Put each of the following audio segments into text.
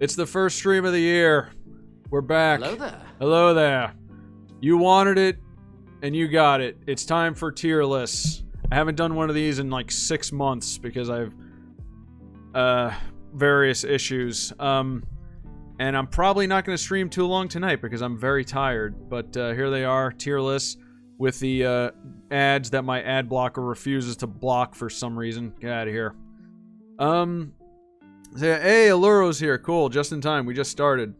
It's the first stream of the year. We're back. Hello there. Hello there. You wanted it, and you got it. It's time for tier lists. I haven't done one of these in like 6 months because I have various issues. And I'm probably not going to stream too long tonight because I'm very tired. But here they are, tier lists with the ads that my ad blocker refuses to block for some reason. Get out of here. So yeah, hey, Aluro's here. Cool, just in time. We just started.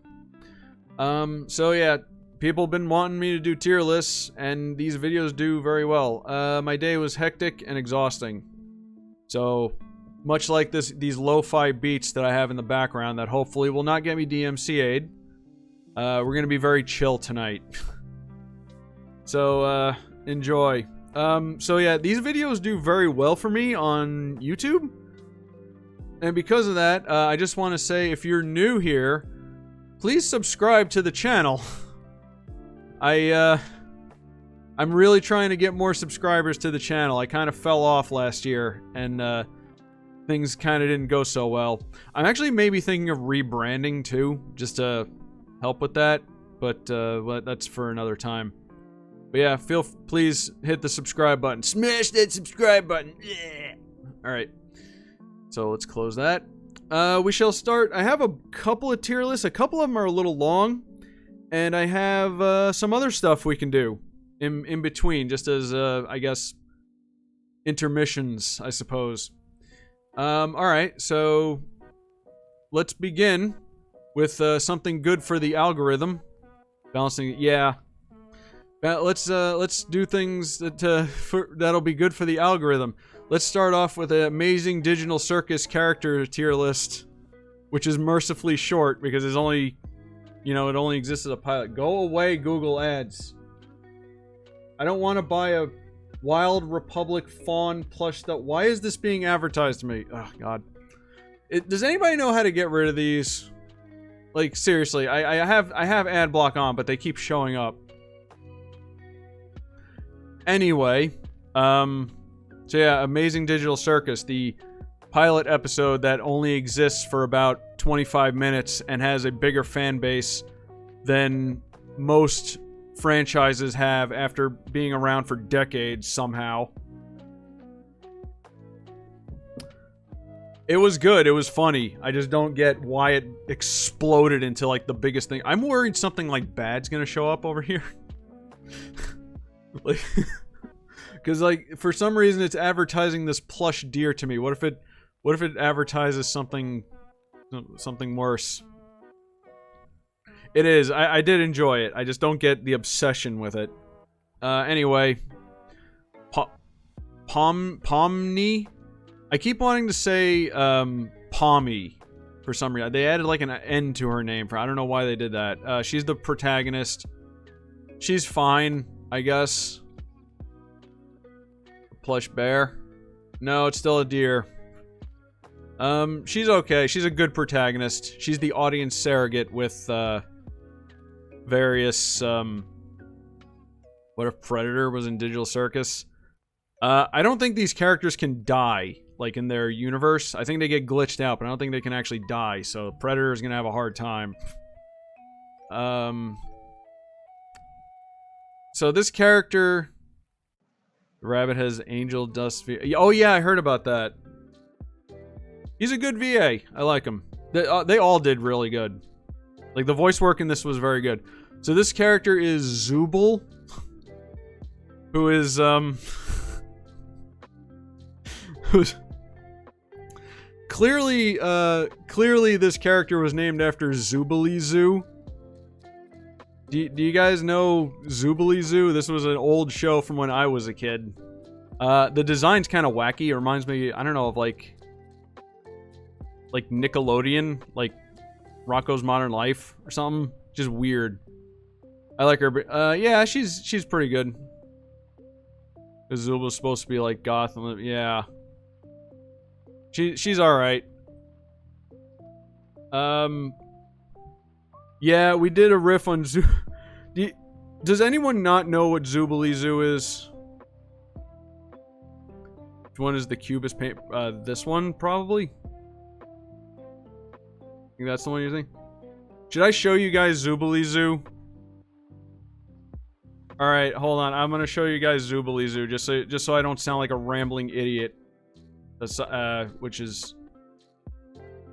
So yeah, people have been wanting me to do tier lists, and these videos do very well. My day was hectic and exhausting. So, much like these lo-fi beats that I have in the background that hopefully will not get me DMCA'd, we're gonna be very chill tonight. So, enjoy. So yeah, these videos do very well for me on YouTube. And because of that, I just want to say, if you're new here, please subscribe to the channel. I'm really trying to get more subscribers to the channel. I kind of fell off last year, and things kind of didn't go so well. I'm actually maybe thinking of rebranding too, just to help with that, but that's for another time. But yeah, please hit the subscribe button. Smash that subscribe button. Yeah. All right. So let's close that. We shall start. I have a couple of tier lists. A couple of them are a little long. And I have some other stuff we can do in between, just as, I guess, intermissions, I suppose. Alright, so let's begin with something good for the algorithm. Balancing, yeah. Let's do things that'll be good for the algorithm. Let's start off with an amazing digital circus character tier list, which is mercifully short because it's only, it only exists as a pilot. Go away, Google Ads. I don't want to buy a Wild Republic Fawn plush stuff. Why is this being advertised to me? Oh, God. Does anybody know how to get rid of these? Like, seriously, I have ad block on, but they keep showing up. Anyway, so yeah, Amazing Digital Circus, the pilot episode that only exists for about 25 minutes and has a bigger fan base than most franchises have after being around for decades somehow. It was good, it was funny. I just don't get why it exploded into like the biggest thing. I'm worried something like bad's gonna show up over here. Like, because like for some reason it's advertising this plush deer to me. What if it advertises something worse? It is. I did enjoy it. I just don't get the obsession with it. Anyway, Pomni. I keep wanting to say Pommy for some reason. They added like an N to her name. I don't know why they did that. She's the protagonist. She's fine, I guess. Plush bear? No, it's still a deer. She's okay. She's a good protagonist. She's the audience surrogate with, various, what if Predator was in Digital Circus? I don't think these characters can die, like, in their universe. I think they get glitched out, but I don't think they can actually die, so Predator is gonna have a hard time. So this character... The rabbit has angel dust VA. Oh yeah, I heard about that. He's a good VA. I like him. They all did really good. Like, the voice work in this was very good. So this character is Zooble, who is, who's... Clearly this character was named after Zoobilee Zoo. Do you guys know Zoobilee Zoo? This was an old show from when I was a kid. The design's kind of wacky. It reminds me, I don't know, of like Nickelodeon, like Rocko's Modern Life or something. Just weird. I like her, but yeah, she's pretty good. Zooble's supposed to be like goth, yeah. She's all right. Yeah, we did a riff on Zoo. Does anyone not know what Zoobilee Zoo is? Which one is the cubist paint? This one, probably? think that's the one you think? Should I show you guys Zoobilee Zoo? Alright, hold on. I'm gonna show you guys Zoobilee Zoo just so I don't sound like a rambling idiot. That's, which is...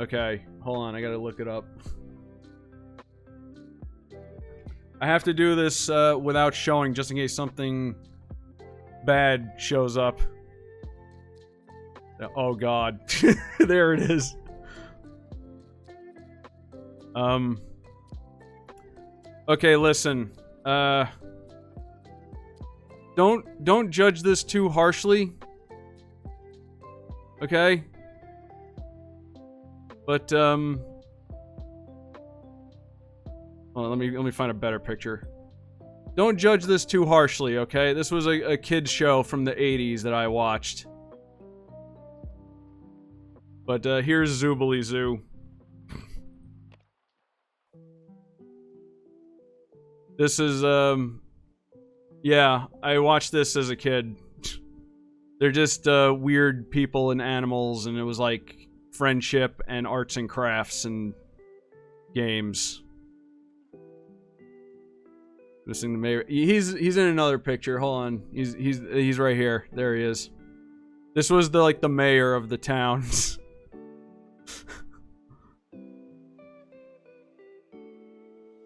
Okay, hold on. I gotta look it up. I have to do this without showing, just in case something bad shows up. Oh god. There it is. Okay, listen. Don't judge this too harshly. Okay? But, well, let me find a better picture. Don't judge this too harshly, okay? This was a kid's show from the 80s that I watched. But, here's Zoobilee Zoo. This is, yeah, I watched this as a kid. They're just, weird people and animals, and it was like friendship and arts and crafts and games. Missing the mayor. He's in another picture. Hold on. He's right here. There he is. This was the mayor of the town.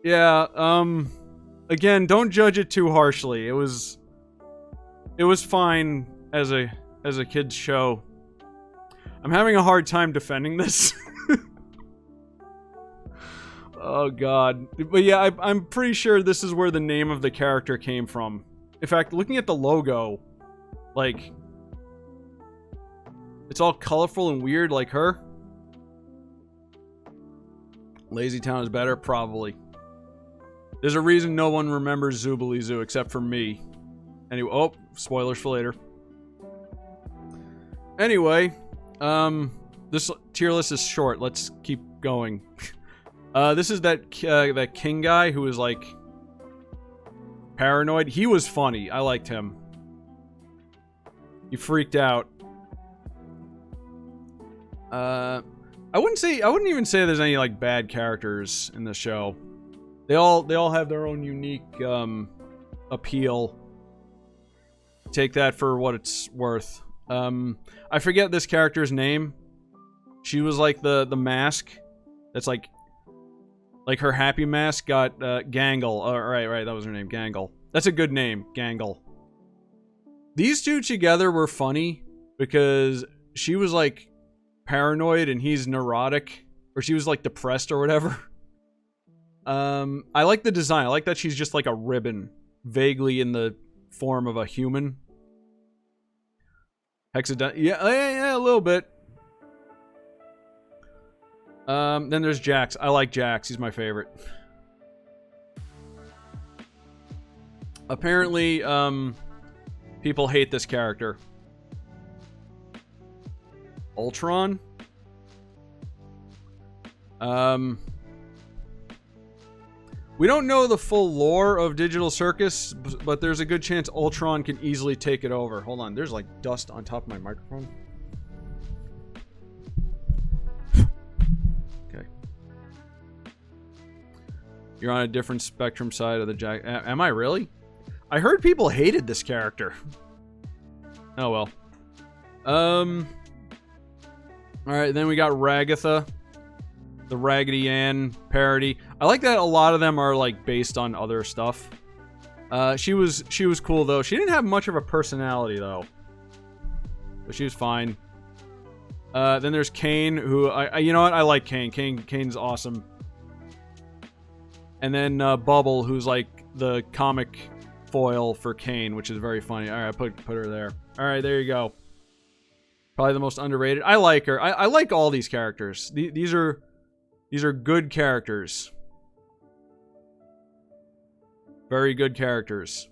Yeah, again, don't judge it too harshly. It was fine as a kid's show. I'm having a hard time defending this. Oh god. But yeah, I'm pretty sure this is where the name of the character came from. In fact, looking at the logo, like, it's all colorful and weird like her. Lazy Town is better? Probably. There's a reason no one remembers Zoobilee Zoo except for me. Anyway, oh, spoilers for later. Anyway, this tier list is short. Let's keep going. This is that king guy who was like paranoid. He was funny. I liked him. He freaked out. I wouldn't even say there's any like bad characters in the show. They all have their own unique appeal. Take that for what it's worth. I forget this character's name. She was like the mask. That's like her happy mask got Gangle. Oh, right, that was her name, Gangle. That's a good name, Gangle. These two together were funny because she was like paranoid and he's neurotic, or she was like depressed or whatever. I like the design. I like that she's just like a ribbon, vaguely in the form of a human. Hexadent, yeah, a little bit. Then there's Jax. I like Jax. He's my favorite. Apparently, people hate this character. Ultron? We don't know the full lore of Digital Circus, but there's a good chance Ultron can easily take it over. Hold on, there's like dust on top of my microphone. Okay. You're on a different spectrum side of the jack. Am I really? I heard people hated this character. Oh well. Alright, then we got Ragatha. The Raggedy Ann parody. I like that a lot of them are like based on other stuff. She was cool though. She didn't have much of a personality though, but she was fine. Then there's Kane, who you know what? I like Kane. Kane's awesome. And then Bubble, who's like the comic foil for Kane, which is very funny. All right, put her there. All right, there you go. Probably the most underrated. I like her. I like all these characters. These are good characters. Very good characters.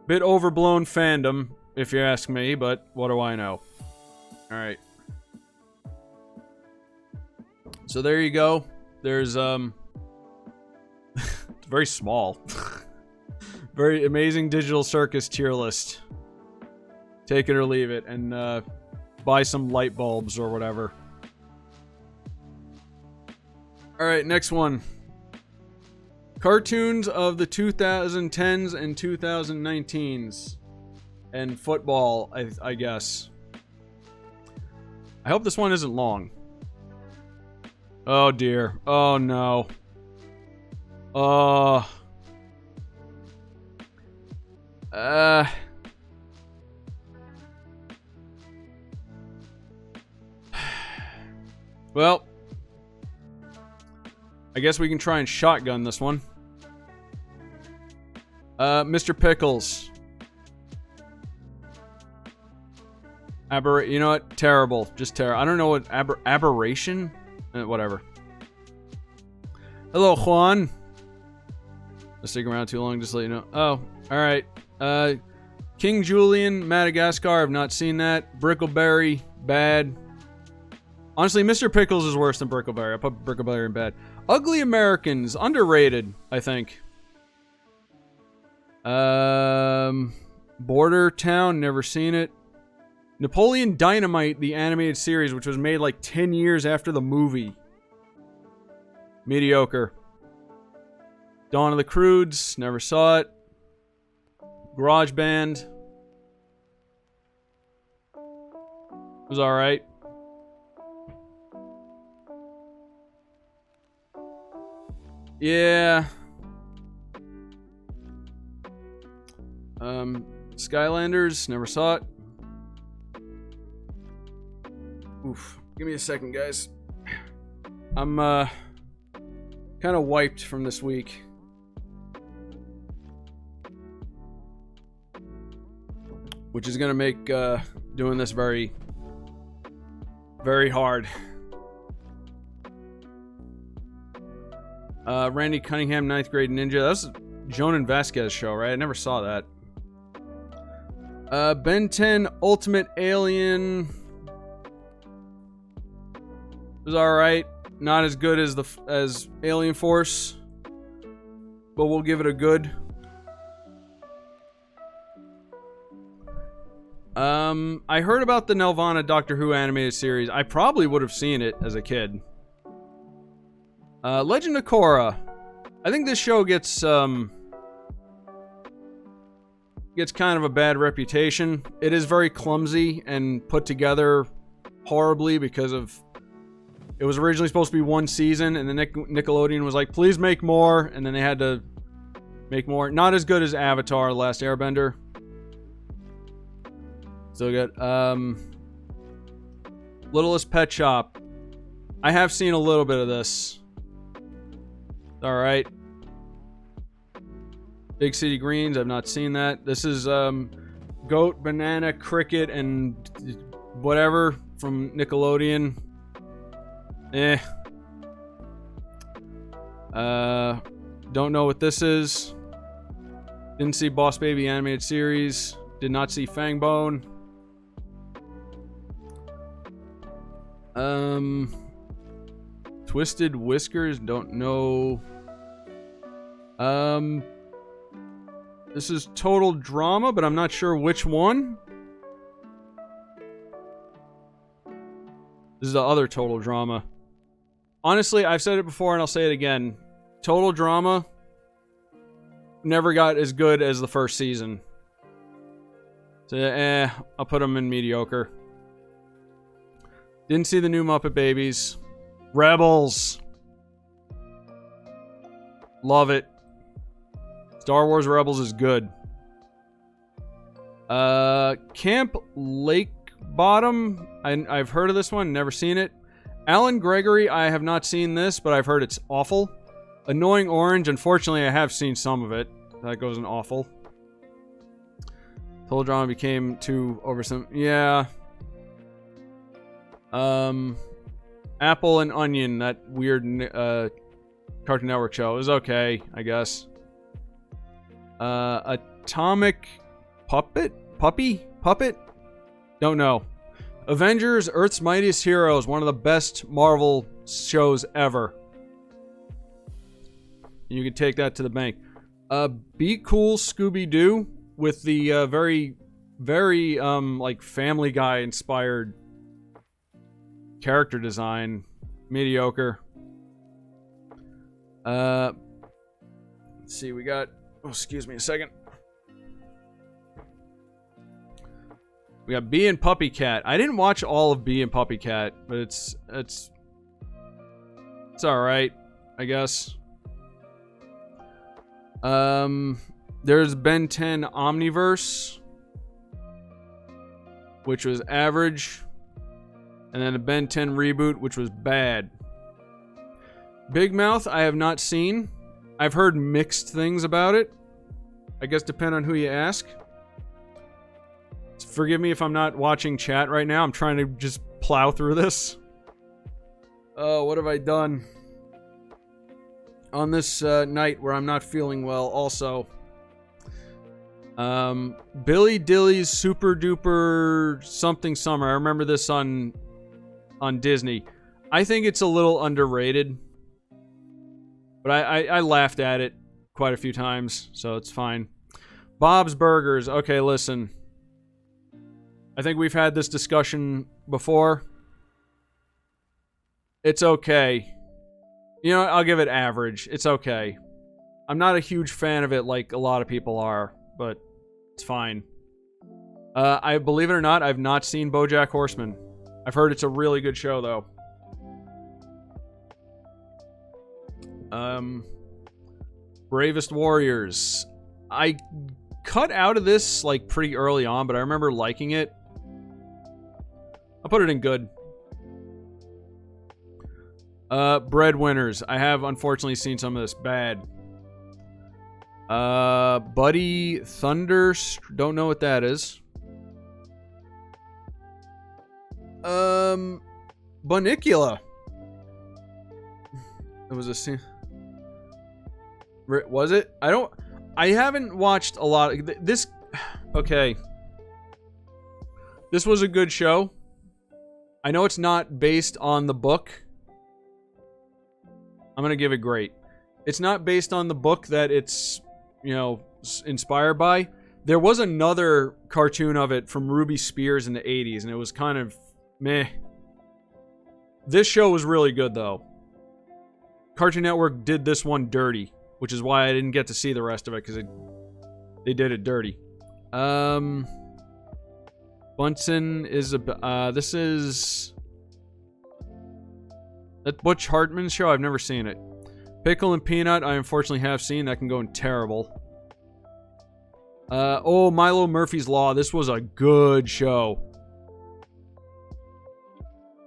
Bit overblown fandom, if you ask me, but what do I know? Alright. So there you go. There's, it's very small. Very amazing Digital Circus tier list. Take it or leave it, and, buy some light bulbs or whatever. Alright, next one. Cartoons of the 2010s and 2019s. And football, I guess. I hope this one isn't long. Oh dear. Oh no. Well, I guess we can try and shotgun this one. Mr. Pickles. You know what? Terrible. Just terrible. I don't know what aberration? Whatever. Hello, Juan. I'll stick around too long, just to let you know. Oh, alright. King Julian, Madagascar, I've not seen that. Brickleberry, bad. Honestly, Mr. Pickles is worse than Brickleberry. I put Brickleberry in bad. Ugly Americans, underrated, I think. Border Town, never seen it. Napoleon Dynamite, the animated series, which was made like 10 years after the movie. Mediocre. Dawn of the Croods, never saw it. Garage Band. Was alright. Yeah. Skylanders, never saw it. Oof. Give me a second, guys. I'm, kind of wiped from this week. Which is gonna make, doing this very, very hard. Randy Cunningham, 9th Grade Ninja. That was Jonan Vasquez show, right? I never saw that. Ben 10 Ultimate Alien. It was alright. Not as good as Alien Force. But we'll give it a good. I heard about the Nelvana Doctor Who animated series. I probably would have seen it as a kid. Legend of Korra. I think this show gets kind of a bad reputation. It is very clumsy and put together horribly because of... It was originally supposed to be one season, and then Nickelodeon was like, please make more, and then they had to make more. Not as good as Avatar: The Last Airbender. Still good. Littlest Pet Shop. I have seen a little bit of this. Alright. Big City Greens, I've not seen that. This is Goat, Banana, Cricket, and whatever from Nickelodeon. Don't know what this is. Didn't see Boss Baby animated series. Did not see Fangbone. Twisted Whiskers, don't know. This is Total Drama, but I'm not sure which one. This is the other Total Drama. Honestly, I've said it before and I'll say it again. Total Drama never got as good as the first season. So, I'll put them in mediocre. Didn't see the new Muppet Babies. Rebels. Love it. Star Wars Rebels is good. Camp Lake Bottom. I've heard of this one, never seen it. Alan Gregory, I have not seen this, but I've heard it's awful. Annoying Orange, unfortunately I have seen some of it. That goes in awful. Total Drama became too over some... Yeah. Apple and Onion, that weird Cartoon Network show. It was okay, I guess. Atomic Puppet? Don't know. Avengers, Earth's Mightiest Heroes, one of the best Marvel shows ever. You can take that to the bank. Be Cool Scooby-Doo with the very, very like Family Guy inspired character design. Mediocre. Let's see, we got... Oh, excuse me a second. We got Bee and Puppy Cat. I didn't watch all of Bee and Puppy Cat, but it's alright, I guess. There's Ben 10 Omniverse, which was average. And then a Ben 10 reboot, which was bad. Big Mouth, I have not seen. I've heard mixed things about it. I guess depend on who you ask. Forgive me if I'm not watching chat right now. I'm trying to just plow through this. Oh, what have I done? On this night where I'm not feeling well also. Billy Dilly's Super Duper Something Summer. I remember this on Disney. I think it's a little underrated. But I laughed at it quite a few times, so it's fine. Bob's Burgers. Okay, listen. I think we've had this discussion before. It's okay. You know, I'll give it average. It's okay. I'm not a huge fan of it like a lot of people are, but it's fine. I believe it or not, I've not seen BoJack Horseman. I've heard it's a really good show, though. Bravest Warriors. I cut out of this, like, pretty early on, but I remember liking it. I'll put it in good. Breadwinners. I have, unfortunately, seen some of this. Bad. Buddy Thunder. Don't know what that is. Bunicula. It was a scene. Was it? I haven't watched a lot of this. Okay. This was a good show. I know it's not based on the book. I'm going to give it great. It's not based on the book that it's, you know, inspired by. There was another cartoon of it from Ruby Spears in the 80s, and it was kind of meh. This show was really good, though. Cartoon Network did this one dirty, which is why I didn't get to see the rest of it, because they did it dirty. Bunsen is a... this is... that Butch Hartman's show? I've never seen it. Pickle and Peanut, I unfortunately have seen. That can go in terrible. Oh, Milo Murphy's Law. This was a good show.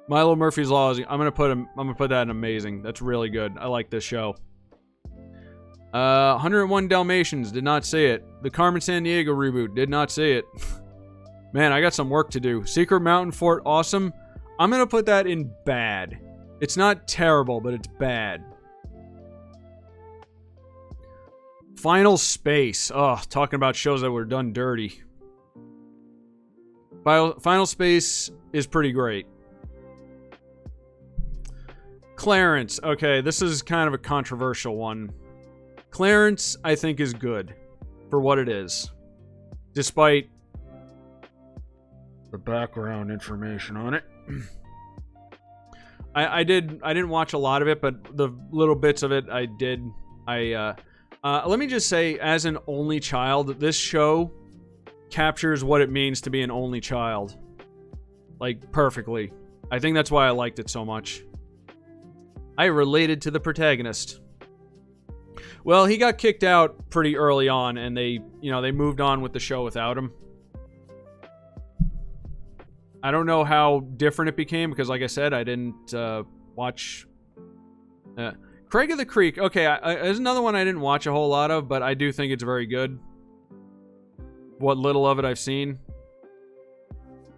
Milo Murphy's Law is... I'm gonna put that in amazing. That's really good. I like this show. 101 Dalmatians, did not see it. The Carmen Sandiego reboot, did not see it. Man, I got some work to do. Secret Mountain Fort, awesome. I'm gonna put that in bad. It's not terrible, but it's bad. Final Space. Oh, talking about shows that were done dirty. Final Space is pretty great. Clarence. Okay, this is kind of a controversial one. Clarence, I think, is good for what it is. Despite the background information on it. I didn't watch a lot of it, but the little bits of it I did. Let me just say, as an only child, this show captures what it means to be an only child. Like, perfectly. I think that's why I liked it so much. I related to the protagonist. Well, he got kicked out pretty early on, and they moved on with the show without him. I don't know how different it became, because like I said, I didn't watch... Craig of the Creek. Okay, there's another one I didn't watch a whole lot of, but I do think it's very good. What little of it I've seen.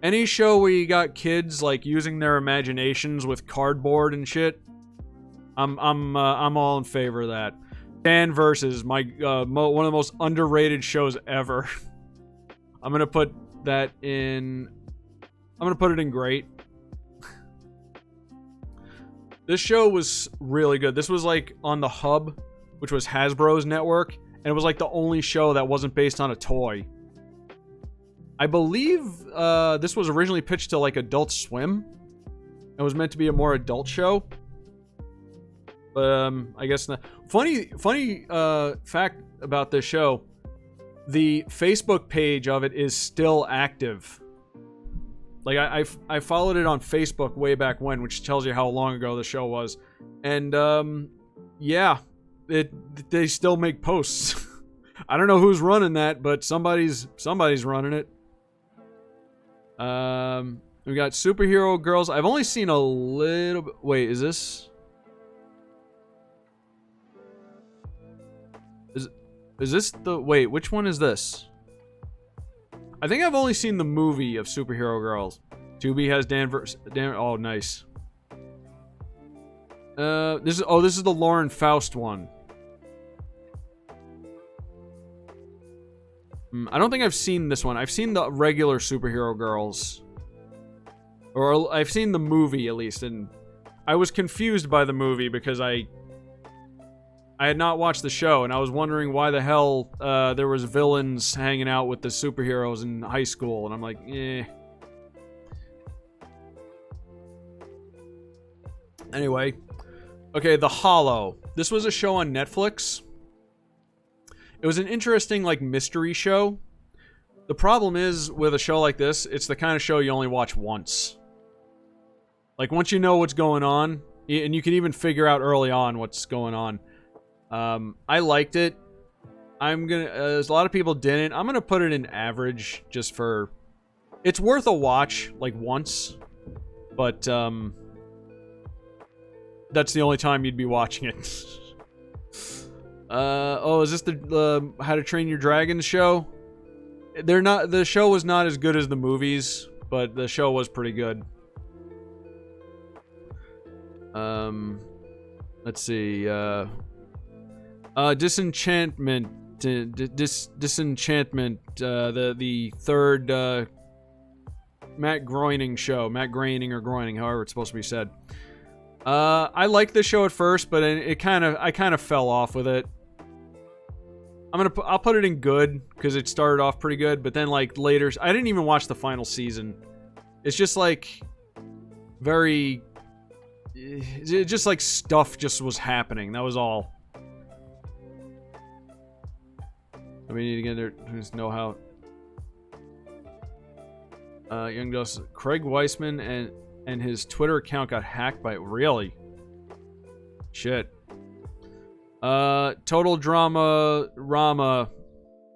Any show where you got kids, like, using their imaginations with cardboard and shit, I'm all in favor of that. Dan Versus, one of the most underrated shows ever. I'm gonna put that in... I'm gonna put it in great. This show was really good. This was like on the Hub, which was Hasbro's network, and it was like the only show that wasn't based on a toy. I believe this was originally pitched to like Adult Swim. It was meant to be a more adult show. But I guess not. Funny fact about this show: the Facebook page of it is still active. Like I followed it on Facebook way back when, which tells you how long ago the show was, and yeah, they still make posts. I don't know who's running that, but somebody's running it. We got Superhero Girls. I've only seen a little bit. Wait, is this? Is this the... Wait, which one is this? I think I've only seen the movie of Superhero Girls. Tubi has oh, nice. This is the Lauren Faust one. I don't think I've seen this one. I've seen the regular Superhero Girls. Or I've seen the movie, at least, and I was confused by the movie because I had not watched the show, and I was wondering why the hell there was villains hanging out with the superheroes in high school, and I'm like, eh. Anyway. Okay, The Hollow. This was a show on Netflix. It was an interesting, like, mystery show. The problem is, with a show like this, it's the kind of show you only watch once. Like, once you know what's going on, and you can even figure out early on what's going on. I liked it. I'm gonna, as a lot of people didn't, I'm gonna put it in average, just for... It's worth a watch, like, once. But, that's the only time you'd be watching it. Oh, is this the How to Train Your Dragon show? The show was not as good as the movies, but the show was pretty good. Let's see, Disenchantment, Disenchantment, the third, Matt Groening show. Matt Groening or Groening, however it's supposed to be said. I liked this show at first, but I kind of fell off with it. I'll put it in good, because it started off pretty good, but then, like, later, I didn't even watch the final season. It's just, like, very... It just, like, stuff just was happening. That was all. We need to get there. Just know how. Young Justice. Craig Weissman and his Twitter account got hacked by... Really? Shit. Total Drama Rama.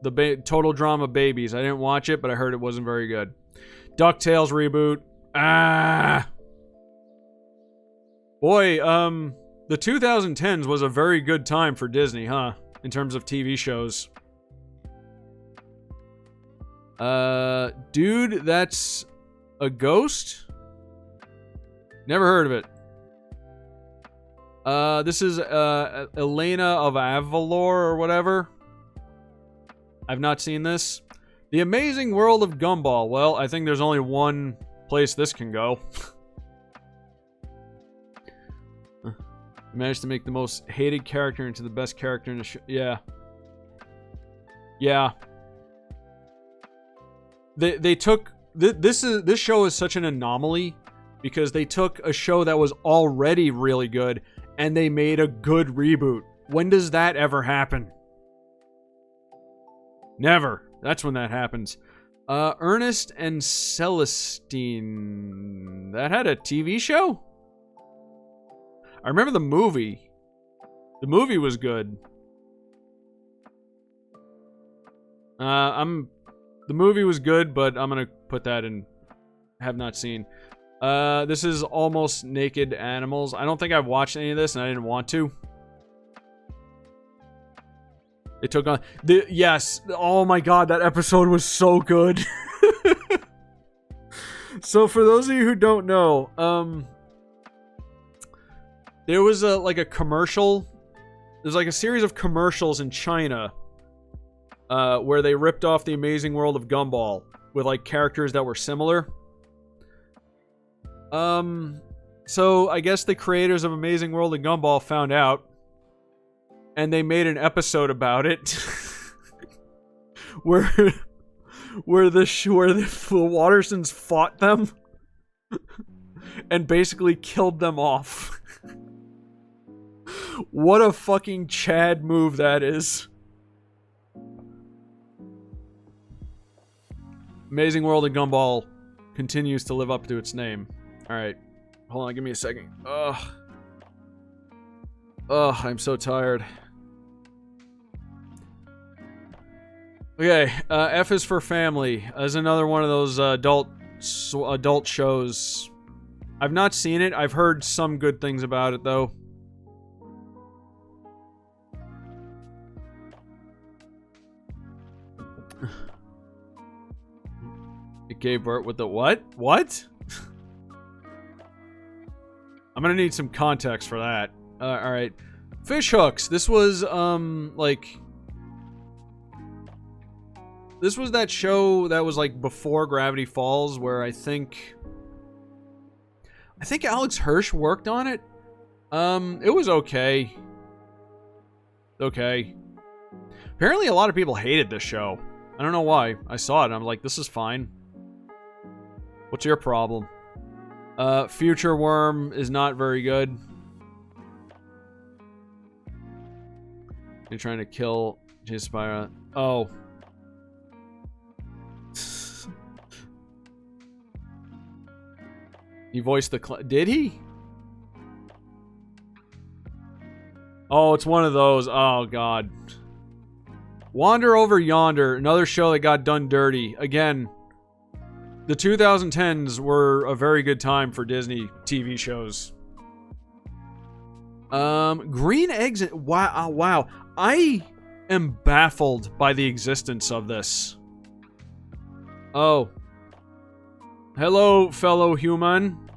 Total Drama Babies. I didn't watch it, but I heard it wasn't very good. DuckTales reboot. Ah! Boy, the 2010s was a very good time for Disney, huh? In terms of TV shows. Dude, that's a ghost? Never heard of it. This is, Elena of Avalor or whatever. I've not seen this. The Amazing World of Gumball. Well, I think there's only one place this can go. Managed to make the most hated character into the best character in the show. Yeah. Yeah. They took... This show is such an anomaly because they took a show that was already really good and they made a good reboot. When does that ever happen? Never. That's when that happens. Ernest and Celestine. That had a TV show? I remember the movie. The movie was good. The movie was good, but I'm gonna put that in have not seen. This is Almost Naked Animals. I don't think I've watched any of this, and I didn't want to. It took on... Yes. Oh my god, that episode was so good. So for those of you who don't know, there was a commercial. There's like a series of commercials in China where they ripped off the Amazing World of Gumball with like characters that were similar. So I guess the creators of Amazing World of Gumball found out, and they made an episode about it, where the Wattersons fought them and basically killed them off. What a fucking Chad move that is. Amazing World of Gumball continues to live up to its name. Alright. Hold on, give me a second. Ugh. Ugh, I'm so tired. Okay, F is for Family. As another one of those adult shows. I've not seen it. I've heard some good things about it, though. It gave birth with the what? What? I'm gonna need some context for that. Alright. Fish hooks. This was, like... This was that show that was, like, before Gravity Falls, where I think Alex Hirsch worked on it. It was okay. Okay. Apparently a lot of people hated this show. I don't know why. I saw it and I'm like, this is fine. What's your problem? Future Worm is not very good. You're trying to kill J-Spira. Oh. He voiced the did he? Oh, it's one of those. Oh, God. Wander Over Yonder. Another show that got done dirty. Again, the 2010s were a very good time for Disney TV shows. Green Eggs. Wow. Wow. I am baffled by the existence of this. Oh. Hello, fellow human.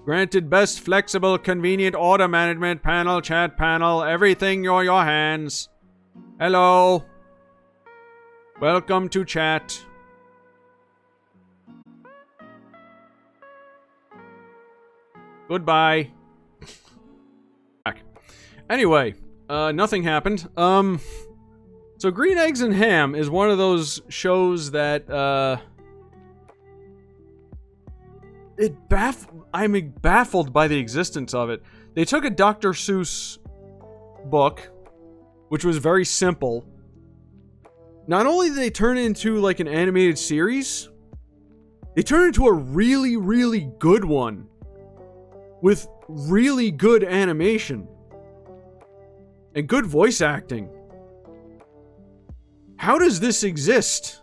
Granted best flexible, convenient auto management panel, chat panel, everything your hands. Hello. Welcome to chat. Goodbye. Anyway, nothing happened. So Green Eggs and Ham is one of those shows that, I'm baffled by the existence of it. They took a Dr. Seuss book, which was very simple. Not only did they turn it into like an animated series, they turned it into a really, really good one with really good animation and good voice acting. How does this exist?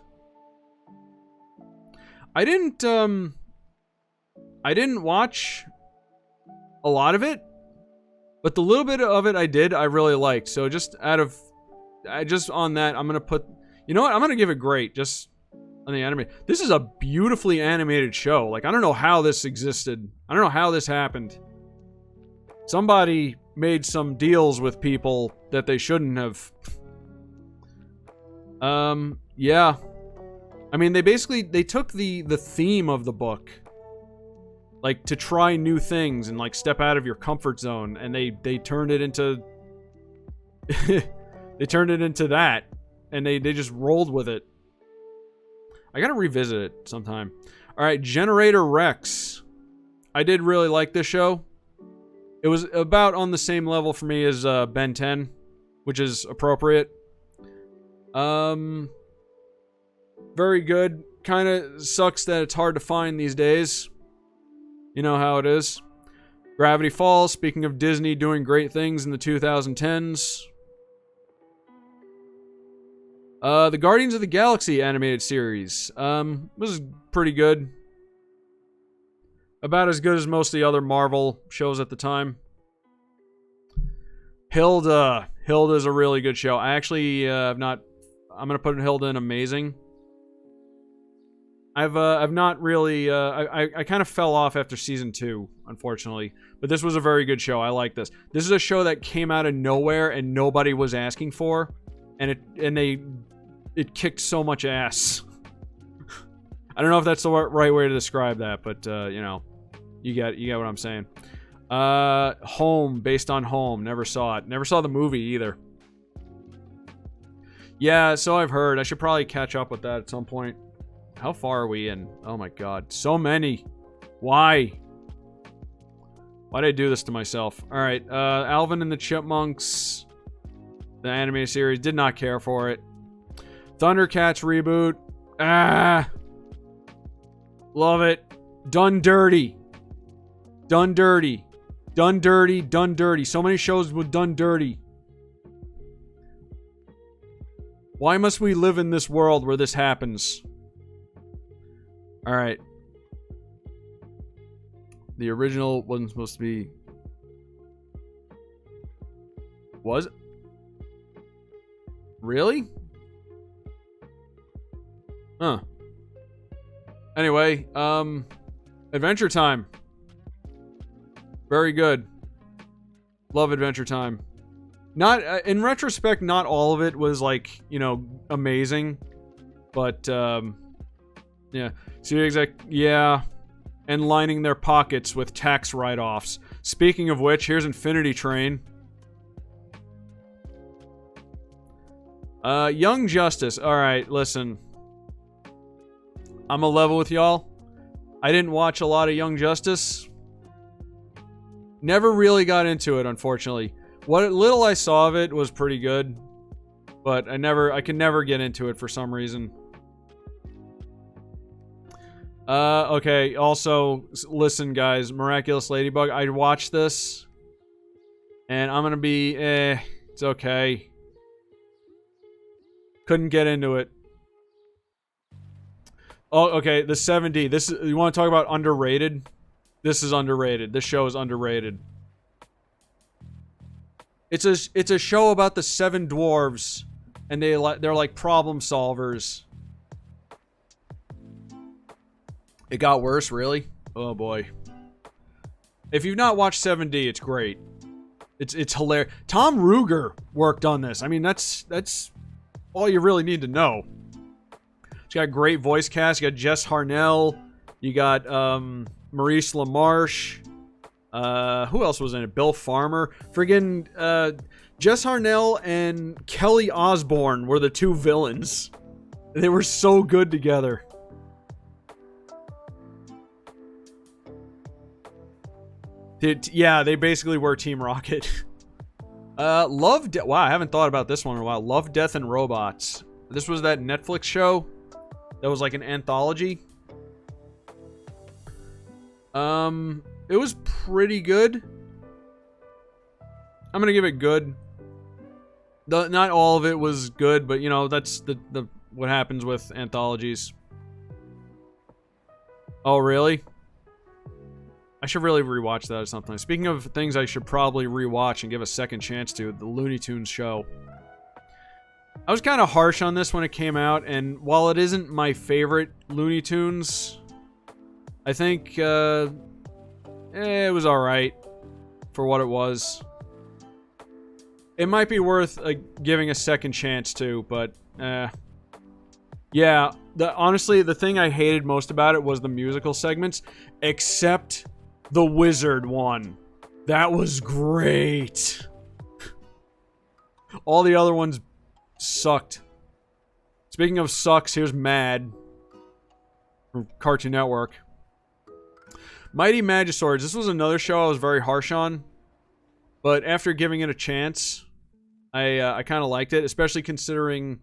I didn't watch a lot of it, but the little bit of it I did, I really liked. So just on that, I'm gonna put, you know what? I'm gonna give it great, just on the anime. This is a beautifully animated show. Like, I don't know how this existed. I don't know how this happened. Somebody made some deals with people that they shouldn't have. Yeah. I mean, they took the theme of the book, like, to try new things and, like, step out of your comfort zone, and they turned it into they turned it into that, and they just rolled with it. I gotta revisit it sometime. Alright, Generator Rex. I did really like this show. It was about on the same level for me as Ben 10, which is appropriate. Very good. Kinda sucks that it's hard to find these days. You know how it is. Gravity Falls, speaking of Disney doing great things in the 2010s. The Guardians of the Galaxy animated series. Was pretty good. About as good as most of the other Marvel shows at the time. Hilda. Hilda's a really good show. I actually I'm gonna put Hilda in amazing. I've not really, I kind of fell off after season 2, unfortunately. But this was a very good show. I like this. This is a show that came out of nowhere and nobody was asking for. And it kicked so much ass. I don't know if that's the right way to describe that, but, you know, you get what I'm saying. Home, based on Home. Never saw it. Never saw the movie either. Yeah, so I've heard. I should probably catch up with that at some point. How far are we in? Oh my god. So many. Why? Why did I do this to myself? Alright, Alvin and the Chipmunks. The animated series. Did not care for it. Thundercats reboot. Ah! Love it. Done dirty. Done dirty. Done dirty. Done dirty. So many shows with done dirty. Why must we live in this world where this happens? Alright. The original wasn't supposed to be... Was it? Really? Huh. Anyway, Adventure Time. Very good. Love Adventure Time. Not, in retrospect, not all of it was, like, you know, amazing. But, yeah. Series yeah. And lining their pockets with tax write-offs. Speaking of which, here's Infinity Train. Young Justice. Alright, listen. I'm a level with y'all. I didn't watch a lot of Young Justice. Never really got into it, unfortunately. What little I saw of it was pretty good. But I can never get into it for some reason. Okay, also, listen guys, Miraculous Ladybug, I watched this. And I'm gonna be, it's okay. Couldn't get into it. Oh, okay, the 7D. This is, you want to talk about underrated? This is underrated. This show is underrated. It's a show about the 7 dwarves, and they're like problem solvers. It got worse, really? Oh boy. If you've not watched 7D, it's great. It's hilarious. Tom Ruger worked on this. I mean, that's all you really need to know. It's got a great voice cast. You got Jess Harnell. You got Maurice LaMarche. Who else was in it? Bill Farmer. Friggin' Jess Harnell and Kelly Osbourne were the 2 villains. They were so good together. Yeah, they basically were Team Rocket. Wow, I haven't thought about this one in a while. Love, Death, and Robots. This was that Netflix show that was like an anthology. It was pretty good. I'm gonna give it good. Not all of it was good, but you know, that's the what happens with anthologies. Oh, really? I should really rewatch that or something. Speaking of things I should probably rewatch and give a second chance to, the Looney Tunes show. I was kind of harsh on this when it came out, and while it isn't my favorite Looney Tunes, I think it was alright for what it was. It might be worth giving a second chance to, but yeah, honestly, the thing I hated most about it was the musical segments, except the Wizard one. That was great. All the other ones sucked. Speaking of sucks, here's Mad from Cartoon Network. Mighty Magiswords. This was another show I was very harsh on, but after giving it a chance, I kind of liked it, especially considering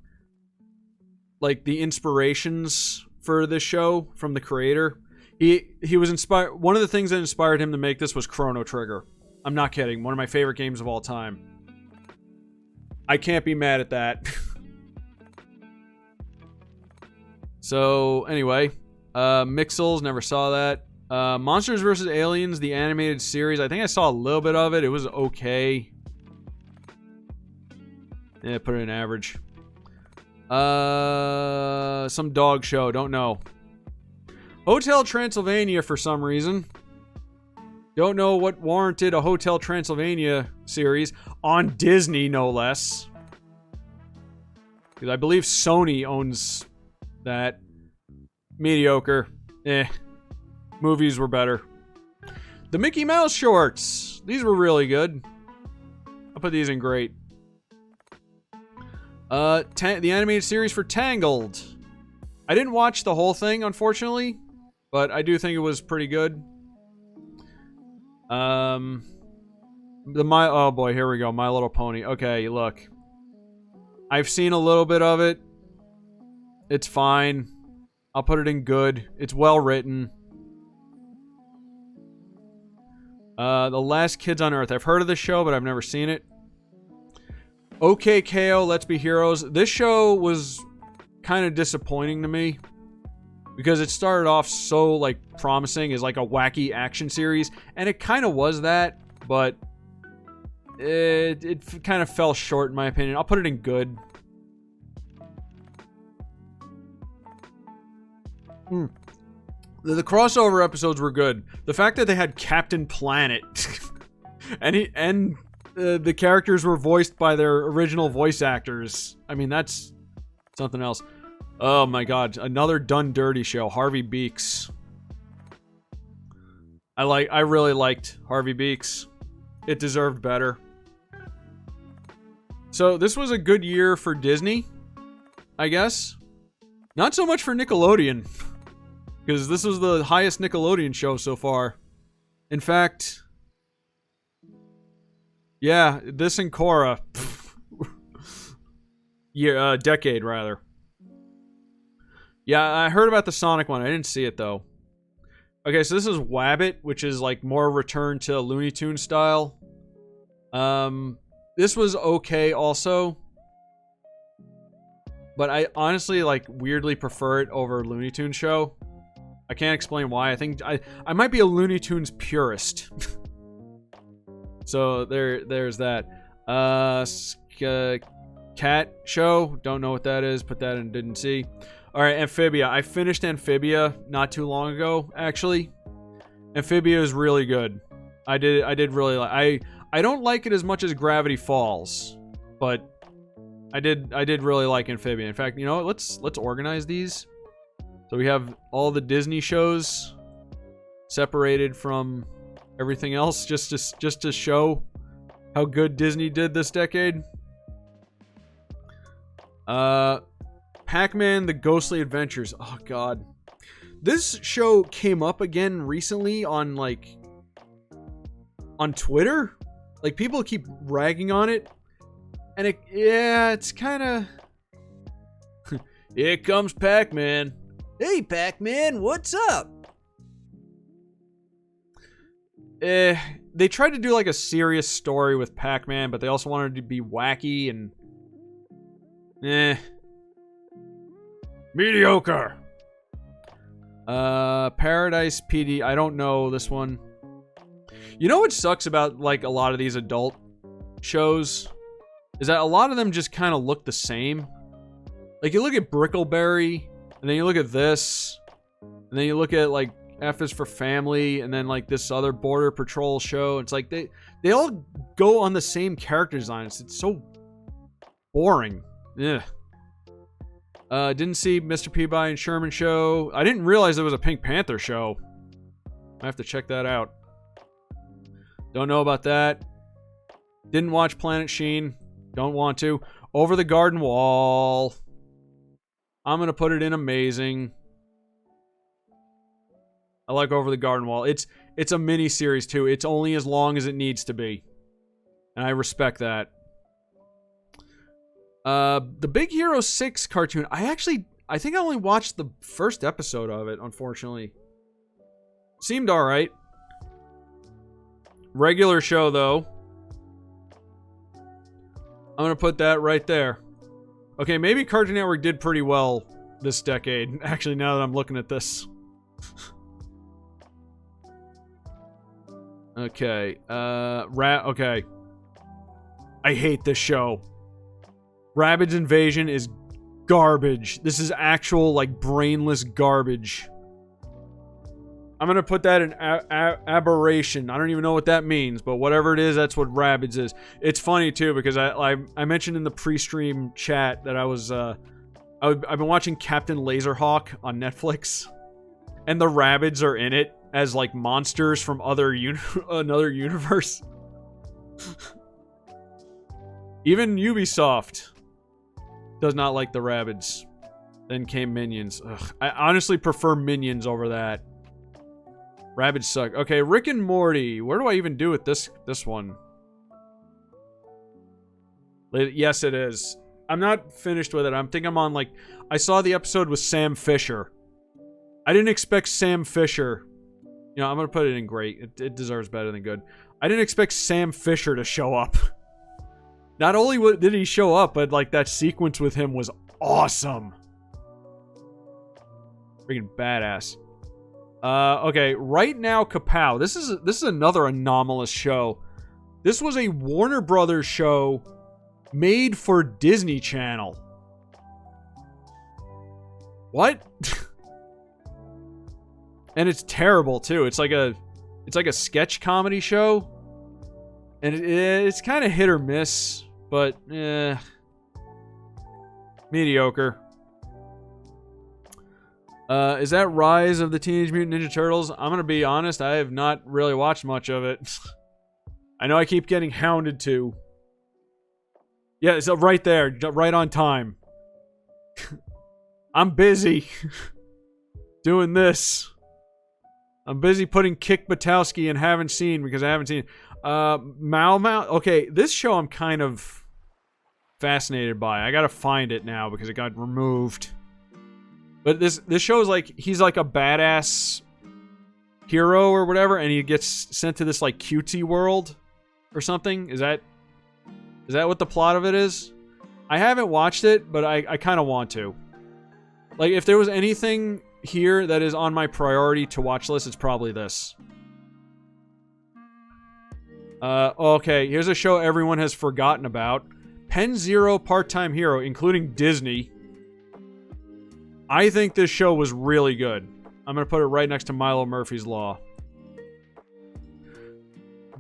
like the inspirations for this show from the creator. He was inspired. One of the things that inspired him to make this was Chrono Trigger. I'm not kidding. One of my favorite games of all time. I can't be mad at that. So, anyway. Mixels, never saw that. Monsters vs. Aliens, the animated series. I think I saw a little bit of it. It was okay. Yeah, put it in average. Some dog show. Don't know. Hotel Transylvania for some reason. Don't know what warranted a Hotel Transylvania series on Disney, no less. Because I believe Sony owns that. Mediocre. Movies were better. The Mickey Mouse shorts. These were really good. I'll put these in great. The animated series for Tangled. I didn't watch the whole thing, unfortunately. But I do think it was pretty good. Oh boy, here we go. My Little Pony. Okay, look. I've seen a little bit of it. It's fine. I'll put it in good. It's well written. The Last Kids on Earth. I've heard of this show, but I've never seen it. OK KO, Let's Be Heroes. This show was kind of disappointing to me because it started off so like promising as like a wacky action series, and it kind of was that, but it kind of fell short in my opinion. I'll put it in good. The crossover episodes were good. The fact that they had Captain Planet and the characters were voiced by their original voice actors. I mean, that's something else. Oh my god, another done dirty show, Harvey Beaks. I really liked Harvey Beaks. It deserved better. So this was a good year for Disney, I guess. Not so much for Nickelodeon, because this was the highest Nickelodeon show so far. In fact, yeah, this and Korra. Yeah, decade rather. Yeah, I heard about the Sonic one. I didn't see it though. Okay, so this is Wabbit, which is like more return to Looney Tunes style. This was okay also. But I honestly like weirdly prefer it over Looney Tunes show. I can't explain why. I think I might be a Looney Tunes purist. So there's that. Cat show. Don't know what that is. Put that in didn't see. All right, Amphibia. I finished Amphibia not too long ago, actually. Amphibia is really good. I did really like. I don't like it as much as Gravity Falls, but I did really like Amphibia. In fact, you know what? Let's organize these. So we have all the Disney shows separated from everything else, just to show how good Disney did this decade. Pac-Man: The Ghostly Adventures. Oh god. This show came up again recently on Twitter. Like people keep ragging on it. And it's kind of Here comes Pac-Man. Hey Pac-Man, what's up? They tried to do like a serious story with Pac-Man, but they also wanted to be wacky and mediocre. Paradise PD. I don't know this one. You know what sucks about like a lot of these adult shows is that a lot of them just kind of look the same. Like you look at Brickleberry, and then you look at this, and then you look at like F is for Family, and then like this other Border Patrol show. It's like they all go on the same character designs. It's so boring. Yeah. Didn't see Mr. Peabody and Sherman show. I didn't realize there was a Pink Panther show. I have to check that out. Don't know about that. Didn't watch Planet Sheen. Don't want to. Over the Garden Wall. I'm gonna put it in amazing. I like Over the Garden Wall. It's a mini series too. It's only as long as it needs to be, and I respect that. The Big Hero 6 cartoon. I think I only watched the first episode of it. Unfortunately, seemed all right. Regular show though. I'm gonna put that right there. Okay, maybe Cartoon Network did pretty well this decade. Actually, now that I'm looking at this. Okay, okay. I hate this show. Rabbids Invasion is garbage. This is actual, like, brainless garbage. I'm gonna put that in aberration. I don't even know what that means, but whatever it is, that's what Rabbids is. It's funny too because I mentioned in the pre-stream chat that I've been watching Captain Laserhawk on Netflix, and the Rabbids are in it as like monsters from another universe. Even Ubisoft does not like the Rabbids. Then came Minions. Ugh. I honestly prefer Minions over that. Rabbids suck. Okay, Rick and Morty. Where do I even do with this one? Yes, it is. I'm not finished with it. I think I'm on, like... I saw the episode with Sam Fisher. I didn't expect Sam Fisher... You know, I'm gonna put it in great. It deserves better than good. I didn't expect Sam Fisher to show up. Not only did he show up, but, like, that sequence with him was awesome. Freaking badass. Okay, Right Now Kapow. This is another anomalous show. This was a Warner Brothers show made for Disney Channel. What? And it's terrible too. It's like a sketch comedy show, and it's kind of hit or miss, but mediocre. Is that Rise of the Teenage Mutant Ninja Turtles? I'm gonna be honest, I have not really watched much of it. I know I keep getting hounded to. Yeah, it's right there, right on time. I'm busy doing this. I'm busy putting Kick Butowski and haven't seen because I haven't seen it. Mau. Okay, this show I'm kind of fascinated by. I gotta find it now because it got removed. But this show is like, he's like a badass hero or whatever, and he gets sent to this like cutesy world or something. Is that what the plot of it is? I haven't watched it, but I kind of want to. Like, if there was anything here that is on my priority to watch list, it's probably this. Okay, here's a show everyone has forgotten about. Pen Zero Part-Time Hero, including Disney. I think this show was really good. I'm gonna put it right next to Milo Murphy's Law.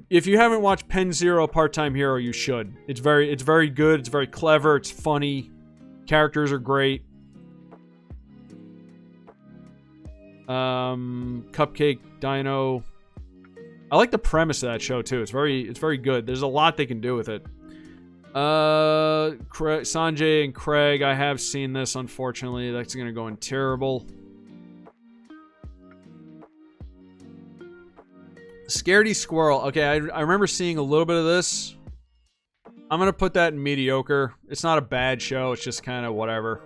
If you haven't watched Pen Zero Part-Time Hero, you should. It's very good, it's very clever, it's funny. Characters are great. Cupcake Dino. I like the premise of that show too. It's very good. There's a lot they can do with it. Sanjay and Craig. I have seen this, unfortunately. That's gonna go in terrible. Scaredy Squirrel. Okay, I remember seeing a little bit of this. I'm gonna put that in mediocre. It's not a bad show. It's just kind of whatever.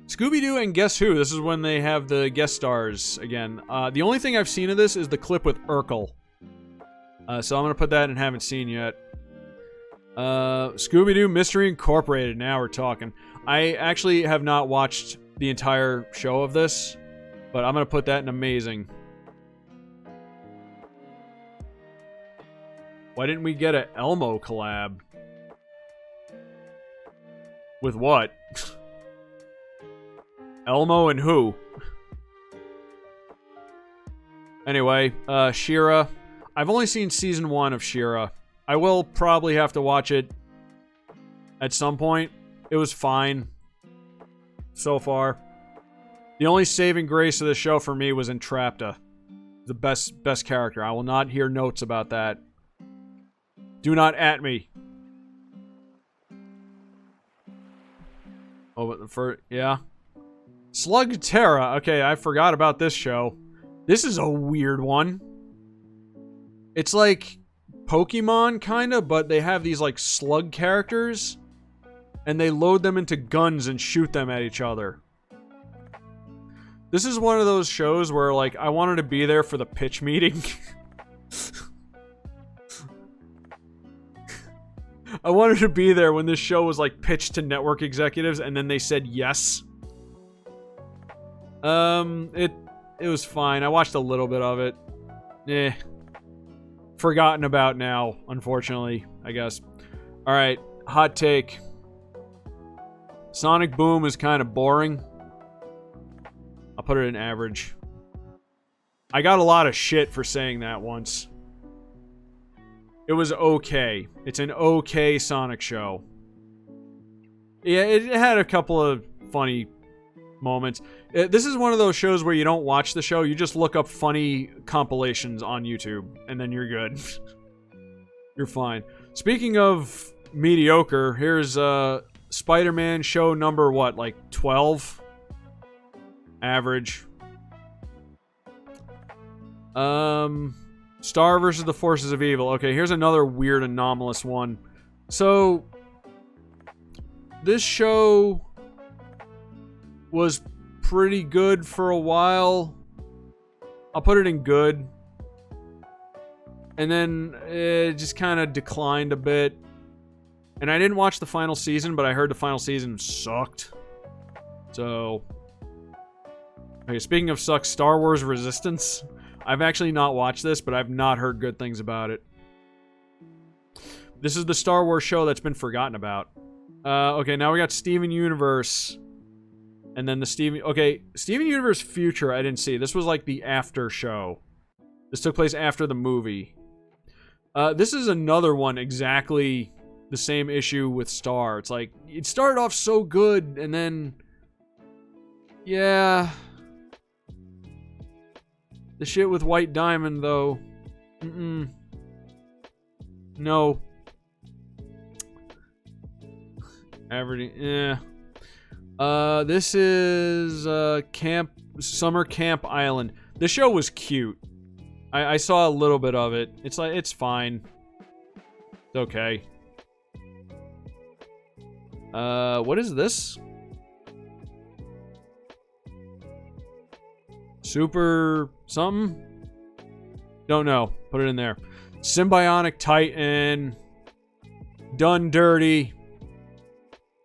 Scooby-Doo and Guess Who? This is when they have the guest stars again. The only thing I've seen of this is the clip with Urkel. So I'm going to put that in haven't seen yet. Scooby-Doo Mystery Incorporated. Now we're talking. I actually have not watched the entire show of this, but I'm going to put that in amazing. Why didn't we get an Elmo collab? With what? Elmo and who? Anyway, She-Ra. I've only seen season 1 of She-Ra. I will probably have to watch it at some point. It was fine so far. The only saving grace of the show for me was Entrapta. The best character. I will not hear notes about that. Do not at me. Oh, but yeah. Slug Terra. Okay, I forgot about this show. This is a weird one. It's like Pokemon, kinda, but they have these, like, slug characters, and they load them into guns and shoot them at each other. This is one of those shows where, like, I wanted to be there for the pitch meeting. I wanted to be there when this show was, like, pitched to network executives, and then they said yes. It was fine. I watched a little bit of it. Forgotten about now, unfortunately, I guess. Alright, hot take. Sonic Boom is kind of boring. I'll put it in average. I got a lot of shit for saying that once. It was okay. It's an okay Sonic show. Yeah, it had a couple of funny moments. This is one of those shows where you don't watch the show, you just look up funny compilations on YouTube, and then you're good. You're fine. Speaking of mediocre, here's Spider-Man show number, what, like 12? Average. Star versus the Forces of Evil. Okay, here's another weird, anomalous one. So, this show was pretty good for a while. I'll put it in good. And then it just kind of declined a bit. And I didn't watch the final season, but I heard the final season sucked. So, okay, speaking of sucks, Star Wars Resistance. I've actually not watched this, but I've not heard good things about it. This is the Star Wars show that's been forgotten about. Okay, now we got Steven Universe. And then the Steven Universe Future I didn't see. This was like the after show. This took place after the movie. This is another one exactly the same issue with Star. It's like, it started off so good, and then... yeah... the shit with White Diamond, though. No. Everything, this is, Summer Camp Island. The show was cute. I saw a little bit of it. It's like, it's fine. It's okay. What is this? Super something? Don't know. Put it in there. Symbionic Titan. Done Dirty.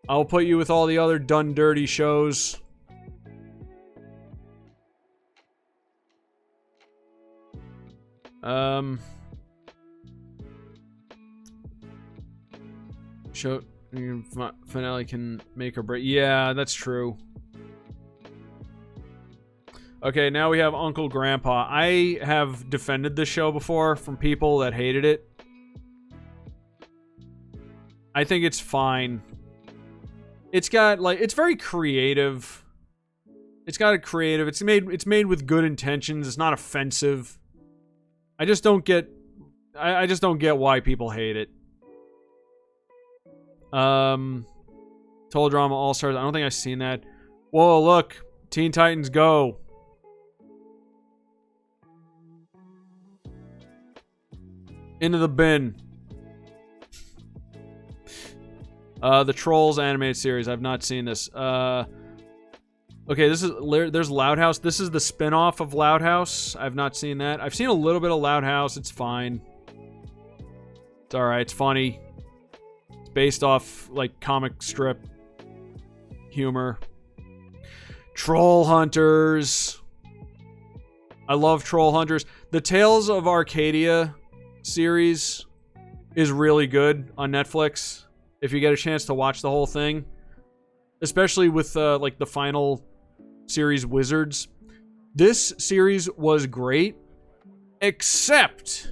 I'll put you with all the other Done Dirty shows. Show finale can make or break. Yeah, that's true. Okay, now we have Uncle Grandpa. I have defended this show before from people that hated it. I think it's fine. It's got, like, it's very creative. It's got a creative. It's made with good intentions. It's not offensive. I just don't get I just don't get why people hate it. Total Drama All-Stars. I don't think I've seen that. Whoa, look. Teen Titans Go. Into the bin. The Trolls animated series. I've not seen this. Okay, there's Loud House. This is the spin-off of Loud House. I've not seen that. I've seen a little bit of Loud House. It's fine. It's alright. It's funny. It's based off, like, comic strip humor. Troll Hunters. I love Troll Hunters. The Tales of Arcadia series is really good on Netflix. If you get a chance to watch the whole thing. Especially with, like, the final series, Wizards. This series was great. Except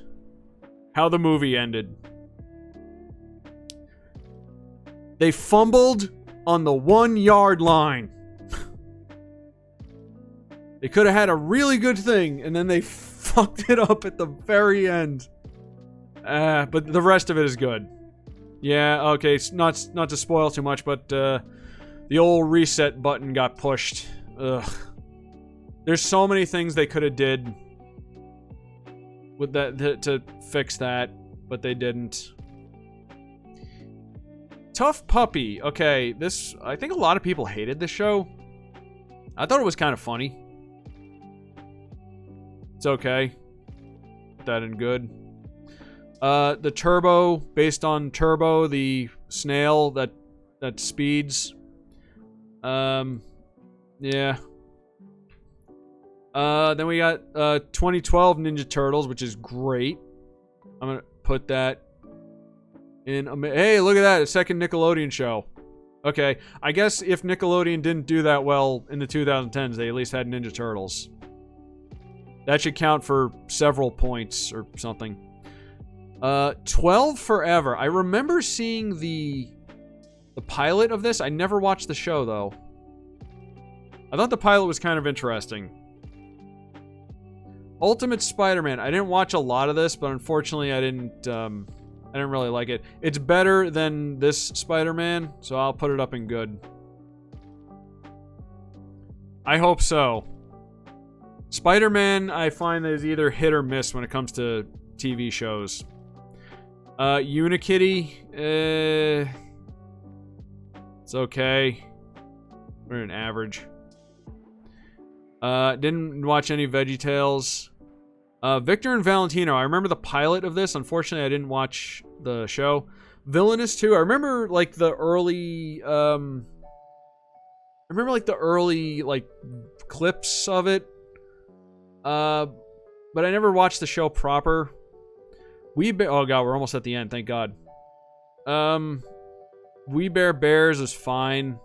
how the movie ended. They fumbled on the 1-yard line. They could have had a really good thing, and then they fucked it up at the very end. But the rest of it is good. Yeah, okay, not to spoil too much, but the old reset button got pushed. Ugh. There's so many things they could have did with that to fix that, but they didn't. Tough Puppy. Okay, this, I think a lot of people hated this show. I thought it was kind of funny. It's okay. Put that in good. The Turbo, based on Turbo, the snail that speeds. Yeah. Then we got 2012 Ninja Turtles, which is great. I'm gonna put that in. Hey, look at that! A second Nickelodeon show. Okay, I guess if Nickelodeon didn't do that well in the 2010s, they at least had Ninja Turtles. That should count for several points or something. 12 Forever. I remember seeing the pilot of this. I never watched the show, though. I thought the pilot was kind of interesting. Ultimate Spider-Man. I didn't watch a lot of this, but unfortunately I didn't really like it. It's better than this Spider-Man, so I'll put it up in good. I hope so. Spider-Man, I find that is either hit or miss when it comes to TV shows. Unikitty, it's okay. We're an average. Didn't watch any VeggieTales. Victor and Valentino, I remember the pilot of this. Unfortunately, I didn't watch the show. Villainous 2, I remember like the early like clips of it. But I never watched the show proper. Oh god, we're almost at the end, thank god. We Bare Bears is fine.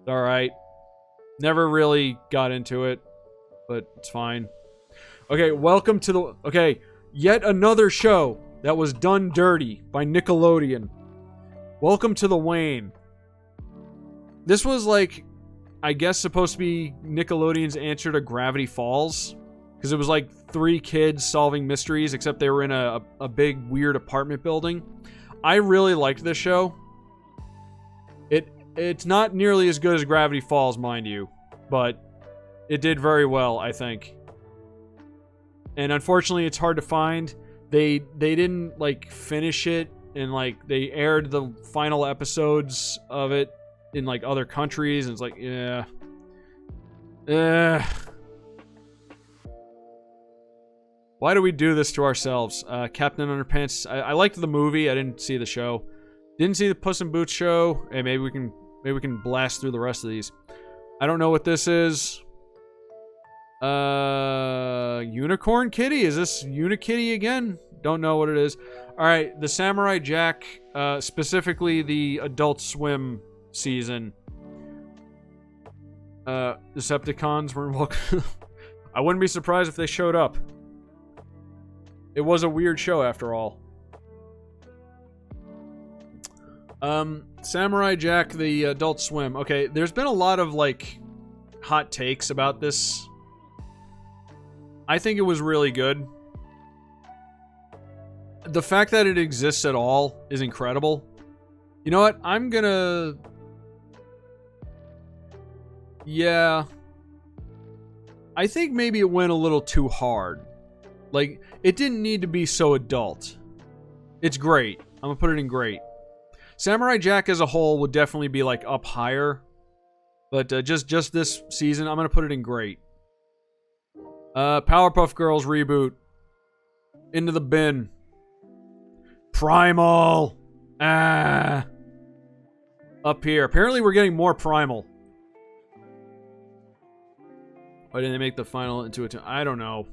Alright. Never really got into it, but it's fine. Okay, welcome to the... Okay, yet another show that was done dirty by Nickelodeon. Welcome to the Wayne. This was like, I guess supposed to be Nickelodeon's answer to Gravity Falls. Because it was like 3 kids solving mysteries, except they were in a big, weird apartment building. I really liked this show. It's not nearly as good as Gravity Falls, mind you. But it did very well, I think. And unfortunately, it's hard to find. They didn't, like, finish it. And, like, they aired the final episodes of it in, like, other countries. And it's like, yeah. Why do we do this to ourselves? Captain Underpants. I liked the movie. I didn't see the show. Didn't see the Puss in Boots show. Hey, maybe we can blast through the rest of these. I don't know what this is. Unicorn Kitty? Is this Unikitty again? Don't know what it is. Alright, the Samurai Jack, specifically the Adult Swim season. Decepticons were involved. I wouldn't be surprised if they showed up. It was a weird show after all. Samurai Jack, the Adult Swim. Okay, there's been a lot of, like, hot takes about this. I think it was really good. The fact that it exists at all is incredible. You know what? I'm gonna... Yeah. I think maybe it went a little too hard. Like, it didn't need to be so adult. It's great. I'm gonna put it in great. Samurai Jack as a whole would definitely be, like, up higher. But just this season, I'm gonna put it in great. Powerpuff Girls reboot. Into the bin. Primal. Up here. Apparently we're getting more Primal. Why didn't they make the final into a... I don't know.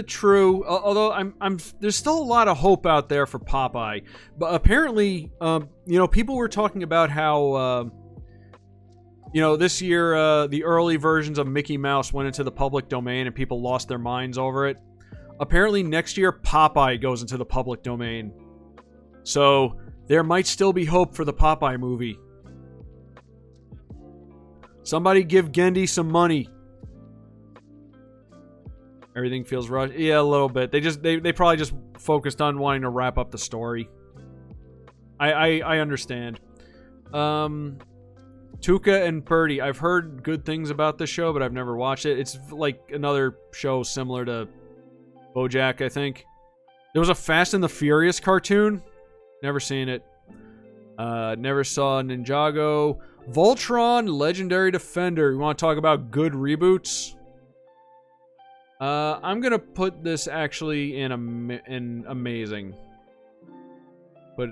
True. Although there's still a lot of hope out there for Popeye. But apparently, you know, people were talking about how, you know, this year, the early versions of Mickey Mouse went into the public domain and people lost their minds over it. Apparently, next year, Popeye goes into the public domain. So, there might still be hope for the Popeye movie. Somebody give Gendy some money. Everything feels rushed. Yeah, a little bit. They probably just focused on wanting to wrap up the story. I understand. Tuca and Purdy. I've heard good things about this show, but I've never watched it. It's like another show similar to BoJack, I think. There was a Fast and the Furious cartoon. Never seen it. Never saw Ninjago. Voltron, Legendary Defender. You want to talk about good reboots? I'm gonna put this actually in amazing. But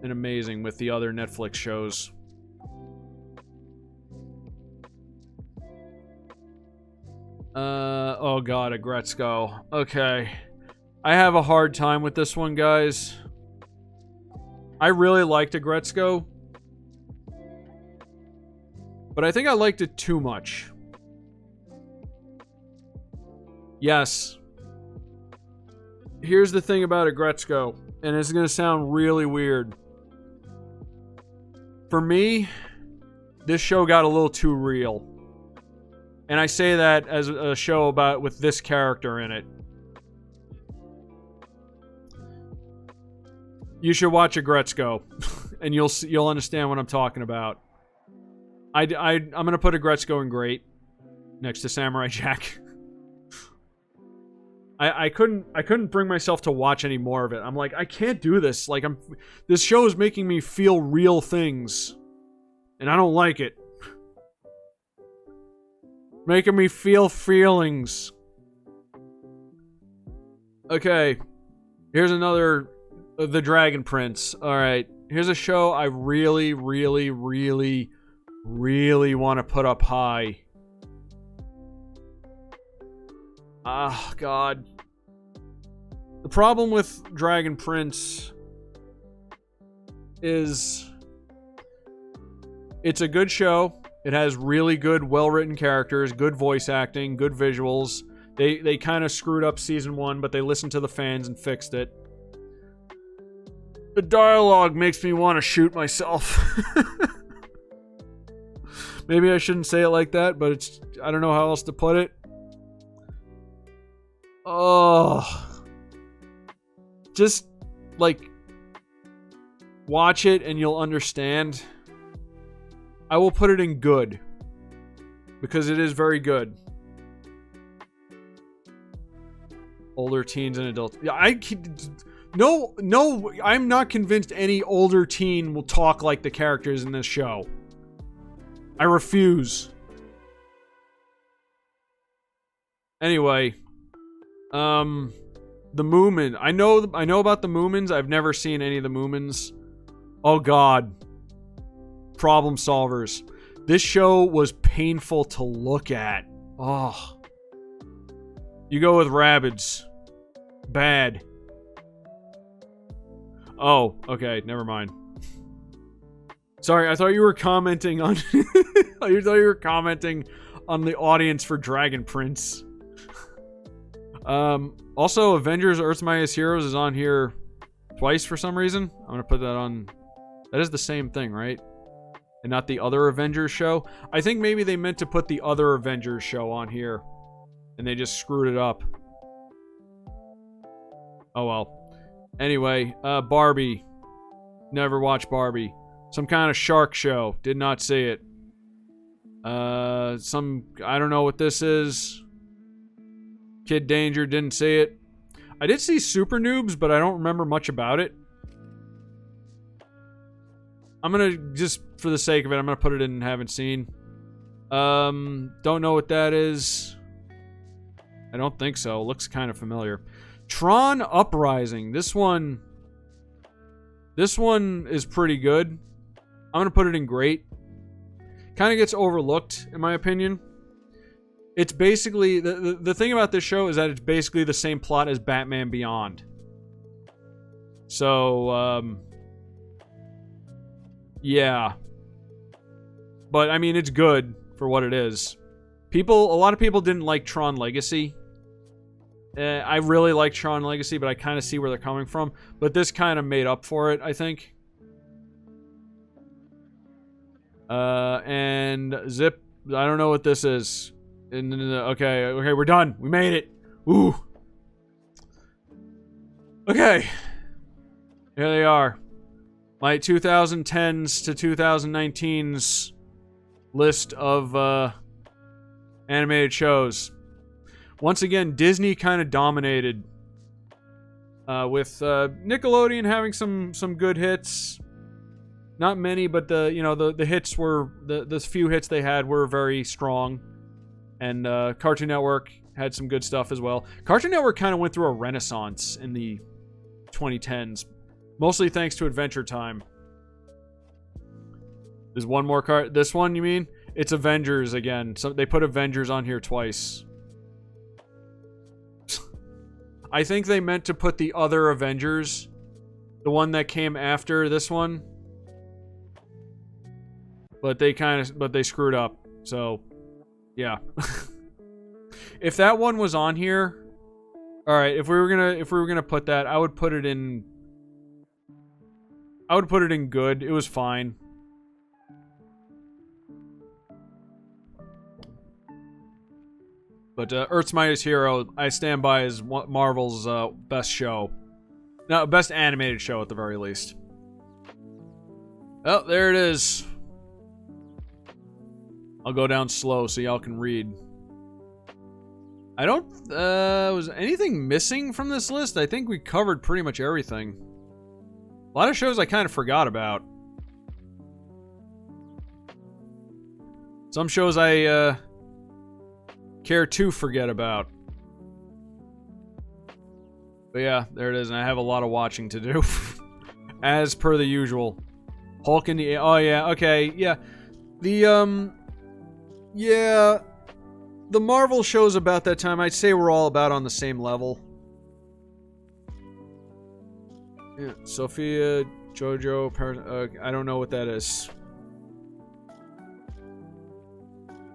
in amazing with the other Netflix shows. Oh god, Agretzko. Okay. I have a hard time with this one, guys. I really liked Agretzko. But I think I liked it too much. Yes. Here's the thing about Agretzko, and it's going to sound really weird. For me, this show got a little too real. And I say that as a show about with this character in it. You should watch Agretzko, and you'll understand what I'm talking about. I'm gonna put Agret's Going Great next to Samurai Jack. I couldn't bring myself to watch any more of it. I'm like, I can't do this. Like, this show is making me feel real things, and I don't like it. Making me feel feelings. Okay, here's another, The Dragon Prince. All right, here's a show I really, really, really, really want to put up high. Ah, God. The problem with Dragon Prince is it's a good show. It has really good, well-written characters, good voice acting, good visuals. They kind of screwed up season 1, but they listened to the fans and fixed it. The dialogue makes me want to shoot myself. Maybe I shouldn't say it like that, but it's, I don't know how else to put it. Oh. Just, like, watch it and you'll understand. I will put it in good. Because it is very good. Older teens and adults. Yeah, no, I'm not convinced any older teen will talk like the characters in this show. I refuse. Anyway, the Moomin. I know about the Moomins. I've never seen any of the Moomins. Oh God. Problem solvers. This show was painful to look at. Oh. You go with Rabbids. Bad. Oh, okay, never mind. Sorry, I thought you were commenting on I thought you were commenting on the audience for Dragon Prince. Also, Avengers Earth's Mightiest Heroes is on here twice for some reason. I'm gonna put that on. That is the same thing, right? And not the other Avengers show. I think maybe they meant to put the other Avengers show on here, and they just screwed it up. Oh well. Anyway, Barbie. Never watched Barbie. Some kind of shark show. Did not see it. I don't know what this is. Kid Danger, didn't see it. I did see Super Noobs, but I don't remember much about it. I'm gonna, just for the sake of it, I'm gonna put it in haven't seen. Don't know what that is. I don't think so. Looks kind of familiar. Tron Uprising. This one is pretty good. I'm gonna put it in great. Kind of gets overlooked, in my opinion. It's basically, the thing about this show is that it's basically the same plot as Batman Beyond. So, yeah. But, I mean, it's good for what it is. A lot of people didn't like Tron Legacy. I really like Tron Legacy, but I kind of see where they're coming from. But this kind of made up for it, I think. And Zip, I don't know what this is. Okay, we're done. We made it. Ooh. Okay. Here they are. My 2010s to 2019s list of animated shows. Once again, Disney kind of dominated. With Nickelodeon having some good hits. Not many, but the hits were the few hits they had were very strong. And Cartoon Network had some good stuff as well. Cartoon Network kind of went through a renaissance in the 2010s. Mostly thanks to Adventure Time. There's one more card. This one, you mean? It's Avengers again. So they put Avengers on here twice. I think they meant to put the other Avengers. The one that came after this one. But they screwed up. So, yeah. If that one was on here, all right, if we were going to put that, I would put it in good. It was fine. But Earth's Mightiest Hero, I stand by, as Marvel's best show. No, best animated show at the very least. Oh, there it is. I'll go down slow so y'all can read. I don't... was anything missing from this list? I think we covered pretty much everything. A lot of shows I kind of forgot about. Some shows I, care to forget about. But yeah, there it is, and I have a lot of watching to do. As per the usual. Hulk in the... Oh, yeah, okay, yeah. The, yeah... The Marvel shows about that time, I'd say we're all about on the same level. Yeah, Sophia, JoJo, I don't know what that is.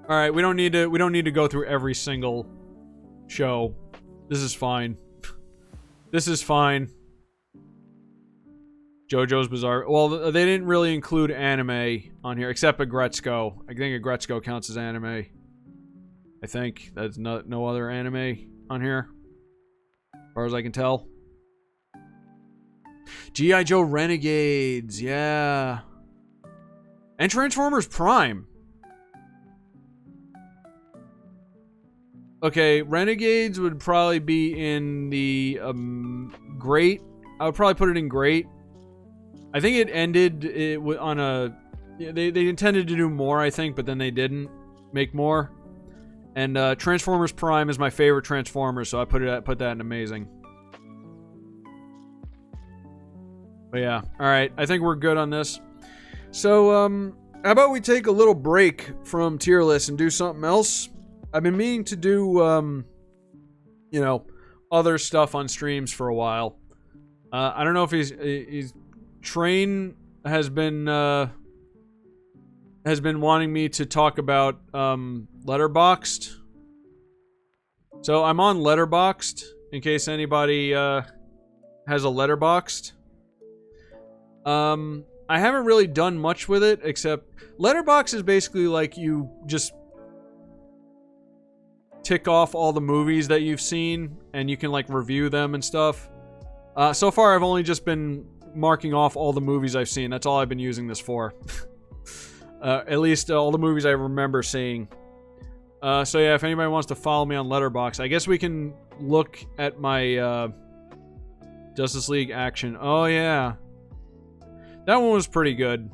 All right, we don't need to go through every single show. This is fine. This is fine. JoJo's Bizarre. Well, they didn't really include anime on here, except Agretzko. I think Agretzko counts as anime. I think that's no other anime on here, as far as I can tell. G.I. Joe Renegades, yeah. And Transformers Prime. Okay, Renegades would probably be in the great. I would probably put it in great. I think it ended on a... They intended to do more, I think, but then they didn't make more. And Transformers Prime is my favorite Transformers, so I put that in amazing. But yeah, all right. I think we're good on this. So, how about we take a little break from tier lists and do something else? I've been meaning to do, you know, other stuff on streams for a while. I don't know if he's Train has been wanting me to talk about Letterboxd. So I'm on Letterboxd in case anybody has a Letterboxd. I haven't really done much with it, except Letterboxd is basically like you just tick off all the movies that you've seen and you can like review them and stuff. So far I've only just been marking off all the movies I've seen. That's all I've been using this for. At least all the movies I remember seeing. So yeah, if anybody wants to follow me on Letterboxd, I guess we can look at my Justice League Action. Oh yeah. That one was pretty good.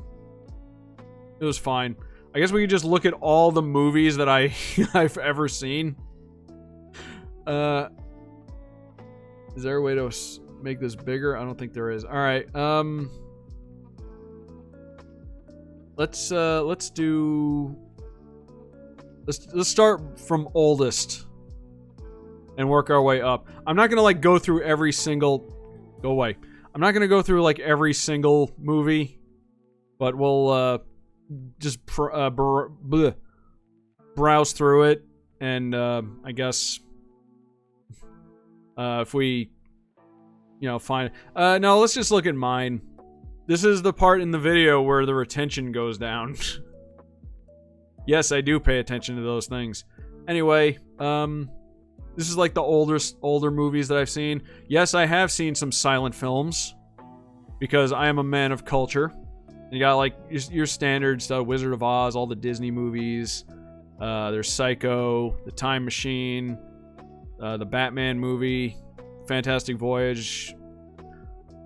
It was fine. I guess we could just look at all the movies that I've ever seen. Is there a way to make this bigger? I don't think there is. All right. Let's start from oldest and work our way up. I'm not gonna like go through every single. Go away. I'm not gonna go through like every single movie, but we'll just browse through it, and I guess if we, you know, find. No, let's just look at mine. This is the part in the video where the retention goes down. Yes, I do pay attention to those things. Anyway, this is like the older movies that I've seen. Yes, I have seen some silent films because I am a man of culture. You got like your standard stuff, Wizard of Oz, all the Disney movies. There's Psycho, The Time Machine, the Batman movie, Fantastic Voyage.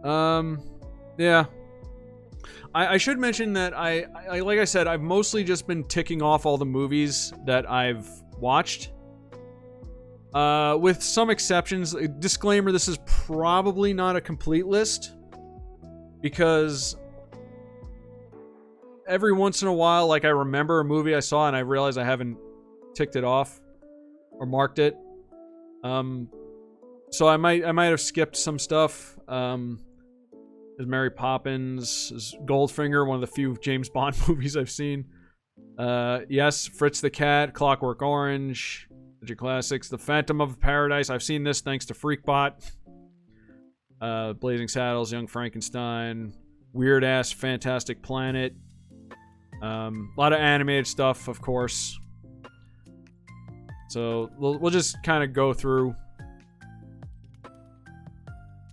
Yeah. I should mention that I like I said, I've mostly just been ticking off all the movies that I've watched. With some exceptions. Disclaimer, this is probably not a complete list. Because every once in a while, like I remember a movie I saw and I realize I haven't ticked it off or marked it. So I might have skipped some stuff. There's Mary Poppins, there's Goldfinger, one of the few James Bond movies I've seen. Yes, Fritz the Cat, Clockwork Orange, your classics, The Phantom of Paradise. I've seen this thanks to Freakbot. Blazing Saddles, Young Frankenstein, Weird Ass Fantastic Planet. A lot of animated stuff, of course. So we'll just kind of go through.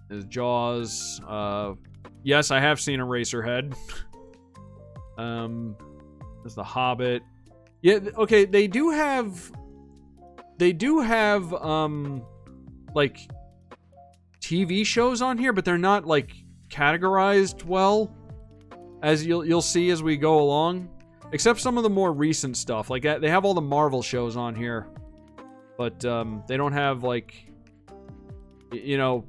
There's Jaws. Yes, I have seen Eraserhead. There's The Hobbit. Yeah, okay, they do have like TV shows on here, but they're not like categorized well, as you'll see as we go along. Except some of the more recent stuff. Like they have all the Marvel shows on here, but they don't have like, you know,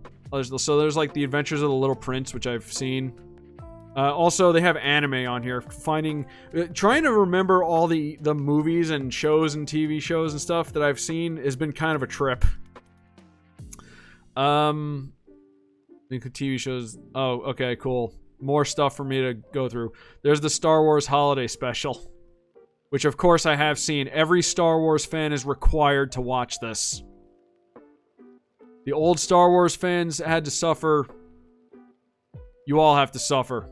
so there's like the Adventures of the Little Prince, which I've seen. Also, they have anime on here. Trying to remember all the movies and shows and TV shows and stuff that I've seen has been kind of a trip. I think the TV shows. Oh, okay, cool. More stuff for me to go through. There's the Star Wars Holiday Special, which of course I have seen. Every Star Wars fan is required to watch this. The old Star Wars fans had to suffer. You all have to suffer.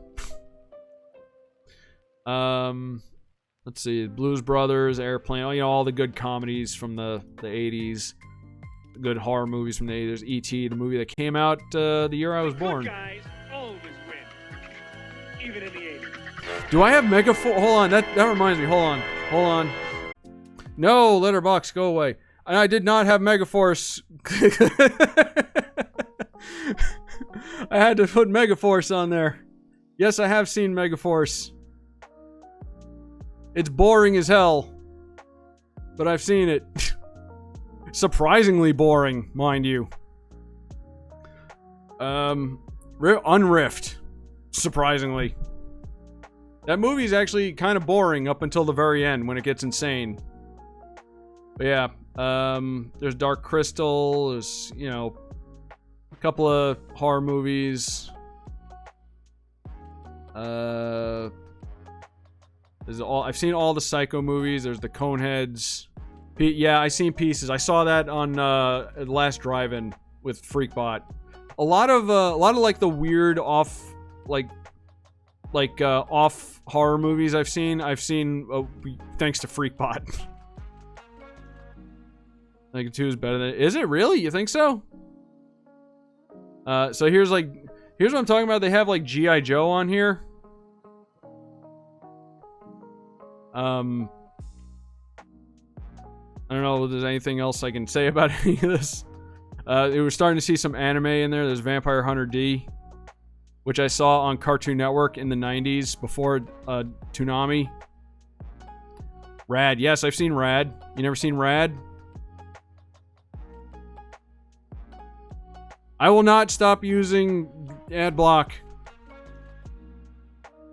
Let's see. Blues Brothers, Airplane, you know, all the good comedies from the 80s. Good horror movies from the 80s. E.T., the movie that came out the year I was born. Guys always win, even in the 80s. Do I have Megaforce? Hold on, that reminds me. Hold on. No, Letterboxd, go away. I did not have Megaforce. I had to put Megaforce on there. Yes, I have seen Megaforce. It's boring as hell, but I've seen it. Surprisingly boring, mind you. Unriffed. Surprisingly. That movie's actually kind of boring up until the very end when it gets insane. But yeah, there's Dark Crystal, there's, you know, a couple of horror movies. I've seen all the Psycho movies. There's the Coneheads. Yeah, I seen pieces. I saw that on last drive-in with Freakbot. A lot of like the weird off horror movies I've seen thanks to Freakbot. I think 2 is better than. Is it really? You think so? So here's what I'm talking about. They have like G.I. Joe on here. I don't know if there's anything else I can say about any of this. We're starting to see some anime in there. There's Vampire Hunter D, which I saw on Cartoon Network in the 90s before Toonami. Rad. Yes, I've seen Rad. You never seen Rad? I will not stop using ad block.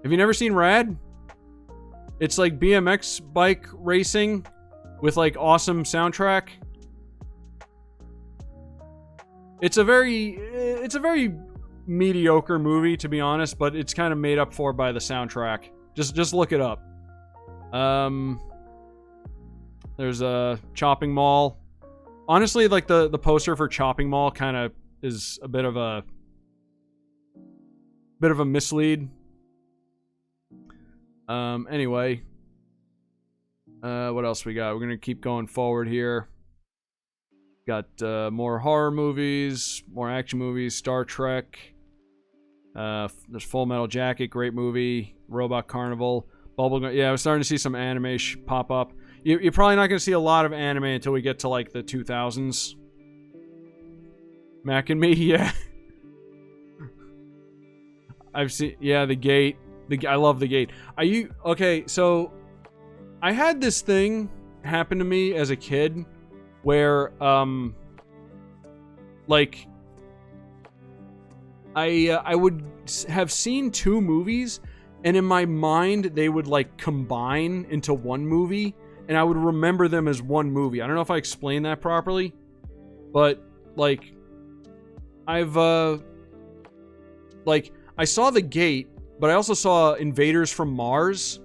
Have you never seen Rad? It's like BMX bike racing with like awesome soundtrack. It's a very mediocre movie, to be honest, but it's kind of made up for by the soundtrack. Just look it up. There's a Chopping Mall. Honestly, like the poster for Chopping Mall kind of is a bit of a mislead. Anyway, what else we got? We're gonna keep going forward here. Got more horror movies, more action movies, Star Trek. There's Full Metal Jacket, great movie. Robot Carnival, Bubblegum. Yeah, we're starting to see some anime pop up. You're probably not gonna see a lot of anime until we get to like the 2000s. Mac and Me, yeah. I've seen, yeah, The Gate. I love The Gate. Okay, so I had this thing happen to me as a kid where, like, I would have seen 2 movies, and in my mind, they would, like, combine into one movie, and I would remember them as one movie. I don't know if I explained that properly, but, like, I saw The Gate, but I also saw Invaders from Mars,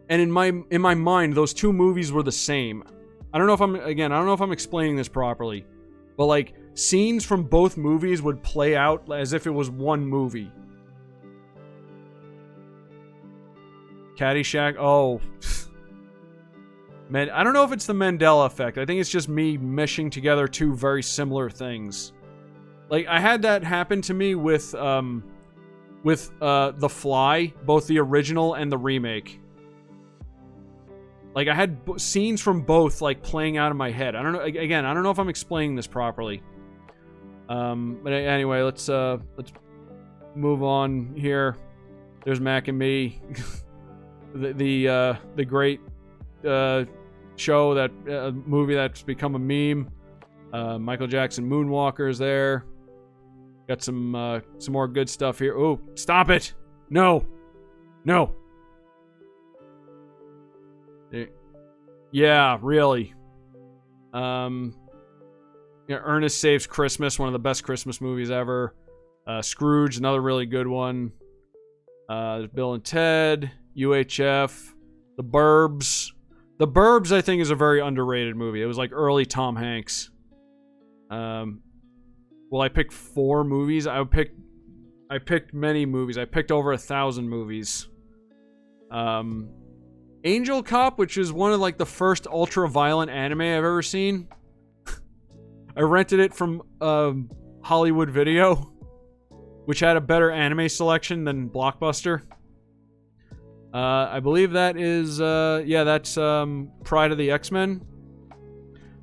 and in my mind, those 2 movies were the same. I don't know if I'm explaining this properly, but like scenes from both movies would play out as if it was one movie. Caddyshack. Oh, man, I don't know if it's the Mandela effect. I think it's just me meshing together 2 very similar things. Like I had that happen to me with The Fly, both the original and the remake. Like, I had scenes from both, like, playing out in my head. I don't know. Again, I don't know if I'm explaining this properly. But anyway, let's move on here. There's Mac and Me. the great show, that movie that's become a meme. Michael Jackson Moonwalker is there. Got some more good stuff here. Oh, stop it! No. Yeah, really. Ernest Saves Christmas, one of the best Christmas movies ever. Scrooge, another really good one. There's Bill and Ted, UHF, The Burbs. The Burbs, I think, is a very underrated movie. It was like early Tom Hanks. Well, I picked 4 movies. I picked many movies. I picked over 1,000 movies. Angel Cop, which is one of like the first ultra-violent anime I've ever seen. I rented it from Hollywood Video, which had a better anime selection than Blockbuster. I believe that is, that's Pride of the X-Men.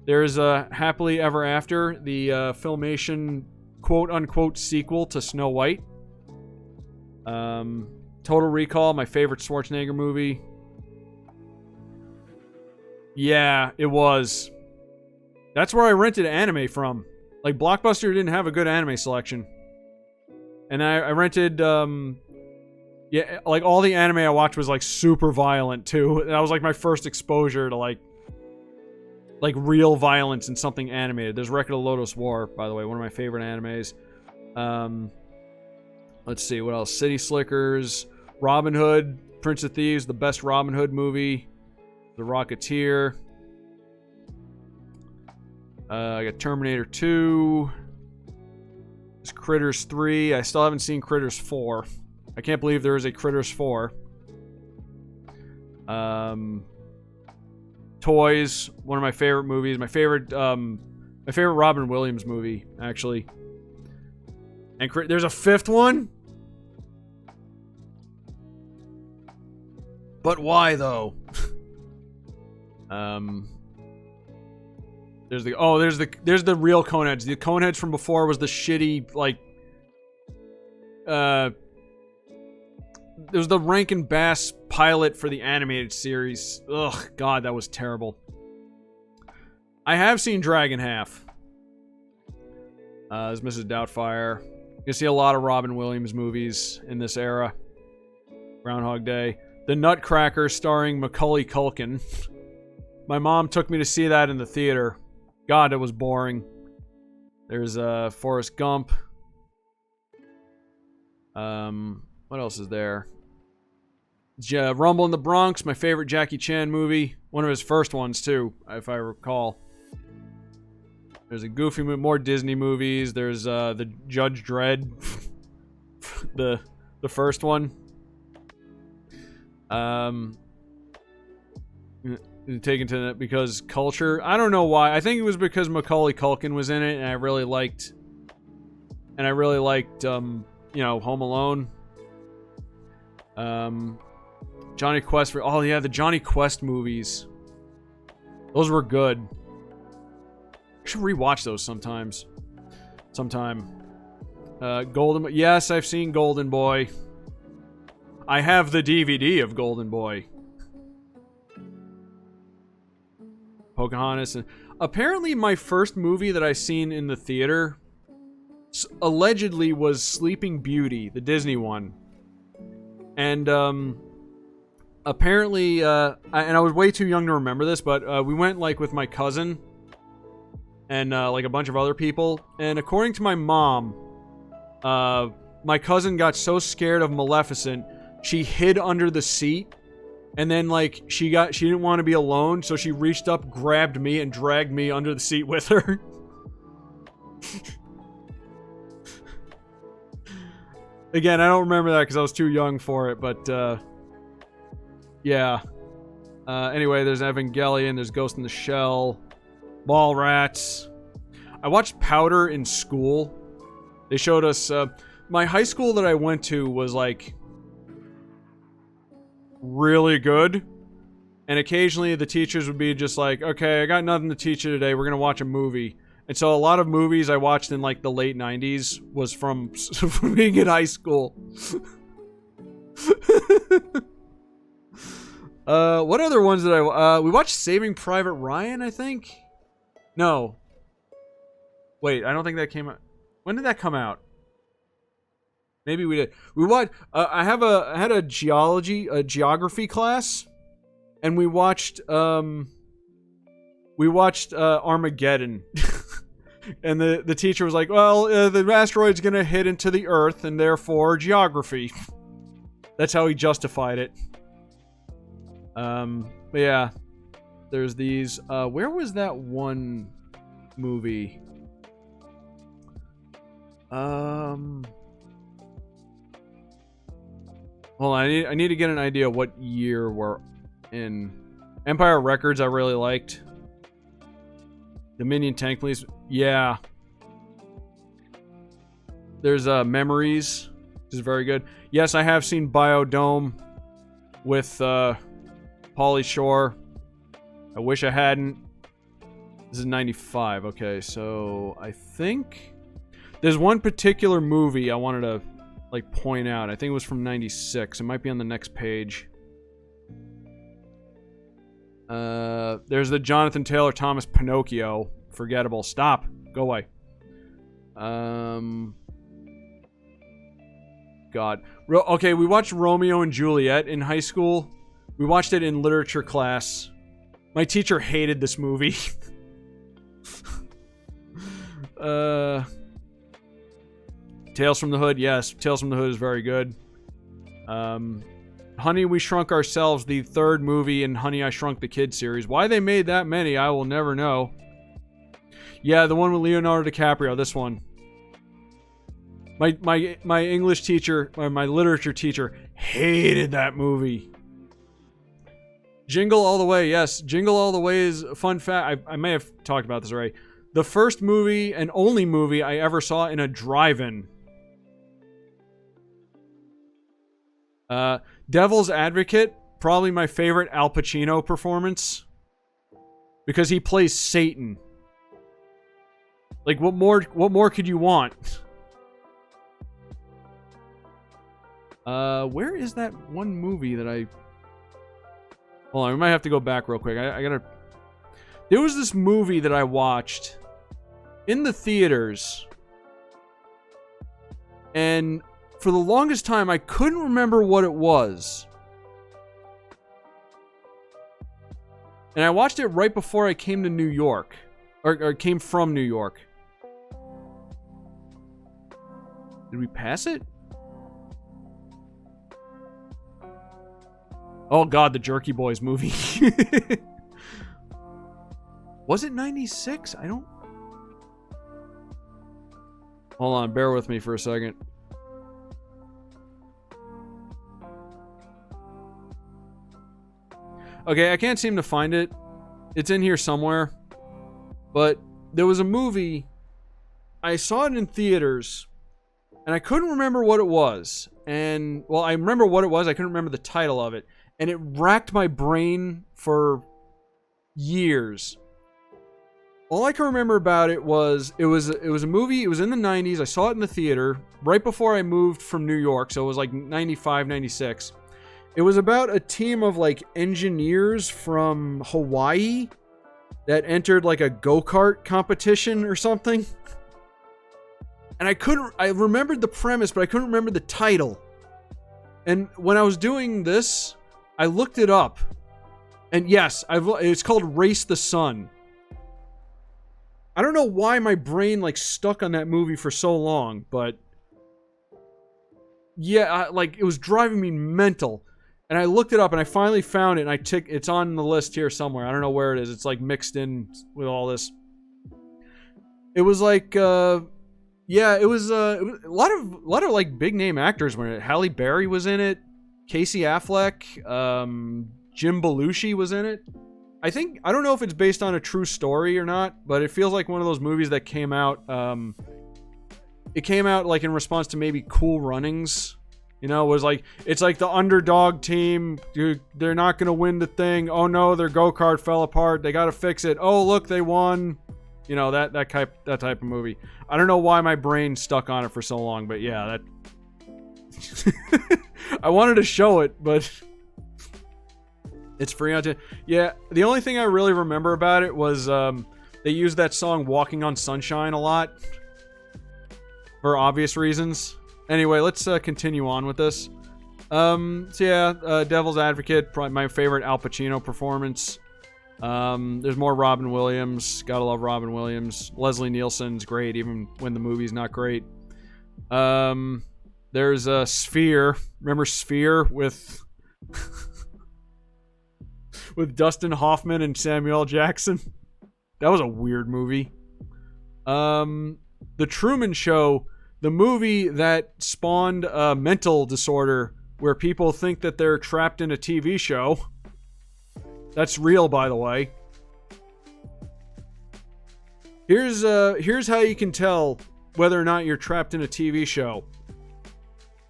There's Happily Ever After, the Filmation quote-unquote sequel to Snow White. Total Recall, my favorite Schwarzenegger movie. Yeah, it was. That's where I rented anime from. Like, Blockbuster didn't have a good anime selection. And I rented, like, all the anime I watched was, like, super violent, too. That was, like, my first exposure to, like real violence in something animated. There's Record of Lodoss War, by the way, one of my favorite animes. Let's see, what else? City Slickers, Robin Hood, Prince of Thieves, the best Robin Hood movie, The Rocketeer. I got Terminator 2. There's Critters 3. I still haven't seen Critters 4. I can't believe there is a Critters 4. Toys, one of my favorite movies. My favorite Robin Williams movie, actually. And there's a 5th one? But why, though? There's the real Coneheads. The Coneheads from before was the shitty, like, there's the Rankin Bass pilot for the animated series. Ugh, God, that was terrible. I have seen Dragon Half. There's Mrs. Doubtfire. You can see a lot of Robin Williams movies in this era. Groundhog Day. The Nutcracker starring Macaulay Culkin. My mom took me to see that in the theater. God, it was boring. There's Forrest Gump. What else is there? Rumble in the Bronx, my favorite Jackie Chan movie. One of his first ones, too, if I recall. There's a Goofy movie, more Disney movies. There's the Judge Dredd. the first one. Taken to that because culture. I don't know why. I think it was because Macaulay Culkin was in it, and I really liked. Home Alone. Johnny Quest. Oh yeah, the Johnny Quest movies. Those were good. I should rewatch those sometime. Golden. Yes, I've seen Golden Boy. I have the DVD of Golden Boy. Pocahontas. And apparently my first movie that I seen in the theater allegedly was Sleeping Beauty, the Disney one. And apparently I was way too young to remember this, but we went like with my cousin and like a bunch of other people, and according to my mom, my cousin got so scared of Maleficent, she hid under the seat. And then, like, she didn't want to be alone, so she reached up, grabbed me, and dragged me under the seat with her. Again, I don't remember that because I was too young for it, but, yeah. Anyway, there's Evangelion, there's Ghost in the Shell, Mallrats. I watched Powder in school. They showed us, my high school that I went to was, like, really good. And occasionally the teachers would be just like, okay, I got nothing to teach you today. We're going to watch a movie. And so a lot of movies I watched in like the late 90s was from being in high school. What other ones did we watched Saving Private Ryan, I think? No. Wait, I don't think that came out. When did that come out? Maybe we did. We watched, I had a geography class, and we watched Armageddon. And the teacher was like, well, the asteroid's gonna hit into the Earth, and therefore geography. That's how he justified it. But yeah, there's these. Where was that one movie? Hold on, I need to get an idea what year we're in. Empire Records I really liked. Dominion Tank Police, yeah. There's Memories, which is very good. Yes, I have seen Biodome with Pauly Shore. I wish I hadn't. This is 95. Okay, so I think there's one particular movie I wanted to like point out. I think it was from 96. It might be on the next page. There's the Jonathan Taylor Thomas Pinocchio. Forgettable. Stop. Go away. God. Okay, we watched Romeo and Juliet in high school. We watched it in literature class. My teacher hated this movie. Tales from the Hood. Yes, Tales from the Hood is very good. Honey, We Shrunk Ourselves, the third movie in Honey, I Shrunk the Kid series. Why they made that many, I will never know. Yeah, the one with Leonardo DiCaprio, this one. My English teacher, or my literature teacher, hated that movie. Jingle All the Way, yes. Jingle All the Way is a fun fact. I may have talked about this already. The first movie and only movie I ever saw in a drive-in. Devil's Advocate, probably my favorite Al Pacino performance. Because he plays Satan. Like, what more could you want? Where is that one movie that I... Hold on, we might have to go back real quick. I gotta... There was this movie that I watched in the theaters. And for the longest time, I couldn't remember what it was. And I watched it right before I came to New York. Or came from New York. Did we pass it? Oh god, the Jerky Boys movie. Was it 96? I don't... Hold on, bear with me for a second. Okay, I can't seem to find it. It's in here somewhere. But there was a movie. I saw it in theaters. And I couldn't remember what it was. And, well, I remember what it was. I couldn't remember the title of it. And it racked my brain for years. All I can remember about it was a movie. It was in the 90s. I saw it in the theater right before I moved from New York. So it was like 95, 96. It was about a team of like engineers from Hawaii that entered like a go-kart competition or something. And I remembered the premise, but I couldn't remember the title. And when I was doing this, I looked it up. And yes, it's called Race the Sun. I don't know why my brain like stuck on that movie for so long, but yeah, it was driving me mental. And I looked it up and I finally found it, and it's on the list here somewhere. I don't know where it is. It's like mixed in with all this. It was like yeah, it was a lot of like big name actors were in it. Halle Berry was in it. Casey Affleck, Jim Belushi was in it. I don't know if it's based on a true story or not, but it feels like one of those movies that came out. It came out like in response to maybe Cool Runnings, You know, was like, it's like the underdog team. Dude, they're not going to win the thing. Oh no, their go-kart fell apart. They got to fix it. Oh, look, they won. You know, that type of movie. I don't know why my brain stuck on it for so long, but yeah, that... I wanted to show it, but... It's free on... Yeah, the only thing I really remember about it was, they used that song Walking on Sunshine a lot. For obvious reasons. Anyway, let's continue on with this. So yeah, Devil's Advocate, probably my favorite Al Pacino performance. There's more Robin Williams. Gotta love Robin Williams. Leslie Nielsen's great, even when the movie's not great. There's Sphere. Remember Sphere with with Dustin Hoffman and Samuel L. Jackson? That was a weird movie. The Truman Show. The movie that spawned a mental disorder where people think that they're trapped in a TV show. That's real, by the way. Here's how you can tell whether or not you're trapped in a TV show.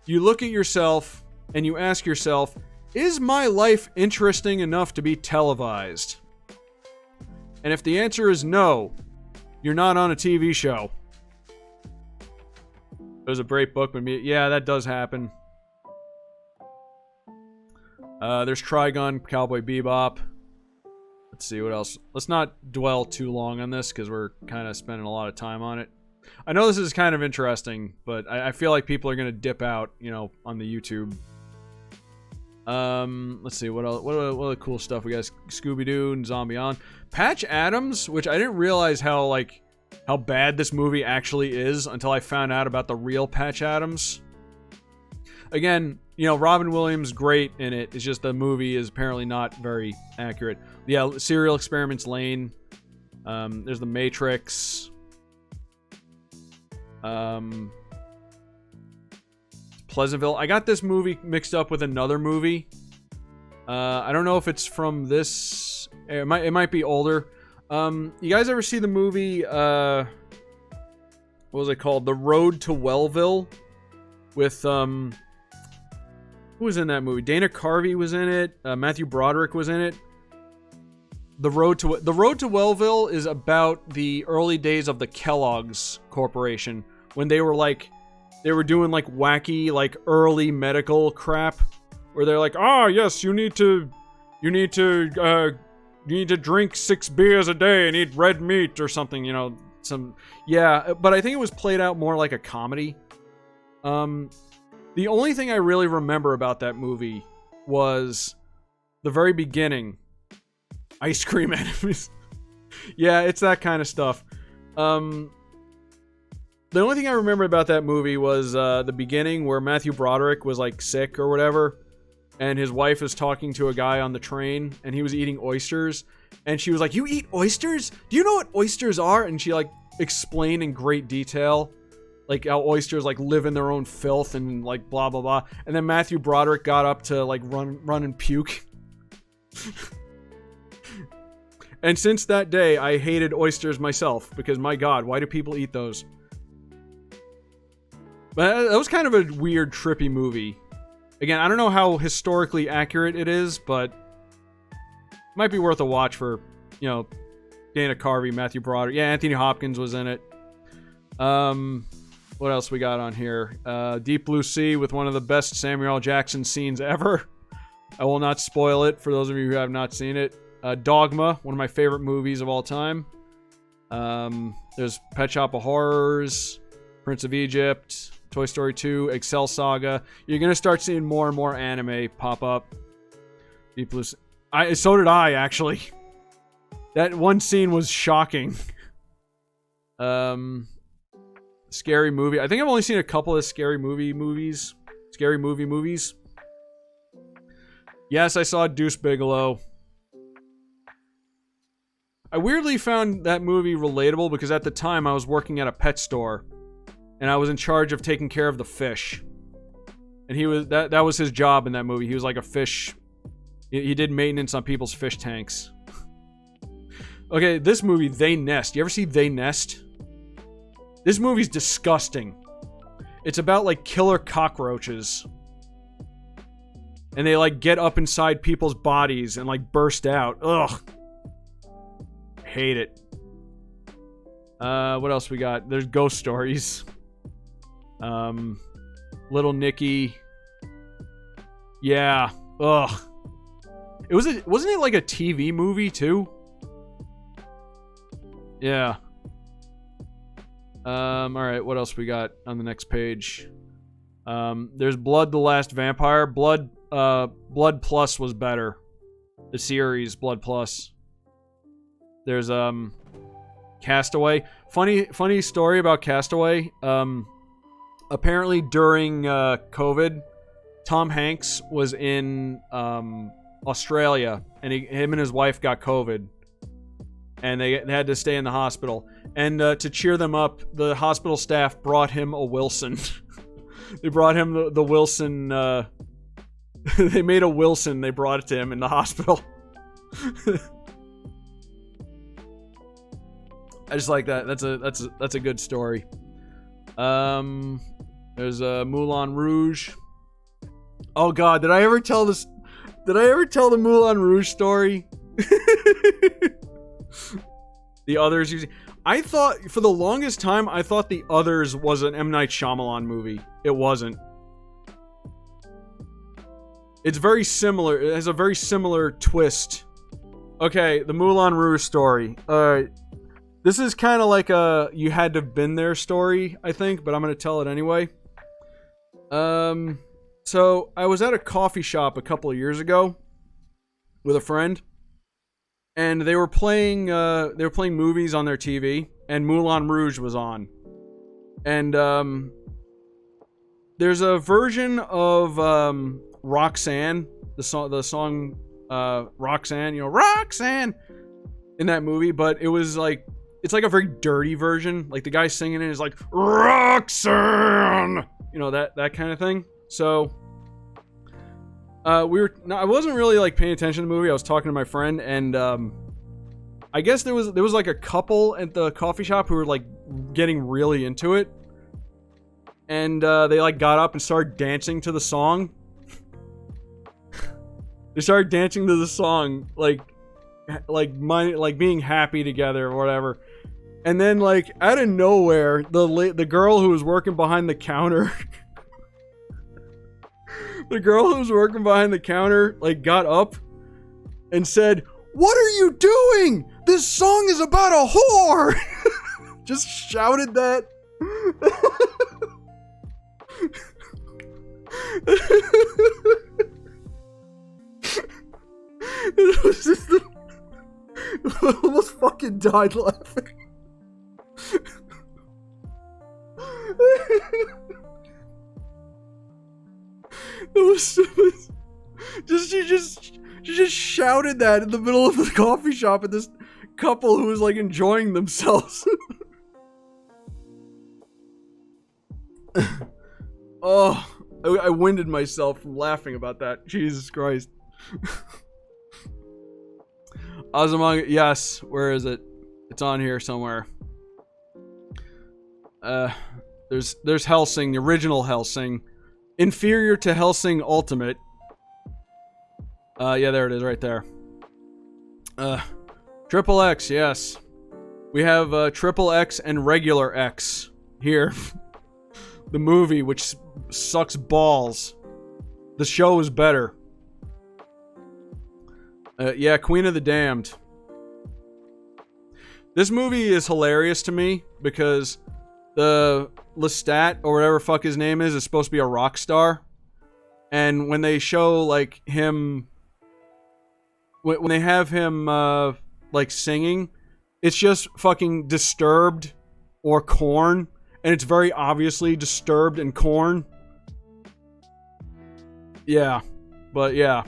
You look at yourself and you ask yourself, is my life interesting enough to be televised? And if the answer is no, you're not on a TV show. There's a great book with me. Yeah, that does happen. There's Trigun, Cowboy Bebop. Let's see what else. Let's not dwell too long on this because we're kind of spending a lot of time on it. I know this is kind of interesting, but I feel like people are going to dip out, you know, on the YouTube. Let's see what else. What other cool stuff we got? Scooby-Doo and Zombie On. Patch Adams, which I didn't realize how bad this movie actually is until I found out about the real Patch Adams. Again, you know, Robin Williams great in it. It's just the movie is apparently not very accurate. Yeah, Serial Experiments Lane. There's The Matrix. Pleasantville. I got this movie mixed up with another movie. I don't know if it's from this. It might be older. You guys ever see the movie, what was it called? The Road to Wellville? With, who was in that movie? Dana Carvey was in it. Matthew Broderick was in it. The Road to Wellville is about the early days of the Kellogg's Corporation, when they were doing like wacky, like early medical crap, where they're like, oh yes, you need to drink 6 beers a day and eat red meat or something, you know, but I think it was played out more like a comedy. The only thing I really remember about that movie was the very beginning. Ice cream enemies. Yeah, it's that kind of stuff. The only thing I remember about that movie was the beginning where Matthew Broderick was like sick or whatever, and his wife is talking to a guy on the train, and he was eating oysters, and she was like, "You eat oysters? Do you know what oysters are?" And she like explained in great detail, like how oysters like live in their own filth and like blah blah blah. And then Matthew Broderick got up to like run and puke. And since that day, I hated oysters myself because my God, why do people eat those? But that was kind of a weird, trippy movie. Again, I don't know how historically accurate it is, but it might be worth a watch for, you know, Dana Carvey, Matthew Broderick. Yeah, Anthony Hopkins was in it. What else we got on here? Deep Blue Sea with one of the best Samuel L. Jackson scenes ever. I will not spoil it for those of you who have not seen it. Dogma, one of my favorite movies of all time. There's Pet Shop of Horrors, Prince of Egypt, Toy Story 2, Excel Saga. You're going to start seeing more and more anime pop up. Deep Blue Sea. So did I, actually. That one scene was shocking. Scary Movie. I think I've only seen a couple of Scary Movie movies. Scary Movie movies. Yes, I saw Deuce Bigalow. I weirdly found that movie relatable because at the time I was working at a pet store and I was in charge of taking care of the fish. And he was that was his job in that movie. He was like a fish. He did maintenance on people's fish tanks. Okay, this movie, They Nest. You ever see They Nest? This movie's disgusting. It's about like killer cockroaches. And they, like, get up inside people's bodies and, like, burst out. Ugh. Hate it. What else we got? There's Ghost Stories. Little Nicky. Yeah. Ugh. Wasn't it like a TV movie too? Yeah. Alright, what else we got on the next page? There's Blood the Last Vampire. Blood Plus was better. The series, Blood Plus. There's, Castaway. Funny story about Castaway. Apparently during, COVID, Tom Hanks was in, Australia, and him and his wife got COVID. And they had to stay in the hospital. And, to cheer them up, the hospital staff brought him a Wilson. They brought him the Wilson, they made a Wilson, they brought it to him in the hospital. I just like that. That's a good story. There's Moulin Rouge. Oh god, did I ever tell the Moulin Rouge story? The Others. I thought, for the longest time, I thought The Others was an M. Night Shyamalan movie. It wasn't. It's very similar. It has a very similar twist. Okay, the Moulin Rouge story. This is kind of like a you had to have been there story, I think, but I'm going to tell it anyway. So I was at a coffee shop a couple of years ago with a friend, and they were playing movies on their TV, and Moulin Rouge was on. And there's a version of Roxanne, the song Roxanne, Roxanne in that movie, but it was like, it's like a very dirty version. Like the guy singing it is like, Roxanne! That kind of thing. So, I wasn't really like paying attention to the movie. I was talking to my friend, and I guess there was like a couple at the coffee shop who were like getting really into it. And they like got up and started dancing to the song. They started dancing to the song, like being happy together or whatever. And then, like, out of nowhere, the girl who was working behind the counter, like, got up and said, "What are you doing? This song is about a whore!" Just shouted that. It was just I almost fucking died laughing. She just shouted that in the middle of the coffee shop at this couple who was like enjoying themselves. Oh, I winded myself from laughing about that. Jesus Christ. Azumanga, yes, where is it? It's on here somewhere. There's Hellsing, the original Hellsing. Inferior to Hellsing Ultimate. Yeah, there it is, right there. Triple X, yes. We have Triple X and Regular X here. The movie, which sucks balls. The show is better. Yeah, Queen of the Damned. This movie is hilarious to me because the Lestat, or whatever fuck his name is supposed to be a rock star. And when they show, like, him... When they have him, like, singing, it's just fucking Disturbed or Korn. And it's very obviously Disturbed and Korn. Yeah. But, yeah.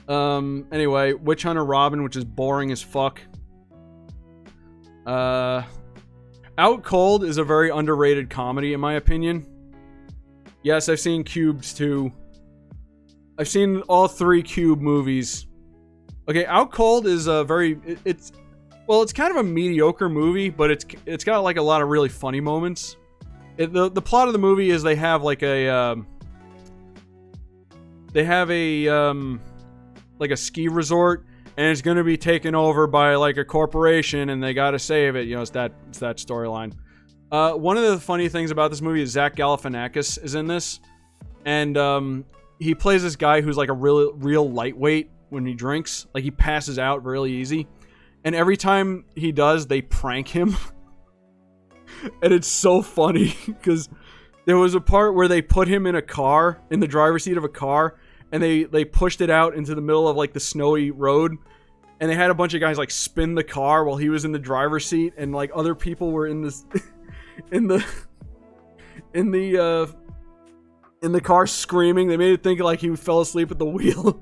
Anyway, Witch Hunter Robin, which is boring as fuck. Out Cold is a very underrated comedy, in my opinion. Yes, I've seen Cubes too. I've seen all 3 Cube movies. Okay, Out Cold is a very... It's kind of a mediocre movie, but it's got like a lot of really funny moments. The plot of the movie is they have like a... they have a like a ski resort, and it's going to be taken over by like a corporation, and they got to save it. You know, it's that storyline. One of the funny things about this movie is Zach Galifianakis is in this, and he plays this guy who's like a real lightweight when he drinks. Like, he passes out really easy, and every time he does, they prank him. And it's so funny because there was a part where they put him in a car, in the driver's seat of a car, and they pushed it out into the middle of like the snowy road, and they had a bunch of guys like spin the car while he was in the driver's seat, and like other people were in this in the car screaming. They made it think like he fell asleep at the wheel.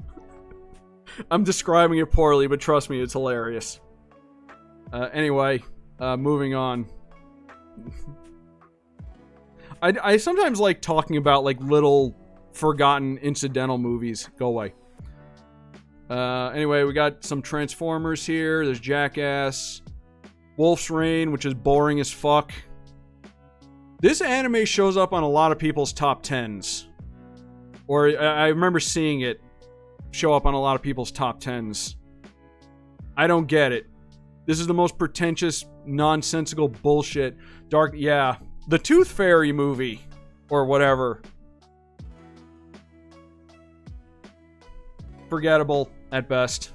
I'm describing it poorly, but trust me, it's hilarious. Anyway, moving on. I sometimes like talking about like little forgotten incidental movies. Go away. Anyway, we got some Transformers here. There's Jackass. Wolf's Rain, which is boring as fuck. This anime shows up on a lot of people's top 10s. Or I remember seeing it show up on a lot of people's top 10s. I don't get it. This is the most pretentious, nonsensical bullshit. Yeah. The Tooth Fairy movie. Or whatever. Forgettable at best.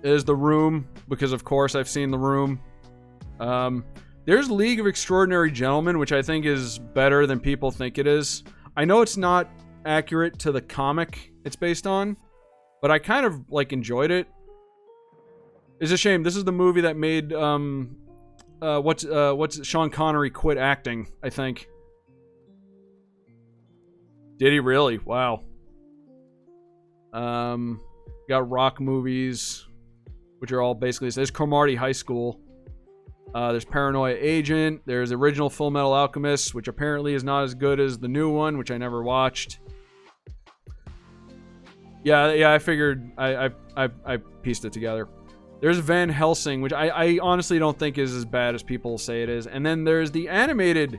Is The Room, because of course I've seen The Room. There's League of Extraordinary Gentlemen, which I think is better than people think it is. I know it's not accurate to the comic it's based on, but I kind of like enjoyed it. It's a shame. This is the movie that made what's Sean Connery quit acting, I think. Did he really? Wow. Got rock movies, which are all basically... There's Cromartie High School. There's Paranoia Agent. There's Original Full Metal Alchemist, which apparently is not as good as the new one, which I never watched. Yeah, I figured... I pieced it together. There's Van Helsing, which I honestly don't think is as bad as people say it is. And then there's the animated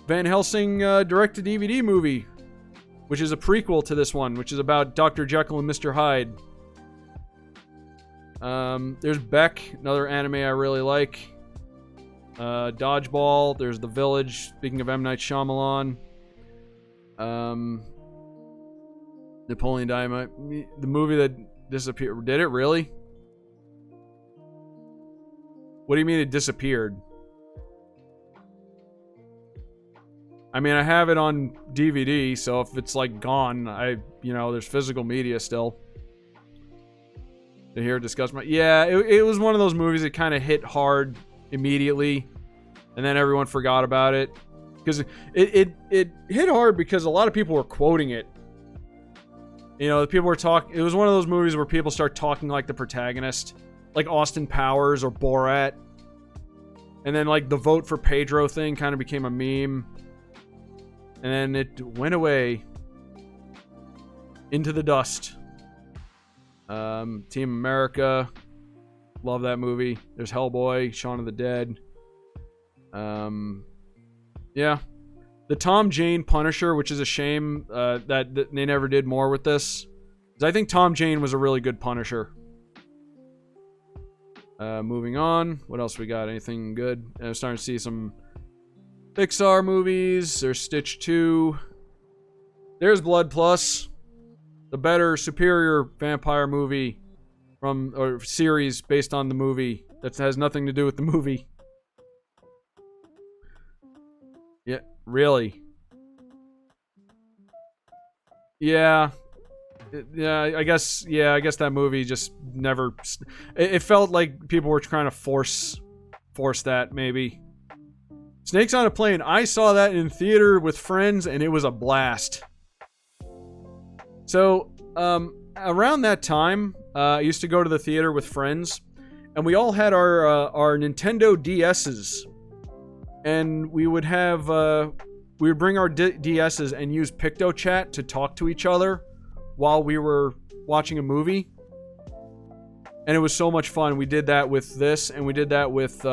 Van Helsing direct-to-DVD movie, which is a prequel to this one, which is about Dr. Jekyll and Mr. Hyde. There's Beck, another anime I really like. Dodgeball. There's The Village, speaking of M. Night Shyamalan. Napoleon Dynamite. The movie that disappeared. Did it really? What do you mean it disappeared? I mean, I have it on DVD, so if it's like gone, there's physical media still. To hear discuss my... Yeah, it was one of those movies that kind of hit hard immediately, and then everyone forgot about it. Because it hit hard because a lot of people were quoting it. You know, people were talking... It was one of those movies where people start talking like the protagonist. Like Austin Powers or Borat. And then, like, the vote for Pedro thing kind of became a meme. And then it went away. Into the dust. Team America. Love that movie. There's Hellboy, Shaun of the Dead. Yeah. The Tom Jane Punisher, which is a shame that they never did more with this. Because I think Tom Jane was a really good Punisher. Moving on. What else we got? Anything good? I'm starting to see some Pixar movies. There's Stitch 2. There's Blood Plus. The better, superior vampire movie or series based on the movie that has nothing to do with the movie. Yeah, really. Yeah. Yeah, I guess that movie just never... It felt like people were trying to force that, maybe. Snakes on a Plane. I saw that in theater with friends, and it was a blast. So, around that time, I used to go to the theater with friends, and we all had our Nintendo DS's. And we would have... we would bring our DS's and use PictoChat to talk to each other while we were watching a movie. And it was so much fun. We did that with this, and we did that with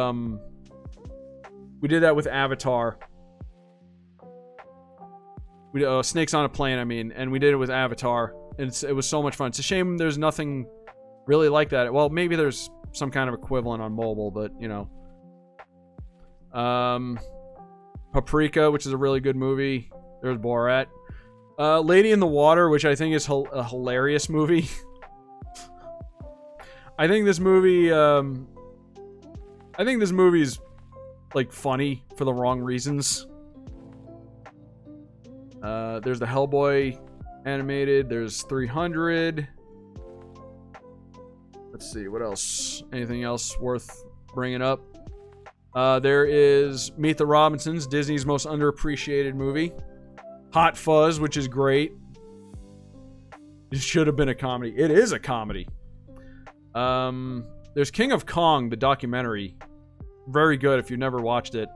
Avatar. Snakes on a Plane, I mean, and we did it with Avatar. It was so much fun. It's a shame there's nothing really like that. Well, maybe there's some kind of equivalent on mobile, but, you know. Paprika, which is a really good movie. There's Borat. Lady in the Water, which I think is a hilarious movie. I think this movie is like funny for the wrong reasons. There's the Hellboy animated. There's 300. Let's see, what else? Anything else worth bringing up? There is Meet the Robinsons, Disney's most underappreciated movie. Hot Fuzz, which is great. It should have been a comedy. It is a comedy. There's King of Kong, the documentary. Very good if you've never watched it.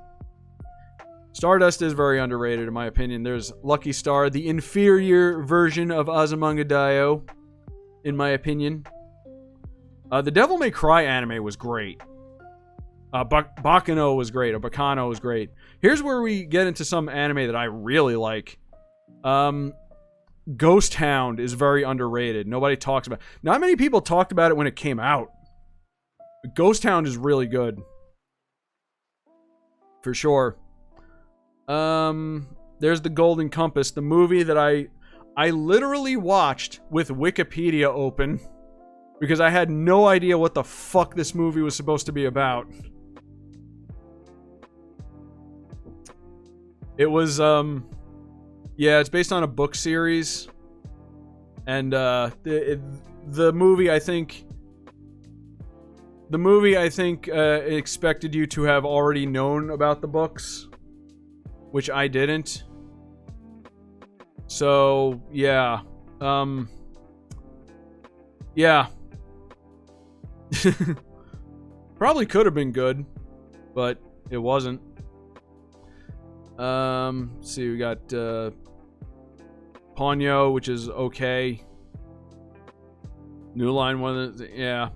Stardust is very underrated, in my opinion. There's Lucky Star, the inferior version of Ozymandias, in my opinion. The Devil May Cry anime was great. Bacano was great. Bacano was great. Here's where we get into some anime that I really like. Ghost Hound is very underrated. Nobody talks about it. Not many people talked about it when it came out. But Ghost Hound is really good. For sure. There's The Golden Compass, the movie that I literally watched with Wikipedia open because I had no idea what the fuck this movie was supposed to be about. It was, yeah, it's based on a book series. And, the movie, I think... expected you to have already known about the books, which I didn't. So, yeah. Yeah. Probably could have been good, but it wasn't. Let's see, we got, Ponyo, which is okay. New Line one, yeah.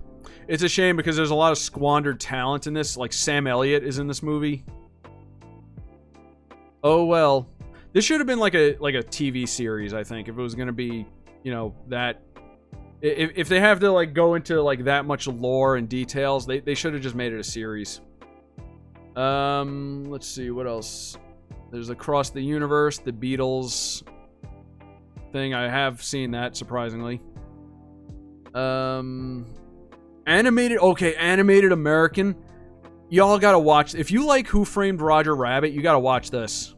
It's a shame because there's a lot of squandered talent in this. Like, Sam Elliott is in this movie. Oh, well. This should have been like a TV series, I think, if it was going to be, you know, that... If they have to, like, go into, like, that much lore and details, they should have just made it a series. Let's see, what else? There's Across the Universe, the Beatles thing. I have seen that, surprisingly. Animated American. Y'all gotta watch. If you like Who Framed Roger Rabbit, you gotta watch this.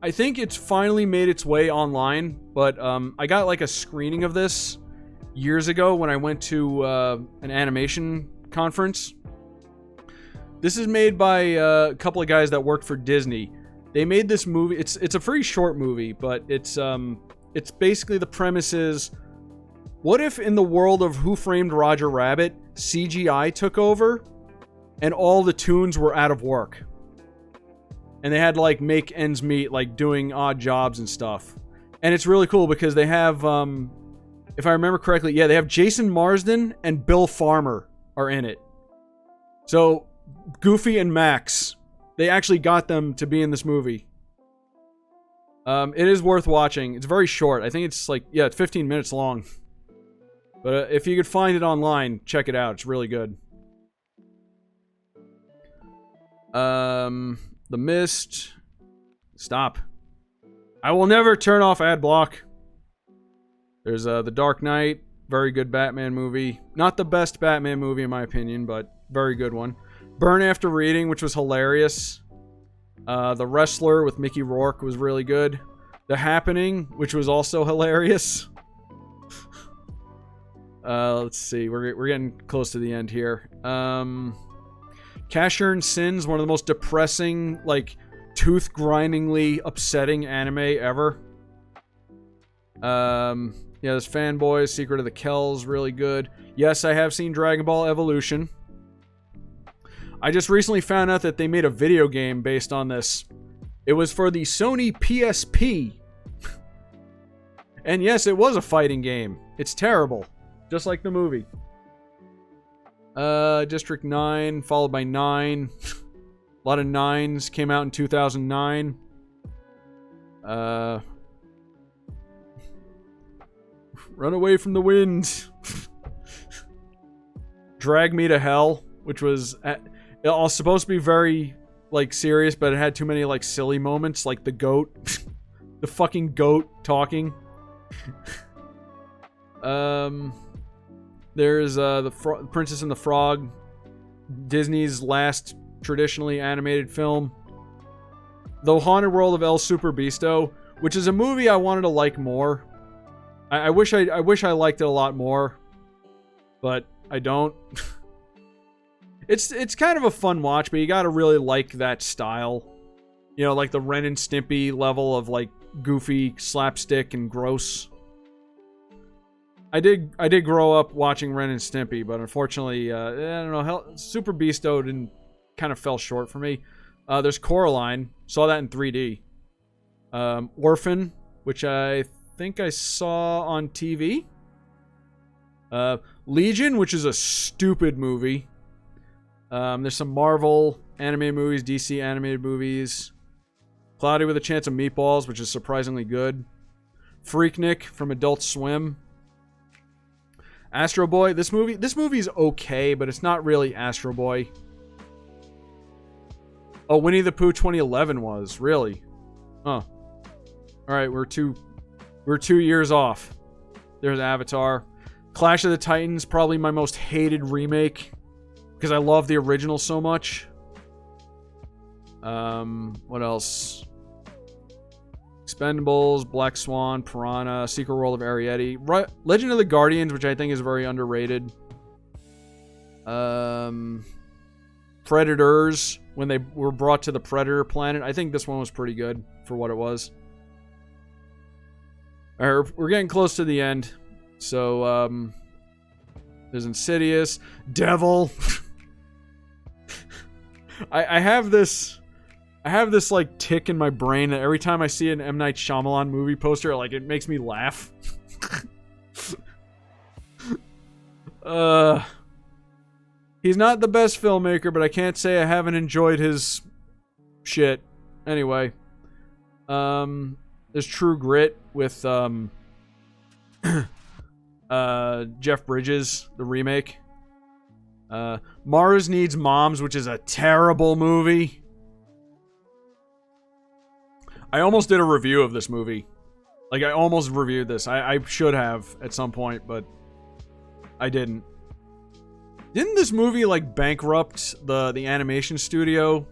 I think it's finally made its way online, but I got like a screening of this years ago when I went to an animation conference. This is made by a couple of guys that worked for Disney. They made this movie. It's a pretty short movie, but it's basically the premise is, what if in the world of Who Framed Roger Rabbit, CGI took over and all the toons were out of work? And they had to like make ends meet, like doing odd jobs and stuff. And it's really cool because they have, if I remember correctly, yeah, they have Jason Marsden and Bill Farmer are in it. So Goofy and Max, they actually got them to be in this movie. It is worth watching. It's very short. I think it's like, yeah, it's 15 minutes long. But if you could find it online, check it out. It's really good. The Mist. Stop. I will never turn off ad block. There's The Dark Knight. Very good Batman movie. Not the best Batman movie in my opinion, but very good one. Burn After Reading, which was hilarious. The Wrestler with Mickey Rourke was really good. The Happening, which was also hilarious. Let's see. We're getting close to the end here. Cash Earned Sins, one of the most depressing, like, tooth-grindingly upsetting anime ever. Yeah, there's Fanboys, Secret of the Kells, really good. Yes, I have seen Dragon Ball Evolution. I just recently found out that they made a video game based on this. It was for the Sony PSP. And yes, it was a fighting game. It's terrible. Just like the movie. District 9, followed by 9. A lot of 9s came out in 2009. Run away from the wind. Drag Me to Hell, which was supposed to be very, like, serious, but it had too many, like, silly moments, like the goat. The fucking goat talking. There's the Princess and the Frog, Disney's last traditionally animated film. The Haunted World of El Super Beasto, which is a movie I wanted to like more. I wish I liked it a lot more, but I don't. It's kind of a fun watch, but you gotta really like that style. You know, like the Ren and Stimpy level of, like, goofy, slapstick, and gross. I did grow up watching Ren and Stimpy, but unfortunately, I don't know, Super Beasto kind of fell short for me. There's Coraline, saw that in 3D. Orphan, which I think I saw on TV. Legion, which is a stupid movie. There's some Marvel animated movies, DC animated movies. Cloudy with a Chance of Meatballs, which is surprisingly good. Freaknik from Adult Swim. Astro Boy, this movie's okay, but it's not really Astro Boy. Oh, Winnie the Pooh 2011 was, really? Huh. Alright, we're 2 years off. There's Avatar. Clash of the Titans, probably my most hated remake, because I love the original so much. What else? Expendables, Black Swan, Piranha, Secret World of Arrietty, Legend of the Guardians, which I think is very underrated. Predators, when they were brought to the Predator planet. I think this one was pretty good for what it was. Alright, we're getting close to the end. So, there's Insidious, Devil. I have this like tick in my brain that every time I see an M. Night Shyamalan movie poster, like, it makes me laugh. He's not the best filmmaker, but I can't say I haven't enjoyed his shit. Anyway, there's True Grit with Jeff Bridges, the remake. Mars Needs Moms, which is a terrible movie. I almost did a review of this movie. Like, I almost reviewed this. I should have at some point, but I didn't. Didn't this movie, like, bankrupt the animation studio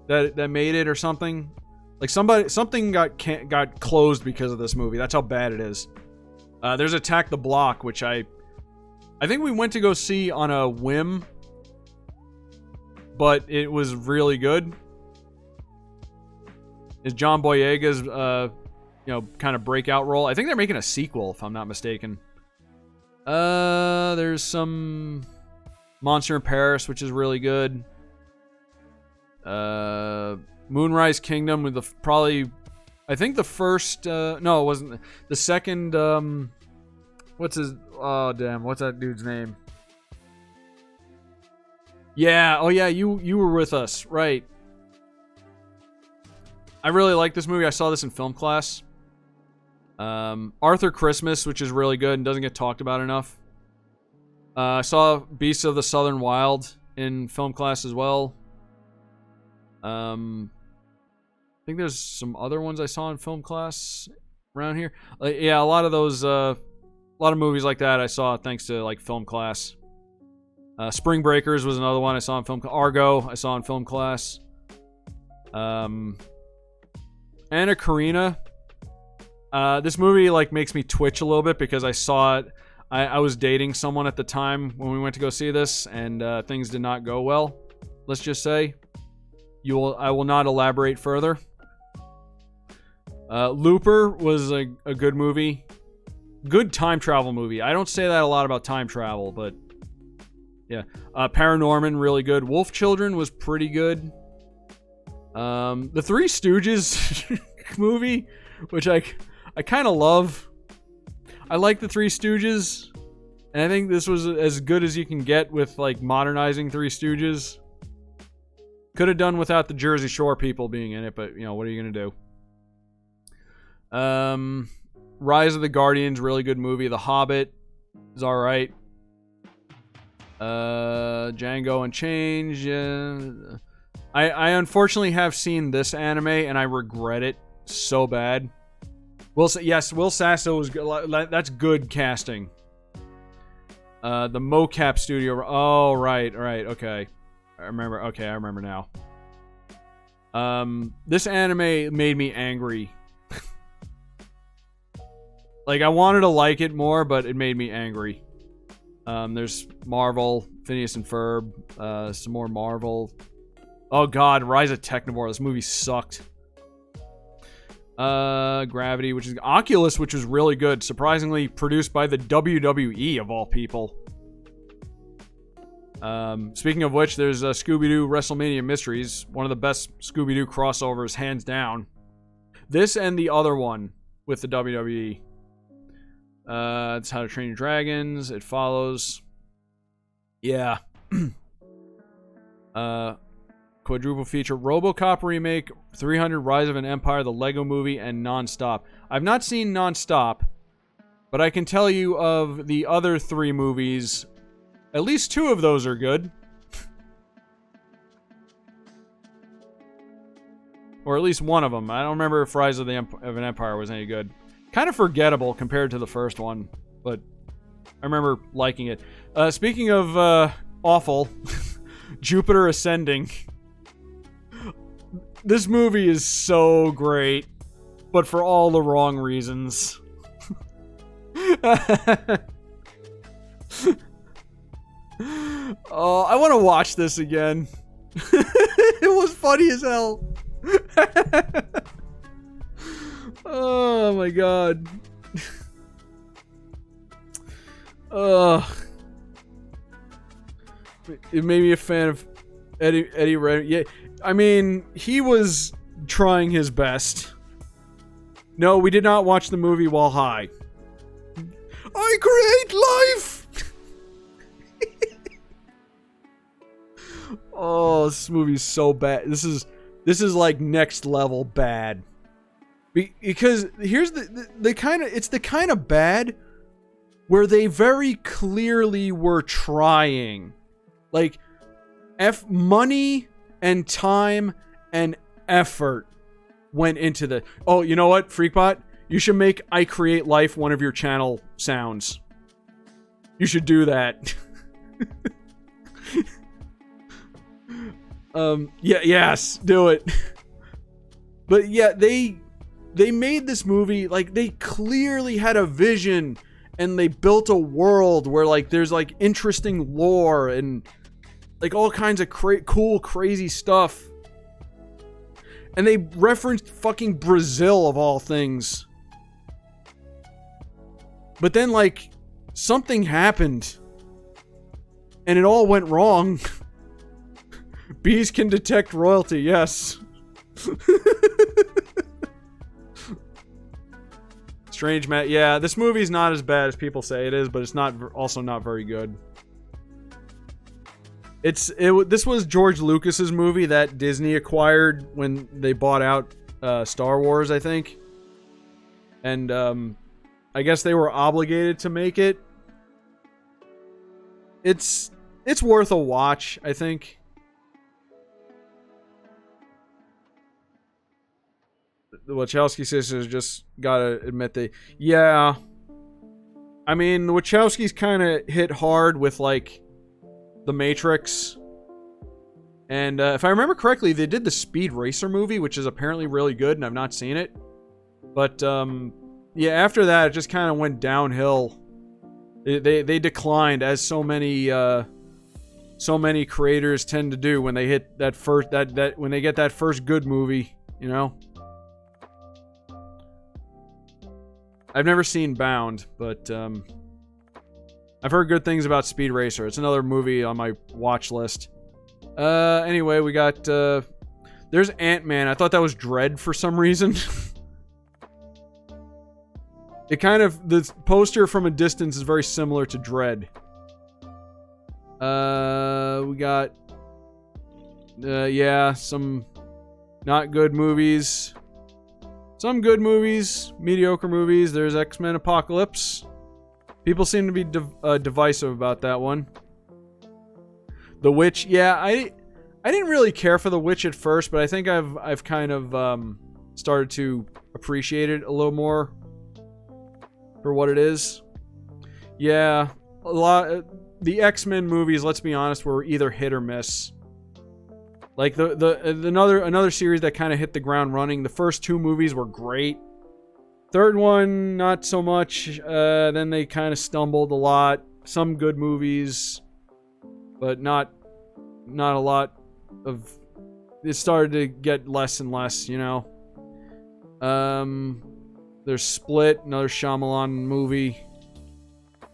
that made it or something? Like, something got closed because of this movie. That's how bad it is. There's Attack the Block, which I think we went to go see on a whim, but it was really good. Is John Boyega's, kind of breakout role. I think they're making a sequel, if I'm not mistaken. There's some Monster in Paris, which is really good. Moonrise Kingdom with I think the first, no, it wasn't. The second, what's that dude's name? Yeah, oh yeah, you were with us, right. I really like this movie. I saw this in film class. Arthur Christmas, which is really good and doesn't get talked about enough. I saw Beasts of the Southern Wild in film class as well. I think there's some other ones I saw in film class around here. Yeah, a lot of those, a lot of movies like that I saw thanks to, like, film class. Spring Breakers was another one I saw in film class. Argo I saw in film class. Anna Karina. This movie, like, makes me twitch a little bit because I saw it. I was dating someone at the time when we went to go see this, and things did not go well. Let's just say. I will not elaborate further. Looper was a good movie. Good time travel movie. I don't say that a lot about time travel, but yeah. Paranorman, really good. Wolf Children was pretty good. The Three Stooges movie, which I kind of love. I like the Three Stooges, and I think this was as good as you can get with, like, modernizing Three Stooges. Could have done without the Jersey Shore people being in it, but, you know, what are you gonna do? Rise of the Guardians, really good movie. The Hobbit is all right. Django Unchained. Yeah. I unfortunately have seen this anime and I regret it so bad. Will Sasso was good. That's good casting. The mocap studio. Oh, right, okay. I remember now. This anime made me angry. Like, I wanted to like it more, but it made me angry. There's Marvel, Phineas and Ferb, some more Marvel. Oh god, Rise of Technivore. This movie sucked. Gravity, which is Oculus, which was really good. Surprisingly produced by the WWE of all people. Speaking of which, there's Scooby-Doo WrestleMania Mysteries. One of the best Scooby-Doo crossovers, hands down. This and the other one with the WWE. It's How to Train Your Dragons. It follows. Yeah. Quadruple feature. RoboCop remake, 300 Rise of an Empire, the Lego movie, and Non-Stop. I've not seen Non-Stop, but I can tell you of the other 3 movies, at least 2 of those are good. Or at least one of them. I don't remember if Rise of an Empire was any good. Kind of forgettable compared to the first one, but I remember liking it. Speaking of awful, Jupiter Ascending. This movie is so great, but for all the wrong reasons. Oh, I want to watch this again. It was funny as hell. Oh my god. It made me a fan of Eddie Redmayne. Yeah, I mean, he was trying his best. No, we did not watch the movie while high. I create life! Oh, this movie's so bad. This is like next level bad. Because here's the kind of, it's the kind of bad where they very clearly were trying. Like, money and time and effort went into the... Oh, you know what, Freakbot? You should make I Create Life one of your channel sounds. You should do that. Yeah, yes, do it. But yeah, they made this movie, like, they clearly had a vision, and they built a world where, like, there's, like, interesting lore and, like, all kinds of cool, crazy stuff. And they referenced fucking Brazil, of all things. But then, like, something happened. And it all went wrong. Bees can detect royalty, yes. Strange Matt. Yeah, this movie's not as bad as people say it is, but it's also not very good. This was George Lucas's movie that Disney acquired when they bought out Star Wars, I think. And I guess they were obligated to make it. It's worth a watch, I think. The Wachowski sisters just gotta admit yeah. I mean, the Wachowskis kind of hit hard with, like, The Matrix. And if I remember correctly, they did the Speed Racer movie, which is apparently really good, and I've not seen it. But, yeah, after that, it just kind of went downhill. They declined, as so many creators tend to do when they hit that first, when they get that first good movie, you know? I've never seen Bound, but I've heard good things about Speed Racer. It's another movie on my watch list. Anyway, we got there's Ant-Man. I thought that was Dredd for some reason. It kind of, the poster from a distance is very similar to Dredd. We got yeah, some not good movies. Some good movies, mediocre movies. There's X-Men Apocalypse. People seem to be divisive about that one. The Witch, yeah, I didn't really care for The Witch at first, but I think I've kind of started to appreciate it a little more for what it is. Yeah, a lot. The X-Men movies, let's be honest, were either hit or miss. Like another series that kind of hit the ground running. The first 2 movies were great. Third one, not so much. Then they kind of stumbled a lot. Some good movies, but not a lot of. It started to get less and less, you know. There's Split, another Shyamalan movie.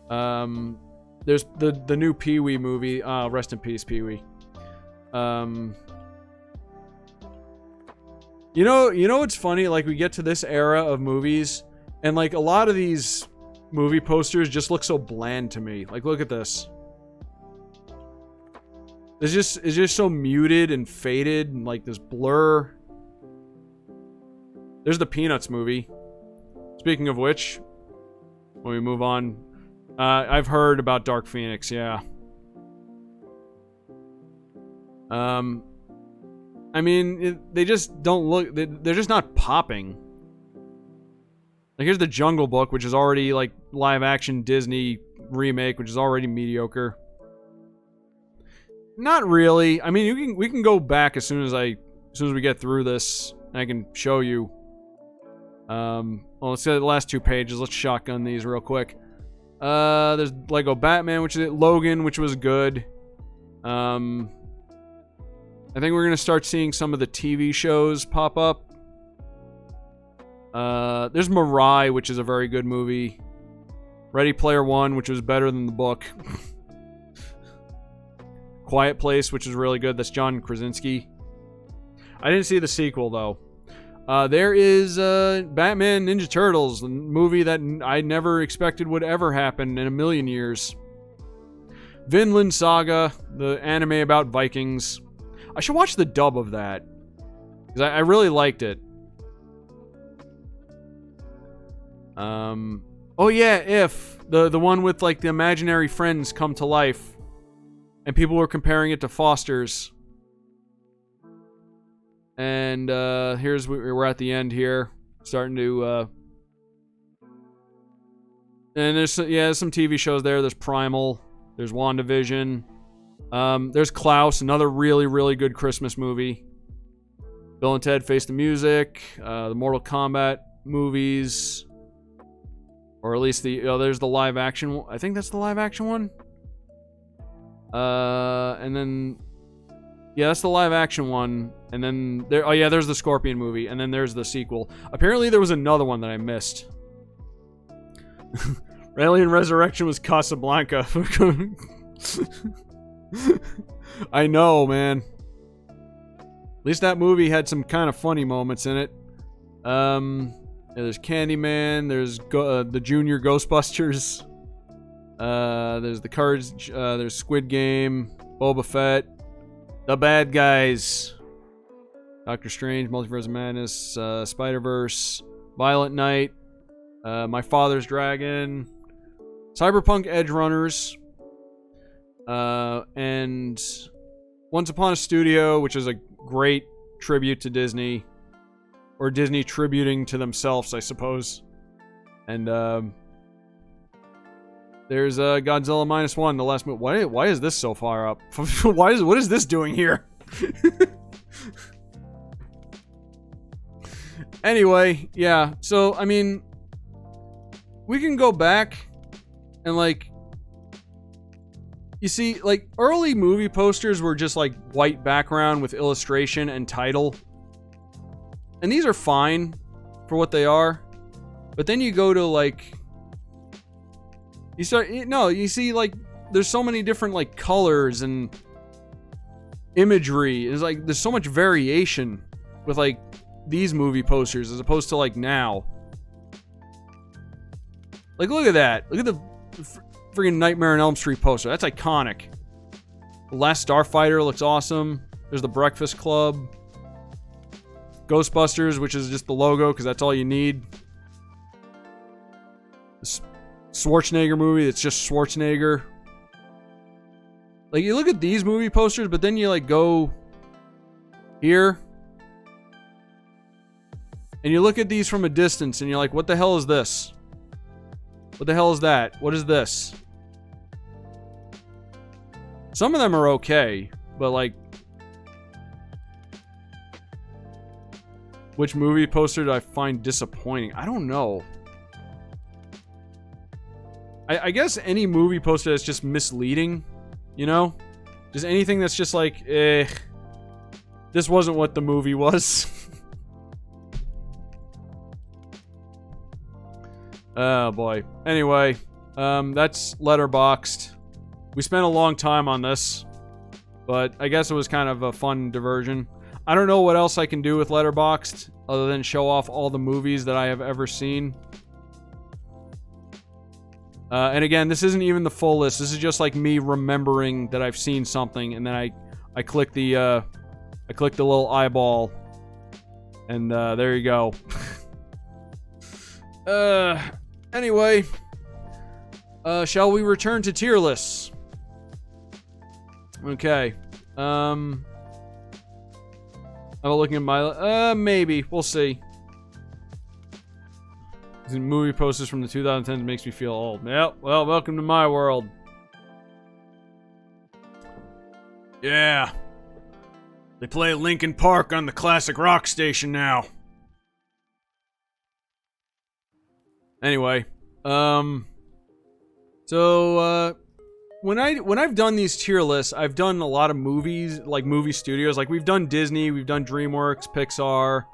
There's the new Pee-wee movie. Rest in peace, Pee-wee. You know what's funny? Like, we get to this era of movies, and like a lot of these movie posters just look so bland to me. Like, look at this. It's just so muted and faded, and like this blur. There's the Peanuts movie. Speaking of which, when we move on, I've heard about Dark Phoenix. Yeah. I mean, they just don't look. They're just not popping. Like, here's the Jungle Book, which is already like live action Disney remake, which is already mediocre. Not really. I mean, we can go back as soon as we get through this. I can show you. Well, let's say the last 2 pages. Let's shotgun these real quick. There's Lego Batman, which is Logan, which was good. I think we're gonna start seeing some of the TV shows pop up. There's Mirai, which is a very good movie. Ready Player One, which was better than the book. Quiet Place, which is really good. That's John Krasinski. I didn't see the sequel though. There is Batman Ninja Turtles, a movie that I never expected would ever happen in a million years. Vinland Saga, the anime about Vikings. I should watch the dub of that, because I really liked it. Oh yeah, If. The one with like the imaginary friends come to life. And people were comparing it to Foster's. And we're at the end here. Starting to and there's some TV shows there. There's Primal. There's WandaVision. There's Klaus, another really, really good Christmas movie. Bill and Ted Face the Music. The Mortal Kombat movies. Or at least there's the live action one. I think that's the live action one. And then, yeah, that's the live action one. And then there's the Scorpion movie. And then there's the sequel. Apparently there was another one that I missed. Alien Resurrection was Casablanca. I know, man. At least that movie had some kind of funny moments in it. There's Candyman. There's the Junior Ghostbusters. There's the Cards. There's Squid Game. Boba Fett. The Bad Guys. Doctor Strange. Multiverse of Madness. Spider-Verse. Violent Night. My Father's Dragon. Cyberpunk Edge Runners. And Once Upon a Studio, which is a great tribute to Disney. Or Disney tributing to themselves, I suppose. And, there's Godzilla -1, the last movie. Why is this so far up? What is this doing here? Anyway, yeah. So, I mean, we can go back and, like, you see, like, early movie posters were just, like, white background with illustration and title. And these are fine for what they are. But then you go to, like, you see, like, there's so many different, like, colors and imagery. It's like, there's so much variation with, like, these movie posters as opposed to, like, now. Like, look at that. Look at the freaking Nightmare on Elm Street poster. That's iconic. The Last Starfighter looks awesome. There's the Breakfast Club. Ghostbusters, which is just the logo, because that's all you need. This Schwarzenegger movie, it's just Schwarzenegger. Like, you look at these movie posters, but then you, like, go here. And you look at these from a distance, and you're like, what the hell is this? What the hell is that? What is this? Some of them are okay, but, like... Which movie poster did I find disappointing? I don't know. I guess any movie poster that's just misleading, you know? Just anything that's just like, this wasn't what the movie was. Oh boy. Anyway, that's Letterboxd. We spent a long time on this, but I guess it was kind of a fun diversion. I don't know what else I can do with Letterboxd other than show off all the movies that I have ever seen. And again, this isn't even the full list. This is just like me remembering that I've seen something, and then I click the little eyeball, and there you go. Anyway, shall we return to tier lists? Okay. I'm looking at my maybe we'll see. Movie posters from the 2010s makes me feel old. Yep, well, welcome to my world. Yeah. They play Linkin Park on the classic rock station now. Anyway, so when I've done these tier lists, I've done a lot of movies, like movie studios. Like we've done Disney, we've done DreamWorks, Pixar.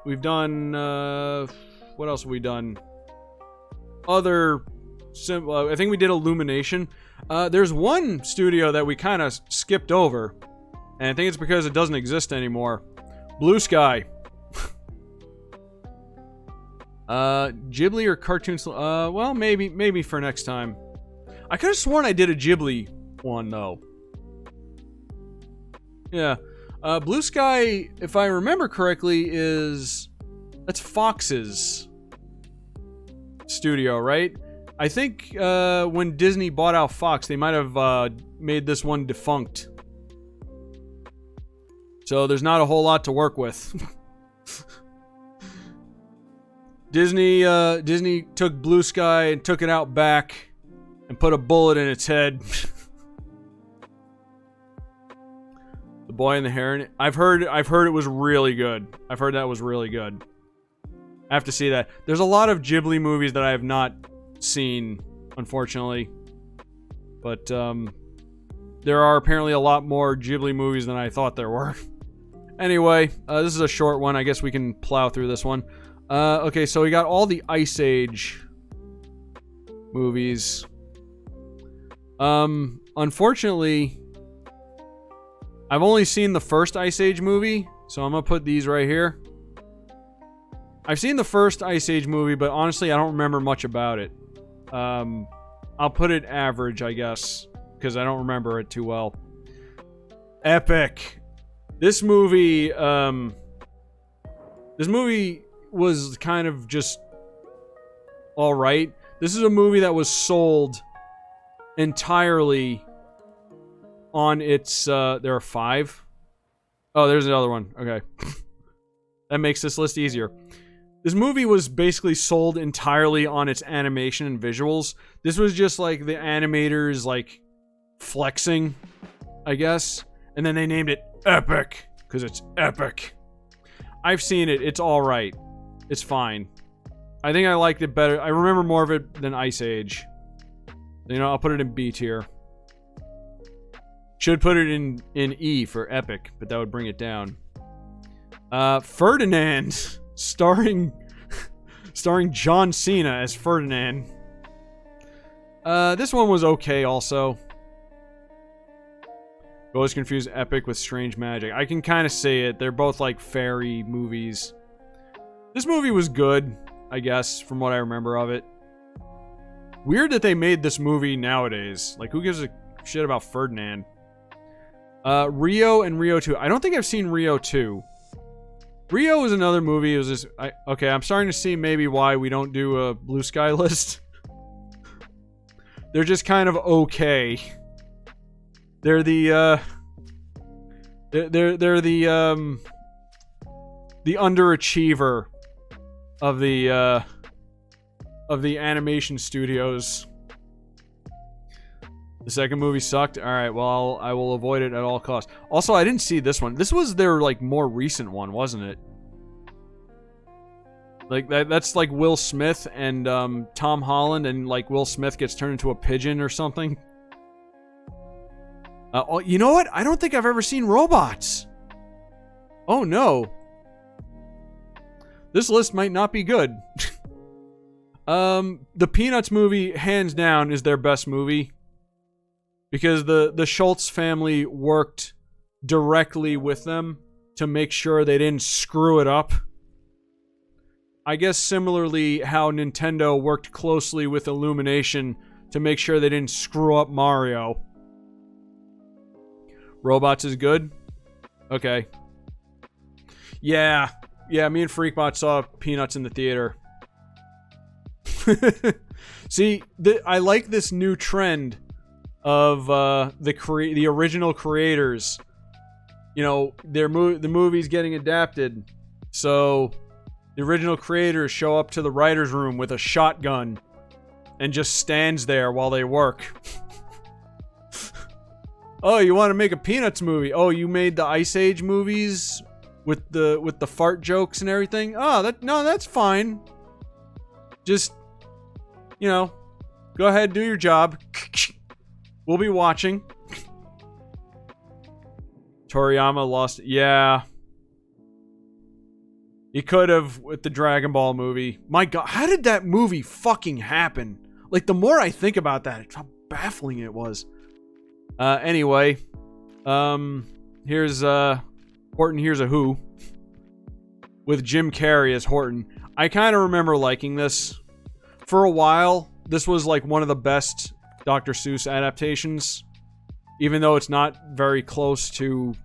We've done what else have we done? Other, I think we did Illumination. There's one studio that we kind of skipped over, and I think it's because it doesn't exist anymore. Blue Sky. Ghibli or cartoons? Well, maybe for next time. I could have sworn I did a Ghibli one though. Yeah. Blue Sky, if I remember correctly, that's Fox's studio, right? I think when Disney bought out Fox, they might have made this one defunct. So there's not a whole lot to work with. Disney took Blue Sky and took it out back and put a bullet in its head. The Boy and the Heron. I've heard it was really good. I've heard that was really good. I have to see that. There's a lot of Ghibli movies that I have not seen, unfortunately. But there are apparently a lot more Ghibli movies than I thought there were. Anyway, this is a short one. I guess we can plow through this one. Okay, so we got all the Ice Age movies. Unfortunately, I've only seen the first Ice Age movie, so I'm gonna put these right here. I've seen the first Ice Age movie, but honestly, I don't remember much about it. I'll put it average, I guess, because I don't remember it too well. Epic. This movie was kind of just alright. This is a movie that was sold entirely on its, there are 5. Oh, there's another one. Okay. That makes this list easier. This movie was basically sold entirely on its animation and visuals. This was just like the animators like flexing, I guess. And then they named it Epic because it's epic. I've seen it. It's all right. It's fine. I think I liked it better. I remember more of it than Ice Age. You know, I'll put it in B tier. Should put it in E for epic, but that would bring it down. Ferdinand, starring John Cena as Ferdinand. This one was okay also. I always confuse epic with strange magic. I can kind of say it. They're both like fairy movies. This movie was good, I guess, from what I remember of it. Weird that they made this movie nowadays. Like, who gives a shit about Ferdinand? Rio and Rio 2. I don't think I've seen Rio 2. Rio is another movie. It was just okay. I'm starting to see maybe why we don't do a Blue Sky list. They're just kind of okay. They're the they're the underachiever of the animation studios. The second movie sucked. All right, well, I will avoid it at all costs. Also, I didn't see this one. This was their like more recent one, wasn't it? Like that's like Will Smith and Tom Holland, and like Will Smith gets turned into a pigeon or something. Oh, you know what? I don't think I've ever seen Robots. Oh no. This list might not be good. The Peanuts movie, hands down, is their best movie. Because the Schultz family worked directly with them to make sure they didn't screw it up. I guess similarly how Nintendo worked closely with Illumination to make sure they didn't screw up Mario. Robots is good? Okay. Yeah, me and Freakbot saw Peanuts in the theater. See, I like this new trend of the original creators. You know, the movie's getting adapted, so the original creators show up to the writer's room with a shotgun and just stands there while they work. Oh, you want to make a Peanuts movie? Oh, you made the Ice Age movies with the fart jokes and everything? Oh, that's fine. Just, you know, go ahead, do your job. We'll be watching. Toriyama lost. Yeah. He could have with the Dragon Ball movie. My God, how did that movie fucking happen? Like, the more I think about that, it's how baffling it was. Anyway. Here's Horton Hears a Who. With Jim Carrey as Horton. I kind of remember liking this. For a while, this was like one of the best Dr. Seuss adaptations, even though it's not very close to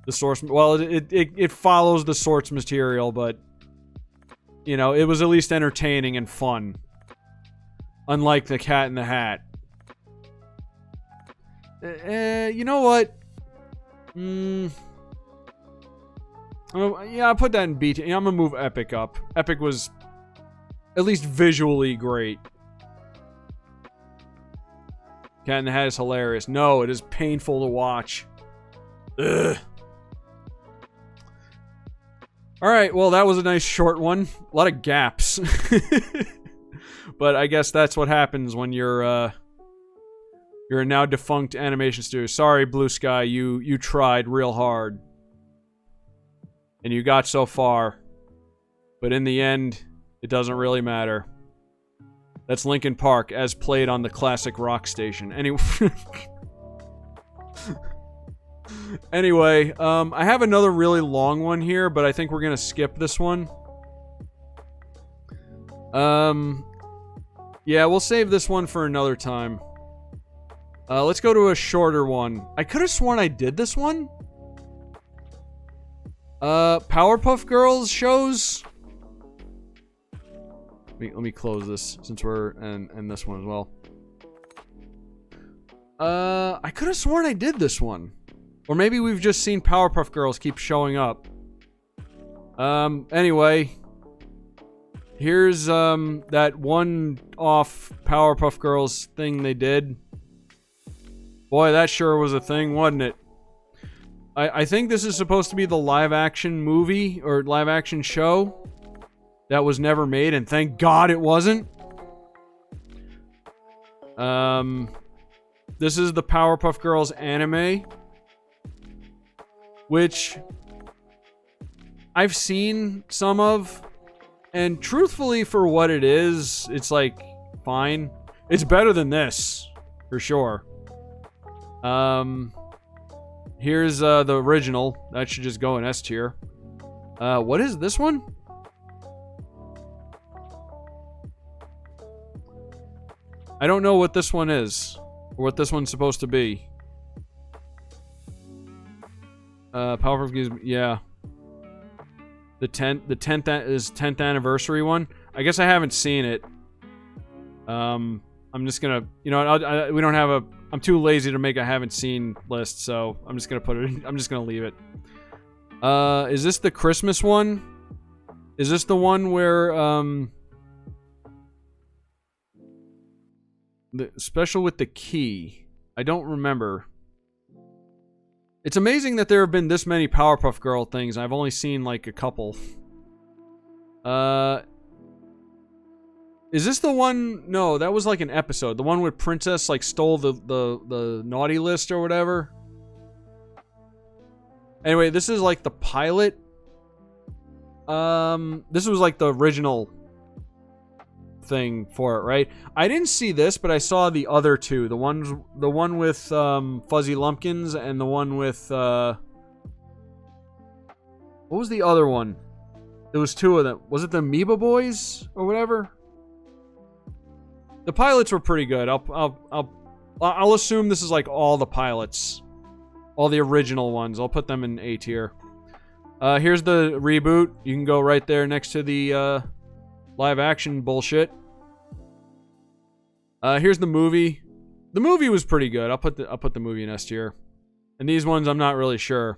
the source. Well, it follows the source material, but you know, it was at least entertaining and fun, unlike The Cat in the Hat. You know what? Yeah, I'll put that in B. I'm gonna move Epic up. Epic was at least visually great. Cat in the Hat is hilarious. No, it is painful to watch. Ugh. Alright, well, that was a nice short one. A lot of gaps. But I guess that's what happens when you're a now defunct animation studio. Sorry, Blue Sky, you tried real hard. And you got so far. But in the end, it doesn't really matter. That's Linkin Park, as played on the classic rock station. Anyway, I have another really long one here, but I think we're gonna skip this one. Yeah, we'll save this one for another time. Let's go to a shorter one. I could have sworn I did this one. Powerpuff Girls shows. Let me close this since we're and this one as well. I could have sworn I did this one. Or maybe we've just seen Powerpuff Girls keep showing up. Anyway. Here's that one-off Powerpuff Girls thing they did. Boy, that sure was a thing, wasn't it? I think this is supposed to be the live-action movie or live-action show that was never made, and thank God it wasn't. This is the Powerpuff Girls anime, which I've seen some of, and truthfully, for what it is, it's like fine. It's better than this, for sure. Here's the original. That should just go in S tier. What is this one? I don't know what this one is, or what this one's supposed to be. Powerpuff Girls, yeah. The 10th anniversary one. I guess I haven't seen it. I'm just gonna, you know, we don't have a. I'm too lazy to make a haven't seen list, so I'm just gonna put it. I'm just gonna leave it. Is this the Christmas one? Is this the one where the special with the key? I don't remember. It's amazing that there have been this many Powerpuff Girl things. I've only seen like a couple. Is this the one? No, that was like an episode. The one with Princess like stole the naughty list or whatever. Anyway, this is like the pilot. This was like the original thing for it, right? I didn't see this, but I saw the other two. The one with Fuzzy Lumpkins and the one with what was the other one? There was two of them. Was it the Amoeba Boys or whatever? The pilots were pretty good. I'll assume this is like all the pilots, all the original ones. I'll put them in A tier. Here's the reboot. You can go right there next to the live action bullshit. Here's the movie. The movie was pretty good. I'll put the movie in S tier. And these ones I'm not really sure.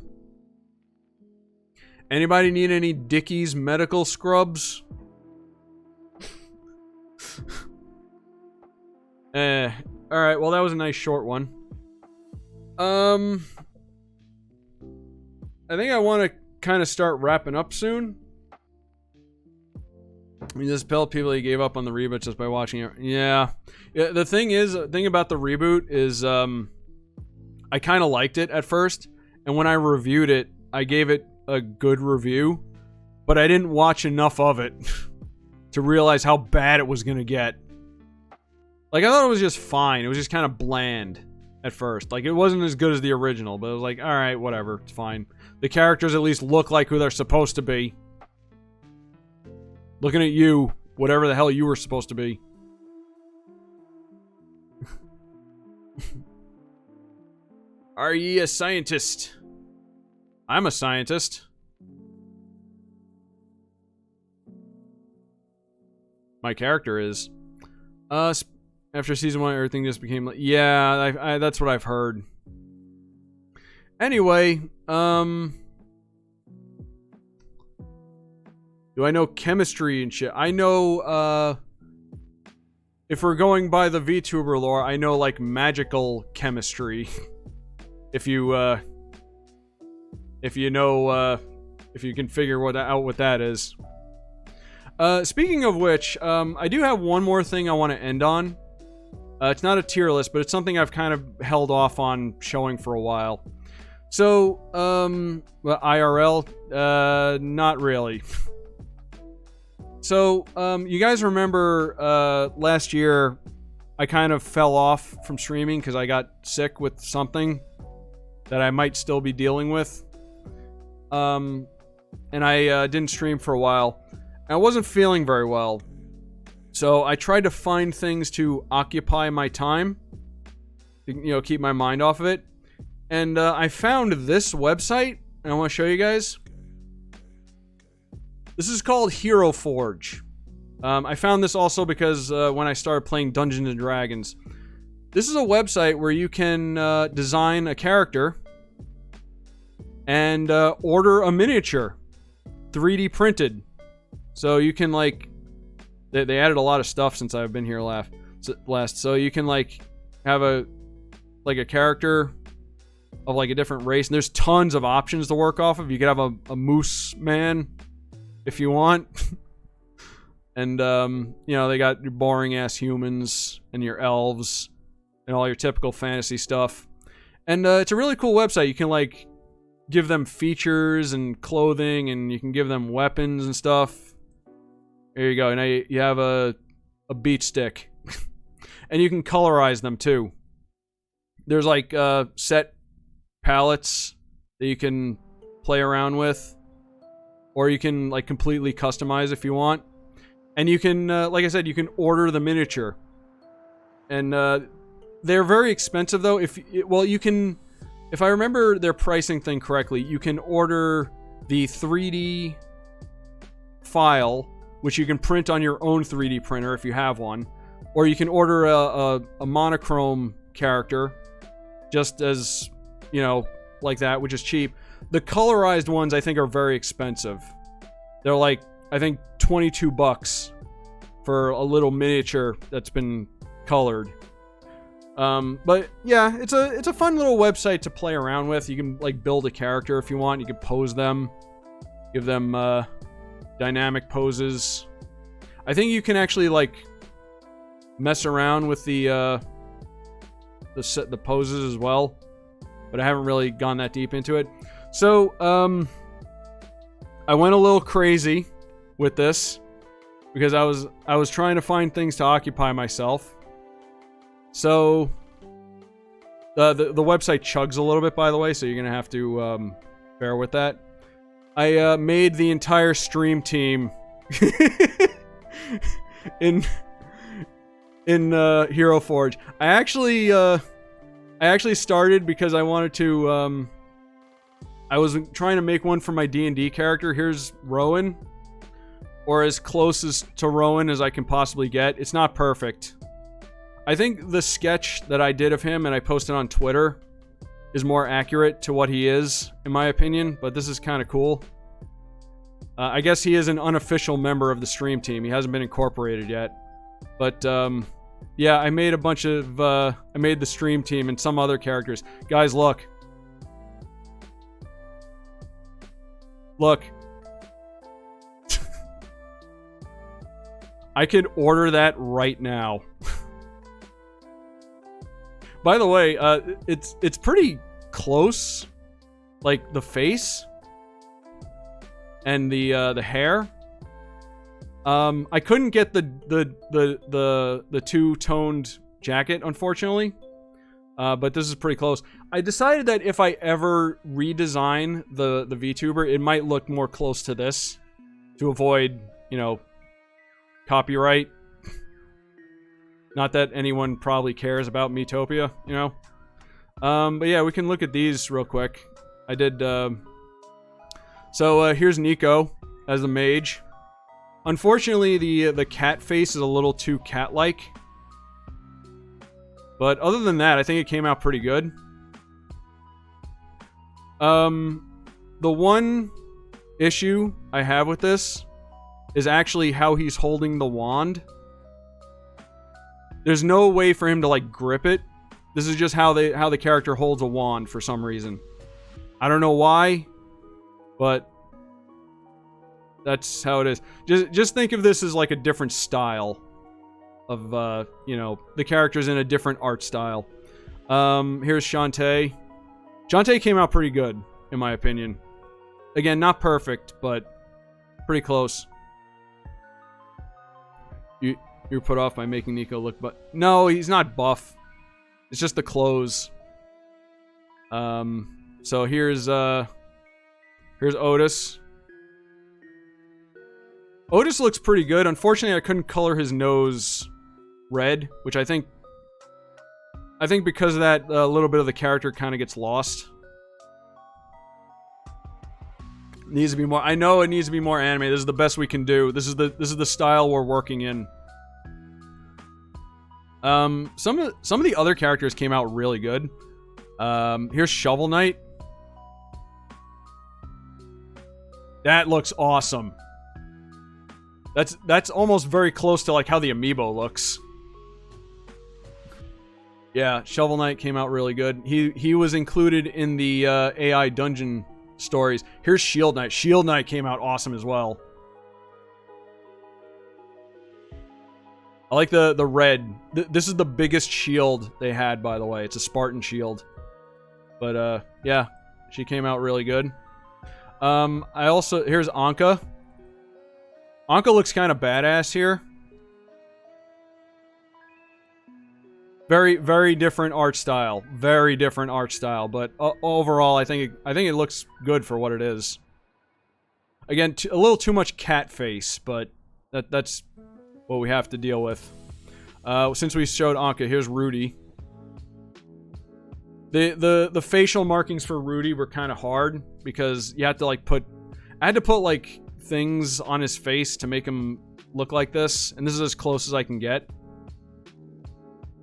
Anybody need any Dickies medical scrubs? Alright, well that was a nice short one. I think I want to kind of start wrapping up soon. I mean, just tell people you gave up on the reboot just by watching it. Yeah. The thing about the reboot is, I kind of liked it at first, and when I reviewed it, I gave it a good review, but I didn't watch enough of it to realize how bad it was gonna get. Like, I thought it was just fine. It was just kind of bland at first. Like, it wasn't as good as the original, but it was like, alright, whatever, it's fine. The characters at least look like who they're supposed to be. Looking at you, whatever the hell you were supposed to be. Are ye a scientist? I'm a scientist. My character is. After season 1, everything just became like... Yeah, that's what I've heard. Anyway, do I know chemistry and shit? I know, if we're going by the VTuber lore, I know, like, magical chemistry. If you know, if you can figure out what that is. Speaking of which, I do have one more thing I want to end on. It's not a tier list, but it's something I've kind of held off on showing for a while. So, well, IRL, not really. So, you guys remember, last year, I kind of fell off from streaming because I got sick with something that I might still be dealing with. And I didn't stream for a while. And I wasn't feeling very well. So I tried to find things to occupy my time. You know, keep my mind off of it. And I found this website, and I want to show you guys. This is called Heroforge. I found this also because when I started playing Dungeons & Dragons. This is a website where you can design a character and order a miniature. 3D printed. So you can, like... They added a lot of stuff since I've been here last. So you can, like, have a character of, like, a different race. And there's tons of options to work off of. You could have a moose man if you want. And, you know, they got your boring-ass humans and your elves and all your typical fantasy stuff. And it's a really cool website. You can, like, give them features and clothing, and you can give them weapons and stuff. There you go. Now you have a beach stick. And you can colorize them, too. There's, like, set palettes that you can play around with. Or you can, like, completely customize if you want. And you can, like I said, you can order the miniature. And, they're very expensive, though. You can... If I remember their pricing thing correctly, you can order the 3D file, which you can print on your own 3D printer if you have one, or you can order a monochrome character, just as, you know, like that, which is cheap. The colorized ones, I think, are very expensive. They're like, I think, $22 for a little miniature that's been colored. But yeah, it's a fun little website to play around with. You can like build a character if you want. You can pose them, give them dynamic poses. I think you can actually like mess around with the poses as well, but I haven't really gone that deep into it. So I went a little crazy with this because I was trying to find things to occupy myself. So, the website chugs a little bit, by the way, so you're gonna have to bear with that. I made the entire stream team in Heroforge. I actually started because I wanted to. I was trying to make one for my D&D character. Here's Rowan, or as close to Rowan as I can possibly get. It's not perfect. I think the sketch that I did of him and I posted on Twitter is more accurate to what he is, in my opinion, but this is kind of cool. I guess he is an unofficial member of the stream team. He hasn't been incorporated yet. But, yeah, I made a bunch of, I made the stream team and some other characters. Guys, look. Look. I could order that right now. By the way, it's pretty close, like the face and the hair. I couldn't get the two-toned jacket, unfortunately, but this is pretty close. I decided that if I ever redesign the VTuber, it might look more close to this to avoid, you know, copyright. Not that anyone probably cares about Metopia, you know? But yeah, we can look at these real quick. I did, So, here's Nico as the mage. Unfortunately, the cat face is a little too cat-like. But other than that, I think it came out pretty good. The one issue I have with this is actually how he's holding the wand. There's no way for him to, like, grip it. This is just how the character holds a wand for some reason. I don't know why, but that's how it is. Just think of this as, like, a different style of, you know, the character's in a different art style. Here's Shantae. Shantae came out pretty good, in my opinion. Again, not perfect, but pretty close. You're put off by making Nico look, but no, he's not buff. It's just the clothes. So here's Otis. Otis looks pretty good. Unfortunately, I couldn't color his nose red, which I think because of that, a little bit of the character kind of gets lost. Needs to be more. I know it needs to be more anime. This is the best we can do. This is the style we're working in. Some of the other characters came out really good. Here's Shovel Knight. That looks awesome. That's almost very close to like how the amiibo looks. Yeah, Shovel Knight came out really good. He was included in the AI dungeon stories. Here's Shield Knight. Shield Knight came out awesome as well. I like the red. This is the biggest shield they had, by the way. It's a Spartan shield. But, yeah. She came out really good. Here's Anka. Anka looks kind of badass here. Very, very different art style. Very different art style. But, overall, I think it looks good for what it is. Again, a little too much cat face, but that's what we have to deal with. Since we showed Anka, here's Rudy. The facial markings for Rudy were kind of hard because you had to like I had to put like things on his face to make him look like this, and this is as close as I can get.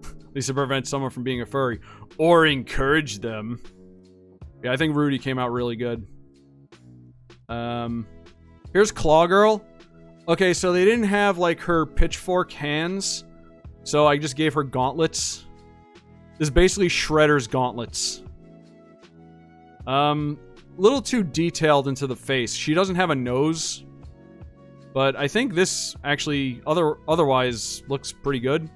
At least to prevent someone from being a furry. Or encourage them. Yeah, I think Rudy came out really good. Here's Claw Girl. Okay, so they didn't have, like, her pitchfork hands, so I just gave her gauntlets. This is basically Shredder's gauntlets. Little too detailed into the face. She doesn't have a nose, but I think this actually otherwise looks pretty good.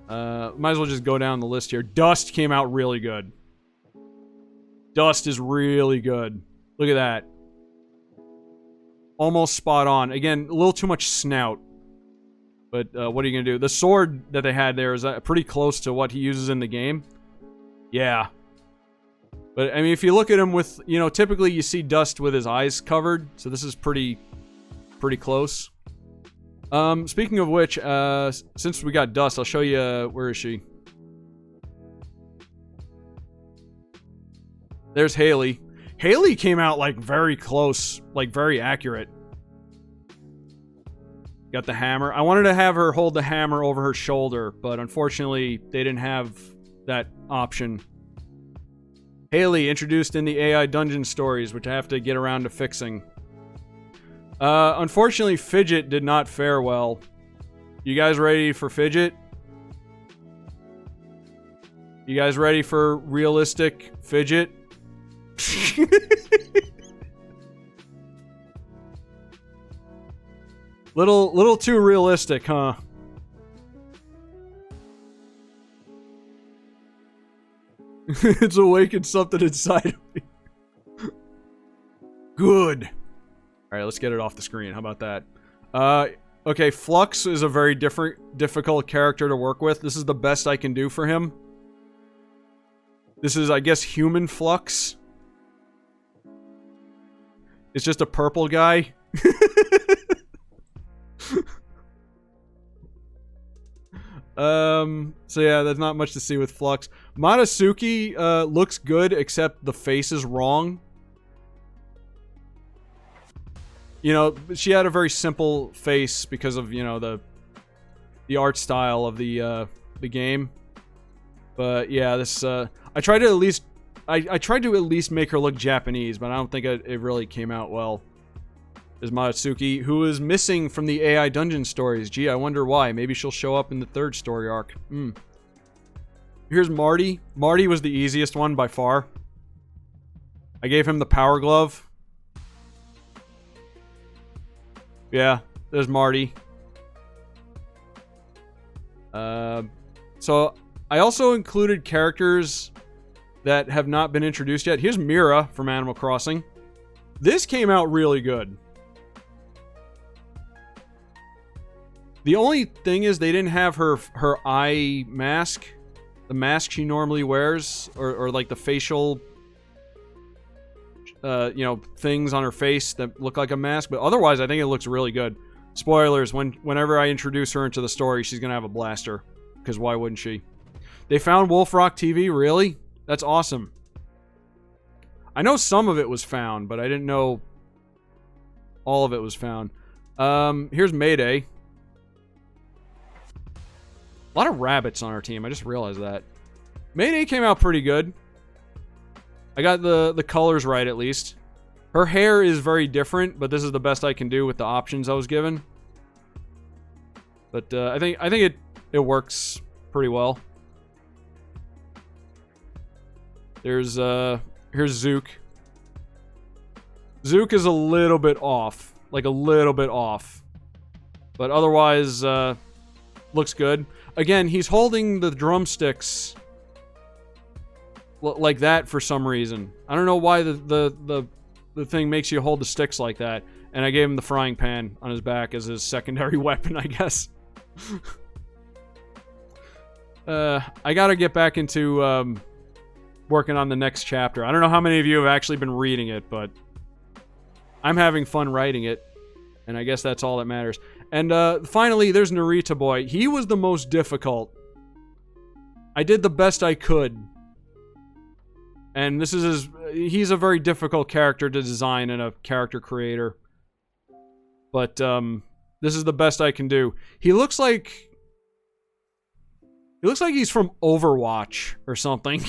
Might as well just go down the list here. Dust came out really good. Dust is really good. Look at that. Almost spot on. Again, a little too much snout. But what are you going to do? The sword that they had there is pretty close to what he uses in the game. Yeah. But, I mean, if you look at him with, you know, typically you see Dust with his eyes covered. So this is pretty close. Speaking of which, since we got Dust, I'll show you, where is she? There's Haley. Haley came out, like, very close, like, very accurate. Got the hammer. I wanted to have her hold the hammer over her shoulder, but unfortunately, they didn't have that option. Haley, introduced in the AI dungeon stories, which I have to get around to fixing. Unfortunately, Fidget did not fare well. You guys ready for Fidget? You guys ready for realistic Fidget? Little too realistic, huh? It's awakened something inside of me. Good. Alright, let's get it off the screen. How about that? Okay, Flux is a very difficult character to work with. This is the best I can do for him. This is, I guess, human Flux. It's just a purple guy. So yeah, there's not much to see with Flux. Matasuki, looks good, except the face is wrong. You know, she had a very simple face because of, you know, the art style of the game. But yeah, this, I tried to at least, I tried to at least make her look Japanese, but I don't think it really came out well. There's Matsuki, who is missing from the AI dungeon stories. Gee, I wonder why. Maybe she'll show up in the third story arc. Here's Marty. Marty was the easiest one by far. I gave him the power glove. Yeah, there's Marty. So, I also included characters that have not been introduced yet. Here's Mira from Animal Crossing. This came out really good. The only thing is they didn't have her eye mask. The mask she normally wears. Or like the facial... you know, things on her face that look like a mask. But otherwise, I think it looks really good. Spoilers, whenever I introduce her into the story, she's gonna have a blaster. Because why wouldn't she? They found Wolf Rock TV? Really? That's awesome. I know some of it was found, but I didn't know all of it was found. Here's Mayday. A lot of rabbits on our team. I just realized that. Mayday came out pretty good. I got the colors right, at least. Her hair is very different, but this is the best I can do with the options I was given. But I think it works pretty well. Here's Zook. Zook is a little bit off. Like, a little bit off. But otherwise, looks good. Again, he's holding the drumsticks like that for some reason. I don't know why the thing makes you hold the sticks like that. And I gave him the frying pan on his back as his secondary weapon, I guess. I gotta get back into working on the next chapter. I don't know how many of you have actually been reading it, but I'm having fun writing it. And I guess that's all that matters. And finally, there's Narita Boy. He was the most difficult. I did the best I could. And this is he's a very difficult character to design and a character creator. But this is the best I can do. He looks like he's from Overwatch or something.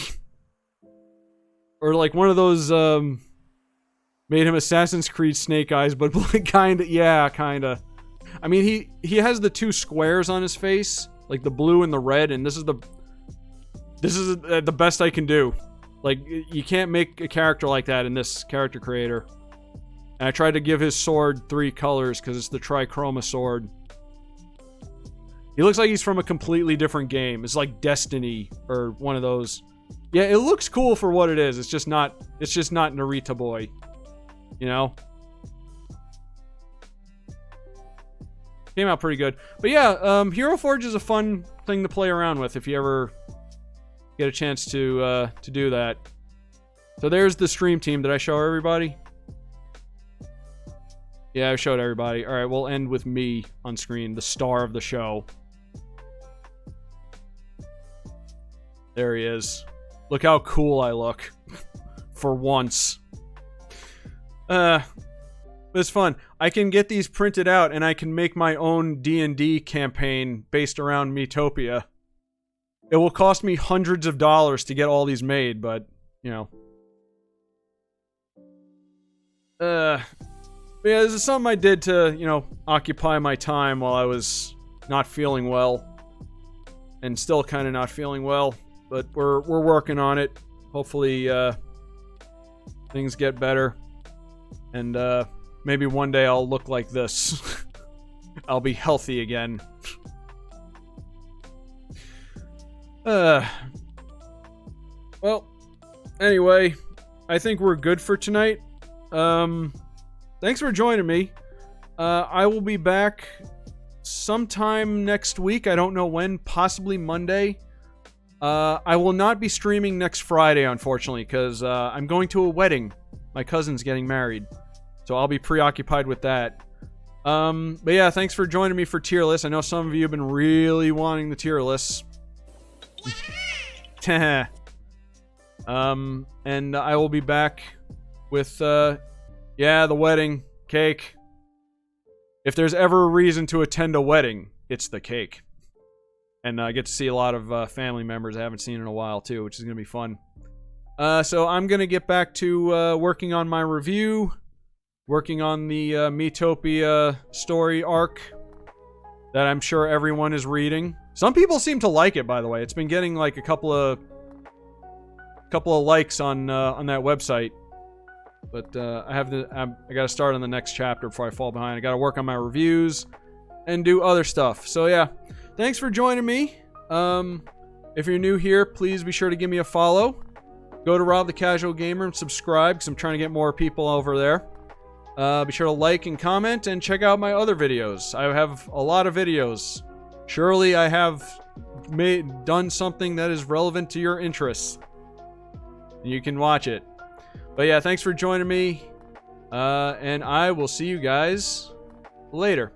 Or like one of those made him Assassin's Creed Snake Eyes, but kinda, yeah, kinda. I mean, he has the two squares on his face, like the blue and the red, and this is the best I can do. Like, you can't make a character like that in this character creator. And I tried to give his sword 3 colors because it's the trichroma sword. He looks like he's from a completely different game. It's like Destiny or one of those. Yeah, it looks cool for what it is. It's just not Narita Boy. You know? Came out pretty good. But yeah, Heroforge is a fun thing to play around with if you ever get a chance to do that. So there's the stream team. Did I show everybody? Yeah, I showed everybody. All right, we'll end with me on screen, the star of the show. There he is. Look how cool I look. For once. It's fun. I can get these printed out and I can make my own D&D campaign based around Miitopia. It will cost me hundreds of dollars to get all these made, but, you know. But yeah, this is something I did to, you know, occupy my time while I was not feeling well. And still kind of not feeling well. But we're working on it. Hopefully, things get better. And, maybe one day I'll look like this. I'll be healthy again. Well, anyway, I think we're good for tonight. Thanks for joining me. I will be back sometime next week. I don't know when, possibly Monday. I will not be streaming next Friday, unfortunately, because I'm going to a wedding. My cousin's getting married. So I'll be preoccupied with that. But yeah, thanks for joining me for tier lists. I know some of you have been really wanting the tier lists. And I will be back with, yeah, the wedding. Cake. If there's ever a reason to attend a wedding, it's the cake. And I get to see a lot of family members I haven't seen in a while, too, which is going to be fun. So I'm going to get back to working on my review. Working on the Miitopia story arc that I'm sure everyone is reading. Some people seem to like it, by the way. It's been getting like a couple of likes on that website. But I got to start on the next chapter before I fall behind. I got to work on my reviews and do other stuff. So yeah, thanks for joining me. If you're new here, please be sure to give me a follow. Go to Rob the Casual Gamer and subscribe because I'm trying to get more people over there. Be sure to like and comment and check out my other videos. I have a lot of videos. Surely I have done something that is relevant to your interests. You can watch it. But yeah, thanks for joining me. And I will see you guys later.